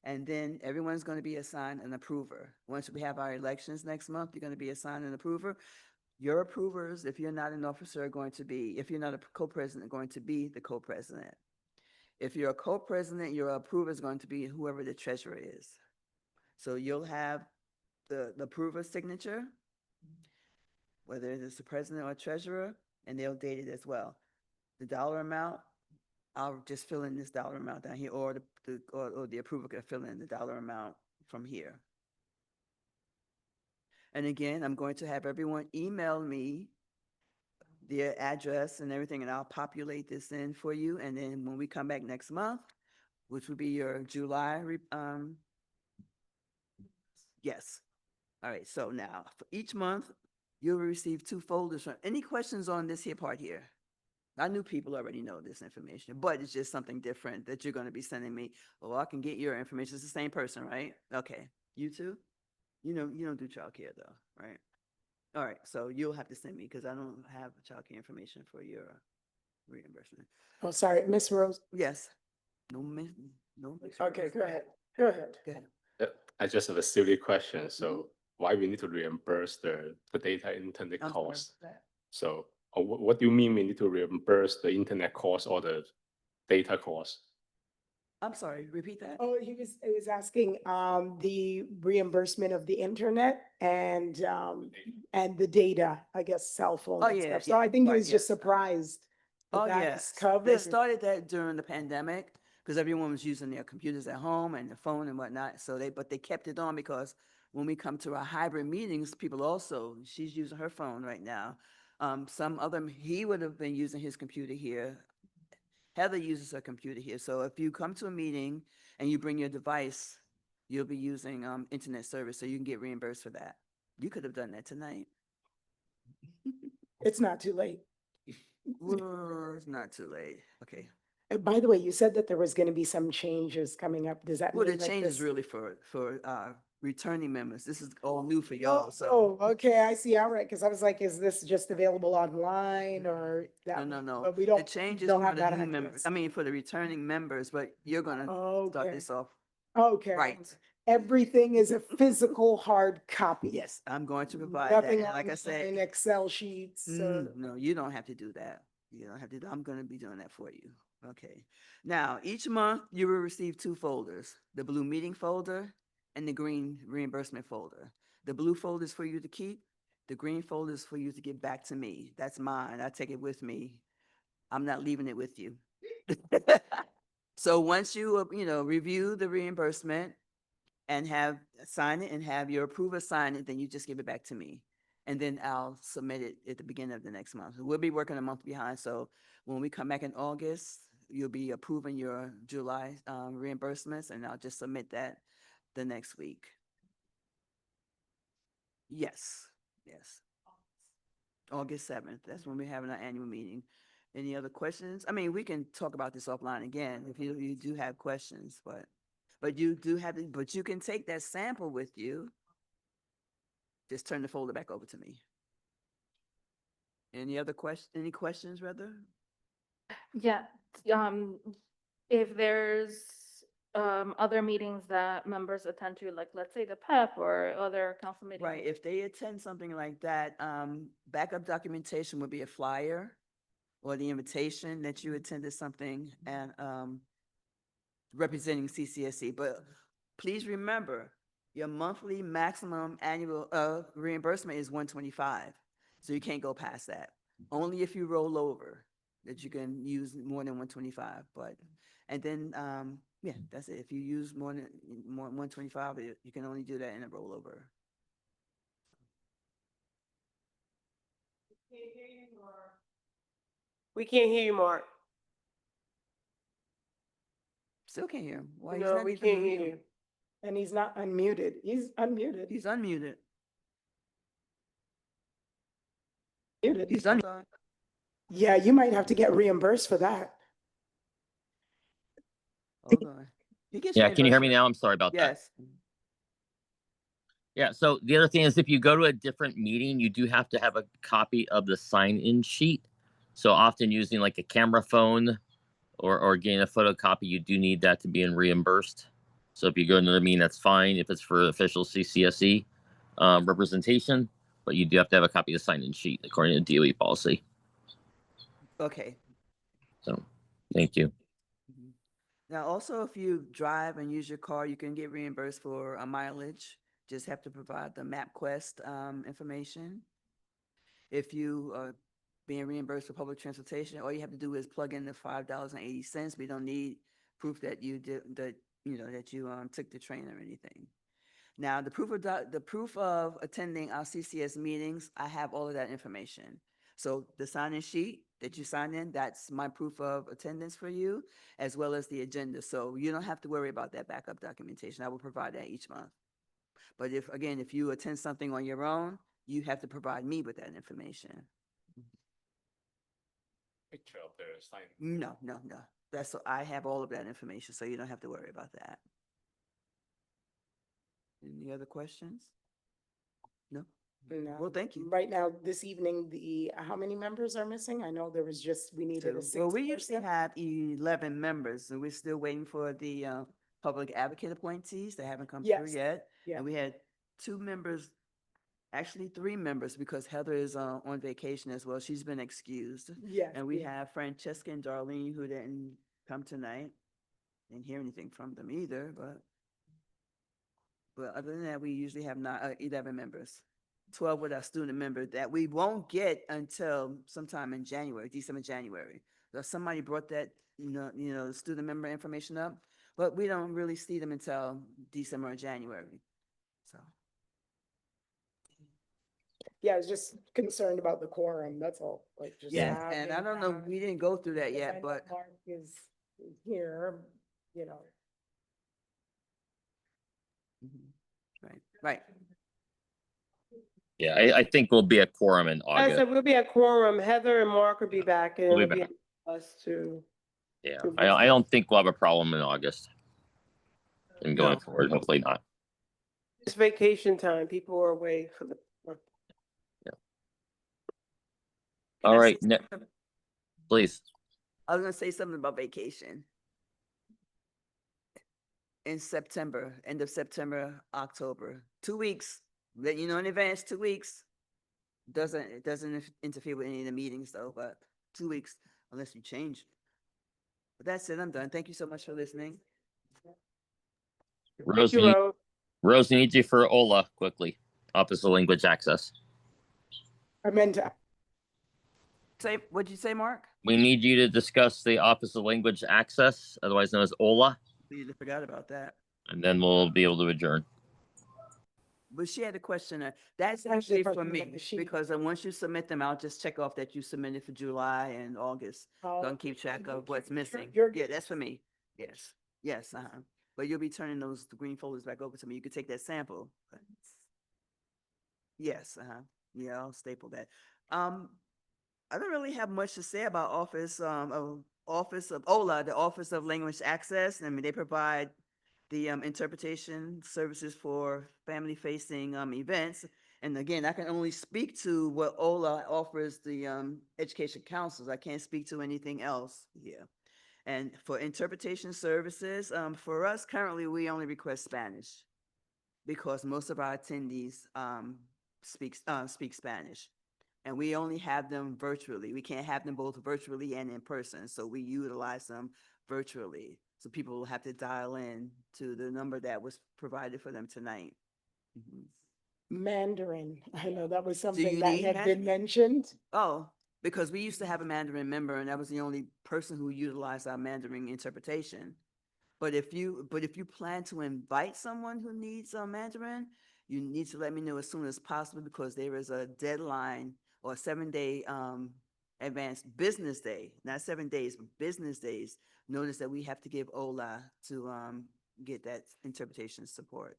[SPEAKER 1] And then everyone's going to be assigned an approver. Once we have our elections next month, you're going to be assigned an approver. Your approvers, if you're not an officer, are going to be, if you're not a co-president, are going to be the co-president. If you're a co-president, your approver is going to be whoever the treasurer is. So you'll have the approver's signature, whether it's the president or treasurer, and they'll date it as well. The dollar amount, I'll just fill in this dollar amount down here, or the approver can fill in the dollar amount from here. And again, I'm going to have everyone email me their address and everything, and I'll populate this in for you. And then when we come back next month, which will be your July, yes. All right, so now for each month, you'll receive 2 folders from, any questions on this here part here? I knew people already know this information, but it's just something different that you're going to be sending me. Oh, I can get your information. It's the same person, right? Okay. You too? You don't do childcare though, right? All right. So you'll have to send me because I don't have childcare information for your reimbursement.
[SPEAKER 16] Oh, sorry, Miss Rose.
[SPEAKER 1] Yes. No.
[SPEAKER 16] Okay, go ahead. Go ahead.
[SPEAKER 1] Go ahead.
[SPEAKER 6] I just have a silly question. So why we need to reimburse the data internet
[SPEAKER 1] I'm sorry.
[SPEAKER 6] cost? So what do you mean we need to reimburse the internet cost or the data cost?
[SPEAKER 1] I'm sorry, repeat that.
[SPEAKER 16] Oh, he was asking the reimbursement of the internet and the data, I guess, cell phone
[SPEAKER 1] Oh,
[SPEAKER 16] and
[SPEAKER 1] yeah,
[SPEAKER 16] stuff. So I think he
[SPEAKER 1] right,
[SPEAKER 16] was just surprised that
[SPEAKER 1] Oh,
[SPEAKER 16] that's
[SPEAKER 1] yes. They
[SPEAKER 16] covered.
[SPEAKER 1] started that during the pandemic because everyone was using their computers at home and the phone and whatnot. But they kept it on because when we come to our hybrid meetings, people also, she's using her phone right now. He would have been using his computer here. Heather uses her computer here. So if you come to a meeting and you bring your device, you'll be using internet service, so you can get reimbursed for that. You could have done that tonight.
[SPEAKER 16] It's not too late.
[SPEAKER 1] Well, it's not too late. Okay.
[SPEAKER 16] And by the way, you said that there was going to be some changes coming up. Does that
[SPEAKER 1] Well,
[SPEAKER 16] mean
[SPEAKER 1] the
[SPEAKER 16] like
[SPEAKER 1] change is
[SPEAKER 16] this?
[SPEAKER 1] really for returning members. This is all new for y'all. So
[SPEAKER 16] Oh, okay, I see. All right, because I was like, is this just available online or that?
[SPEAKER 1] no.
[SPEAKER 16] But we
[SPEAKER 1] The
[SPEAKER 16] don't,
[SPEAKER 1] change is
[SPEAKER 16] don't
[SPEAKER 1] for
[SPEAKER 16] have
[SPEAKER 1] the
[SPEAKER 16] that
[SPEAKER 1] new
[SPEAKER 16] on
[SPEAKER 1] members.
[SPEAKER 16] this.
[SPEAKER 1] I mean, for the returning members, but you're gonna start
[SPEAKER 16] Okay.
[SPEAKER 1] this off
[SPEAKER 16] Okay.
[SPEAKER 1] right.
[SPEAKER 16] Everything is a physical hard copy.
[SPEAKER 1] Yes, I'm going to provide
[SPEAKER 16] Nothing
[SPEAKER 1] that. And like I said,
[SPEAKER 16] in Excel sheets.
[SPEAKER 1] no, you don't have to do that. You don't have to. I'm going to be doing that for you. Okay. Now, each month you will receive 2 folders: the blue meeting folder and the green reimbursement folder. The blue folder is for you to keep. The green folder is for you to get back to me. That's mine. I take it with me. I'm not leaving it with you. So once you review the reimbursement and sign it and have your approver sign it, then you just give it back to me. And then I'll submit it at the beginning of the next month. We'll be working a month behind. So when we come back in August, you'll be approving your July reimbursements, and I'll just submit that the next week. Yes, yes. August 7th. That's when we're having our annual meeting. Any other questions? I mean, we can talk about this offline again if you do have questions, but you do have to, but you can take that sample with you. Just turn the folder back over to me. Any questions rather?
[SPEAKER 20] Yeah, if there's other meetings that members attend to, like let's say the PEP or other council meetings.
[SPEAKER 1] Right, if they attend something like that, backup documentation would be a flyer or the invitation that you attended something and representing CCSE. But please remember, your monthly maximum annual reimbursement is $125. So you can't go past that. Only if you roll over that you can use more than $125. And then yeah, that's it. If you use more than $125, you can only do that in a rollover.
[SPEAKER 19] We can't hear you, Mark.
[SPEAKER 1] Still can't hear him. Why?
[SPEAKER 19] No, we can't hear you.
[SPEAKER 16] And he's not unmuted. He's unmuted.
[SPEAKER 1] He's unmuted.
[SPEAKER 16] Muted.
[SPEAKER 1] He's unmuted.
[SPEAKER 16] Yeah, you might have to get reimbursed for that.
[SPEAKER 1] Hold on. He gets
[SPEAKER 2] Yeah, can you hear me
[SPEAKER 1] reimbursed.
[SPEAKER 2] now? I'm sorry about that.
[SPEAKER 1] Yes.
[SPEAKER 2] Yeah, so the other thing is if you go to a different meeting, you do have to have a copy of the sign-in sheet. So often using like a camera phone or getting a photocopy, you do need that to be reimbursed. So if you go to the meeting, that's fine if it's for official CCSE representation, but you do have to have a copy of the sign-in sheet according to DOE policy.
[SPEAKER 1] Okay.
[SPEAKER 2] So thank you.
[SPEAKER 1] Now, also, if you drive and use your car, you can get reimbursed for a mileage. Just have to provide the MapQuest information. If you are being reimbursed for public transportation, all you have to do is plug in the $5.80. We don't need proof that you did that you took the train or anything. Now, the proof of attending our CCS meetings, I have all of that information. So the sign-in sheet that you sign in, that's my proof of attendance for you, as well as the agenda. So you don't have to worry about that backup documentation. I will provide that each month. But if you attend something on your own, you have to provide me with that information.
[SPEAKER 6] Picture of the sign.
[SPEAKER 1] No. I have all of that information, so you don't have to worry about that. Any other questions? No?
[SPEAKER 16] No.
[SPEAKER 1] Well, thank you.
[SPEAKER 16] Right now, this evening, how many members are missing? I know we needed a 6th
[SPEAKER 1] Well, we usually have 11 members, and we're still waiting for the public advocate appointees. They haven't come through
[SPEAKER 16] Yes.
[SPEAKER 1] yet.
[SPEAKER 16] Yeah.
[SPEAKER 1] And we had 2 members, actually 3 members, because Heather is on vacation as well. She's been excused.
[SPEAKER 16] Yes.
[SPEAKER 1] And we have Francesca and Darlene who didn't come tonight. Didn't hear anything from them either, but other than that, we usually have 11 members. 12 with our student member that we won't get until sometime in January, December, January. So somebody brought that, student member information up, but we don't really see them until December or January. So.
[SPEAKER 16] Yeah, I was just concerned about the quorum, that's all, like just
[SPEAKER 1] Yes, and I
[SPEAKER 16] having
[SPEAKER 1] don't know,
[SPEAKER 16] that,
[SPEAKER 1] we didn't go through that
[SPEAKER 16] because I
[SPEAKER 1] yet,
[SPEAKER 16] know
[SPEAKER 1] but
[SPEAKER 16] Mark is here, you know.
[SPEAKER 1] right.
[SPEAKER 2] Yeah, I think we'll be a quorum in
[SPEAKER 19] I
[SPEAKER 2] August.
[SPEAKER 19] said, we'll be at quorum. Heather and Mark will be back and
[SPEAKER 2] We'll be
[SPEAKER 19] it'll be
[SPEAKER 2] back.
[SPEAKER 19] us to.
[SPEAKER 2] Yeah,
[SPEAKER 19] to
[SPEAKER 2] I don't think we'll have a problem in August. And going
[SPEAKER 1] No.
[SPEAKER 2] forward, hopefully not.
[SPEAKER 19] It's vacation time. People are away for the.
[SPEAKER 2] All right, please.
[SPEAKER 1] I was gonna say something about vacation. In September, end of September, October, 2 weeks, let you know in advance, 2 weeks. It doesn't interfere with any of the meetings though, but 2 weeks, unless you change. But that's it, I'm done. Thank you so much for listening.
[SPEAKER 2] Rose,
[SPEAKER 19] you, Rose.
[SPEAKER 2] Rose, we need you for Ola quickly. Office of Language Access.
[SPEAKER 16] I meant to.
[SPEAKER 1] Say, what'd you say, Mark?
[SPEAKER 2] We need you to discuss the Office of Language Access, otherwise known as Ola,
[SPEAKER 1] You forgot about that.
[SPEAKER 2] and then we'll be able to adjourn.
[SPEAKER 1] But she had a question. That's actually for me, because once you submit them, I'll just check off that you submitted for July and August. So I can keep track of what's missing. Yeah, that's for me. Yes, yes, but you'll be turning those green folders back over to me. You could take that sample. Yes, yeah, I'll staple that. I don't really have much to say about Office of OLA, the Office of Language Access. I mean, they provide the interpretation services for family-facing events. And again, I can only speak to what OLA offers the education councils. I can't speak to anything else here. And for interpretation services, for us currently, we only request Spanish because most of our attendees speak Spanish. And we only have them virtually. We can't have them both virtually and in person. So we utilize them virtually. So people will have to dial in to the number that was provided for them tonight.
[SPEAKER 16] Mandarin, I know that was
[SPEAKER 1] Do
[SPEAKER 16] something
[SPEAKER 1] you
[SPEAKER 16] that
[SPEAKER 1] need
[SPEAKER 16] had been
[SPEAKER 1] Mandarin?
[SPEAKER 16] mentioned.
[SPEAKER 1] Oh, because we used to have a Mandarin member and that was the only person who utilized our Mandarin interpretation. But if you plan to invite someone who needs Mandarin, you need to let me know as soon as possible because there is a deadline or a 7-day advanced business day, not 7 days, but business days. Notice that we have to give OLA to get that interpretation support.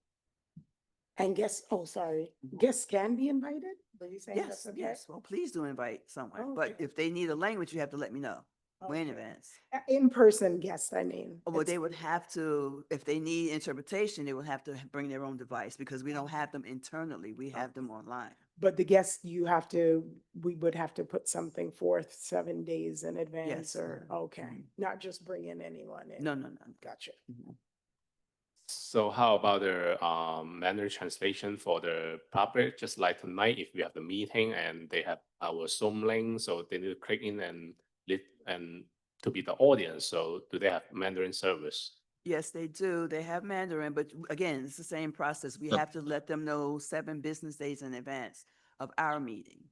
[SPEAKER 16] And guests, oh, sorry, guests can be invited? Were you saying
[SPEAKER 1] Yes,
[SPEAKER 16] that's okay?
[SPEAKER 1] yes. Well, please do invite someone.
[SPEAKER 16] Oh,
[SPEAKER 1] But
[SPEAKER 16] okay.
[SPEAKER 1] if they need a language, you have to let me know way in advance.
[SPEAKER 16] In-person guests, I mean.
[SPEAKER 1] Well, they would have to, if they need interpretation, they would have to bring their own device because we don't have them internally. We have them online.
[SPEAKER 16] But the guests, we would have to put something forth 7 days in advance
[SPEAKER 1] Yes.
[SPEAKER 16] or, okay, not just bring in anyone in.
[SPEAKER 1] No.
[SPEAKER 16] Gotcha.
[SPEAKER 6] So how about the Mandarin translation for the public? Just like tonight, if we have the meeting and they have our Zoom link, so they need to click in and to be the audience. So do they have Mandarin service?
[SPEAKER 1] Yes, they do. They have Mandarin, but again, it's the same process. We have to let them know 7 business days in advance of our meeting.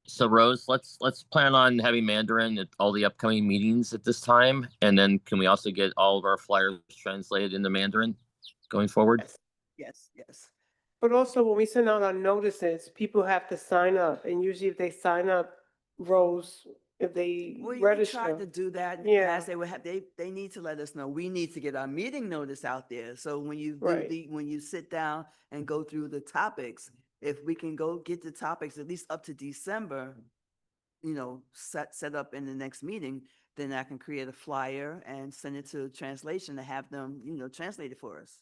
[SPEAKER 2] So Rose, let's plan on having Mandarin at all the upcoming meetings at this time, and then can we also get all of our flyers translated into Mandarin going forward?
[SPEAKER 1] Yes.
[SPEAKER 19] But also when we send out our notices, people have to sign up. And usually if they sign up, Rose, if they
[SPEAKER 1] We
[SPEAKER 19] register.
[SPEAKER 1] tried to do that in the
[SPEAKER 19] Yeah.
[SPEAKER 1] past. They need to let us know. We need to get our meeting notice out there. So when you do
[SPEAKER 19] Right.
[SPEAKER 1] when you sit down and go through the topics, if we can go get the topics at least up to December, set up in the next meeting, then I can create a flyer and send it to translation to have them, translate it for us.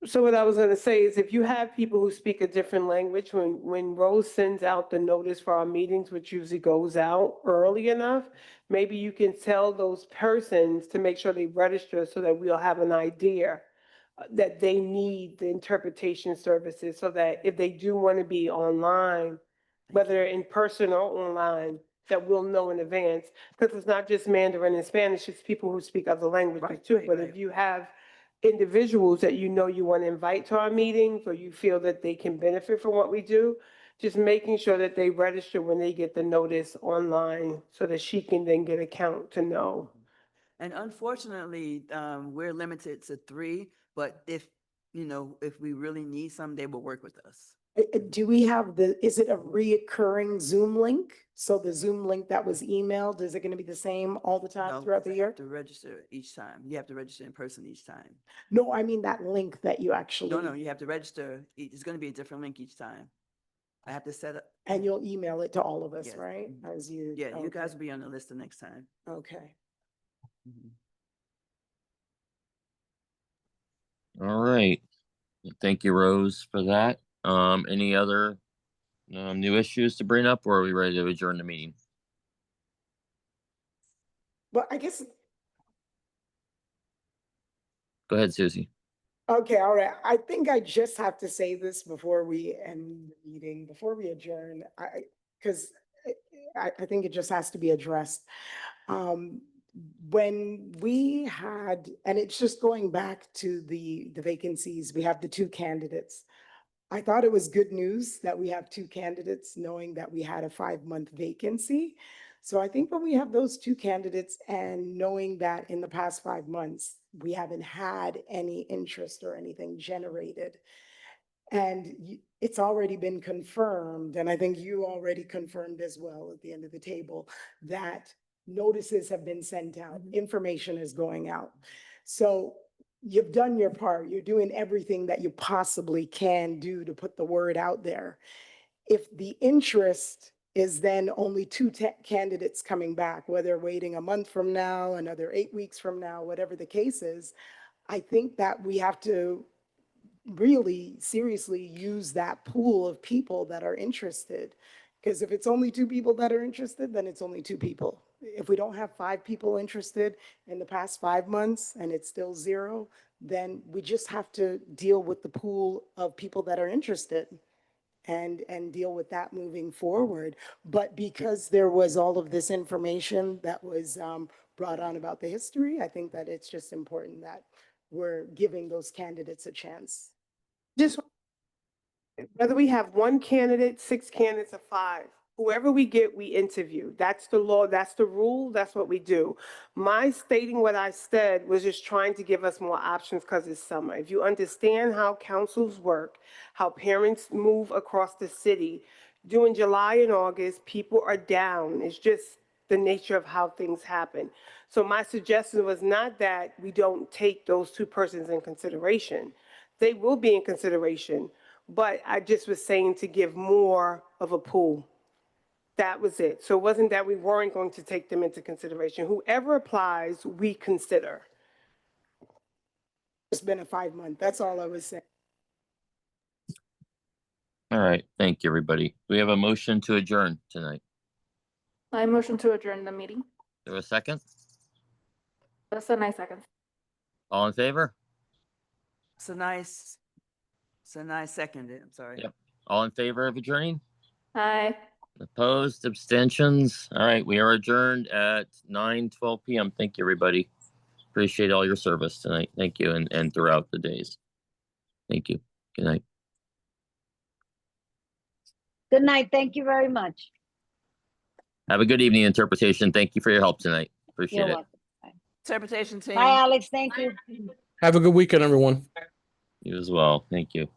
[SPEAKER 19] So what I was gonna say is if you have people who speak a different language, when Rose sends out the notice for our meetings, which usually goes out early enough, maybe you can tell those persons to make sure they register so that we'll have an idea that they need the interpretation services so that if they do want to be online, whether in person or online, that we'll know in advance. Because it's not just Mandarin and Spanish, it's people who speak other languages too. But if you have individuals that you want to invite to our meetings or you feel that they can benefit from what we do, just making sure that they register when they get the notice online so that she can then get a count to know.
[SPEAKER 1] And unfortunately, we're limited to 3, but if you know, if we really need some, they will work with us.
[SPEAKER 16] Do we have is it a reoccurring Zoom link? So the Zoom link that was emailed, is it going to be the same all the time
[SPEAKER 1] No,
[SPEAKER 16] throughout the
[SPEAKER 1] you
[SPEAKER 16] year?
[SPEAKER 1] have to register each time. You have to register in person each time.
[SPEAKER 16] No, I mean that link that you actually.
[SPEAKER 1] No, you have to register. It's going to be a different link each time. I have to set up.
[SPEAKER 16] And you'll email it to all of us,
[SPEAKER 1] Yes.
[SPEAKER 16] right? As you.
[SPEAKER 1] Yeah, you guys
[SPEAKER 16] okay.
[SPEAKER 1] will be on the list the next time.
[SPEAKER 16] Okay.
[SPEAKER 2] All right. Thank you, Rose, for that. Any other new issues to bring up, or are we ready to adjourn the meeting?
[SPEAKER 16] But I guess.
[SPEAKER 2] Go ahead, Susie.
[SPEAKER 16] Okay, all right. I think I just have to say this before we end the meeting, before we adjourn, because I think it just has to be addressed. When we had, and it's just going back to the vacancies, we have the 2 candidates. I thought it was good news that we have 2 candidates, knowing that we had a 5-month vacancy. So I think when we have those 2 candidates and knowing that in the past 5 months, we haven't had any interest or anything generated, and it's already been confirmed, and I think you already confirmed as well at the end of the table, that notices have been sent out, information is going out. So you've done your part. You're doing everything that you possibly can do to put the word out there. If the interest is then only 2 candidates coming back, whether waiting a month from now, another 8 weeks from now, whatever the case is, I think that we have to really seriously use that pool of people that are interested. Because if it's only 2 people that are interested, then it's only 2 people. If we don't have 5 people interested in the past 5 months and it's still 0, then we just have to deal with the pool of people that are interested and deal with that moving forward. But because there was all of this information that was brought on about the history, I think that it's just important that we're giving those candidates a chance.
[SPEAKER 19] Just whether we have 1 candidate, 6 candidates, or 5, whoever we get, we interview. That's the law, that's the rule, that's what we do. My stating what I said was just trying to give us more options because it's summer. If you understand how councils work, how parents move across the city, during July and August, people are down. It's just the nature of how things happen. So my suggestion was not that we don't take those 2 persons in consideration. They will be in consideration, but I just was saying to give more of a pool. That was it. So it wasn't that we weren't going to take them into consideration. Whoever applies, we consider.
[SPEAKER 16] It's been a 5-month, that's all I was saying.
[SPEAKER 2] All right. Thank you, everybody. We have a motion to adjourn tonight.
[SPEAKER 20] I motion to adjourn the meeting.
[SPEAKER 2] Do a second?
[SPEAKER 20] That's a nice second.
[SPEAKER 2] All in favor?
[SPEAKER 1] Sanai seconded. I'm sorry.
[SPEAKER 2] Yep. All in favor of adjourning?
[SPEAKER 20] Aye.
[SPEAKER 2] Opposed, abstentions? All right, we are adjourned at 9:12 p.m. Thank you, everybody. Appreciate all your service tonight. Thank you, and throughout the days. Thank you. Good night.
[SPEAKER 3] Good night. Thank you very much.
[SPEAKER 2] Have a good evening, interpretation. Thank you for your help tonight. Appreciate
[SPEAKER 3] You're
[SPEAKER 2] it.
[SPEAKER 3] welcome.
[SPEAKER 1] Interpretation team.
[SPEAKER 3] Bye, Alex. Thank you.
[SPEAKER 4] Have a good weekend, everyone.
[SPEAKER 2] You as well. Thank you.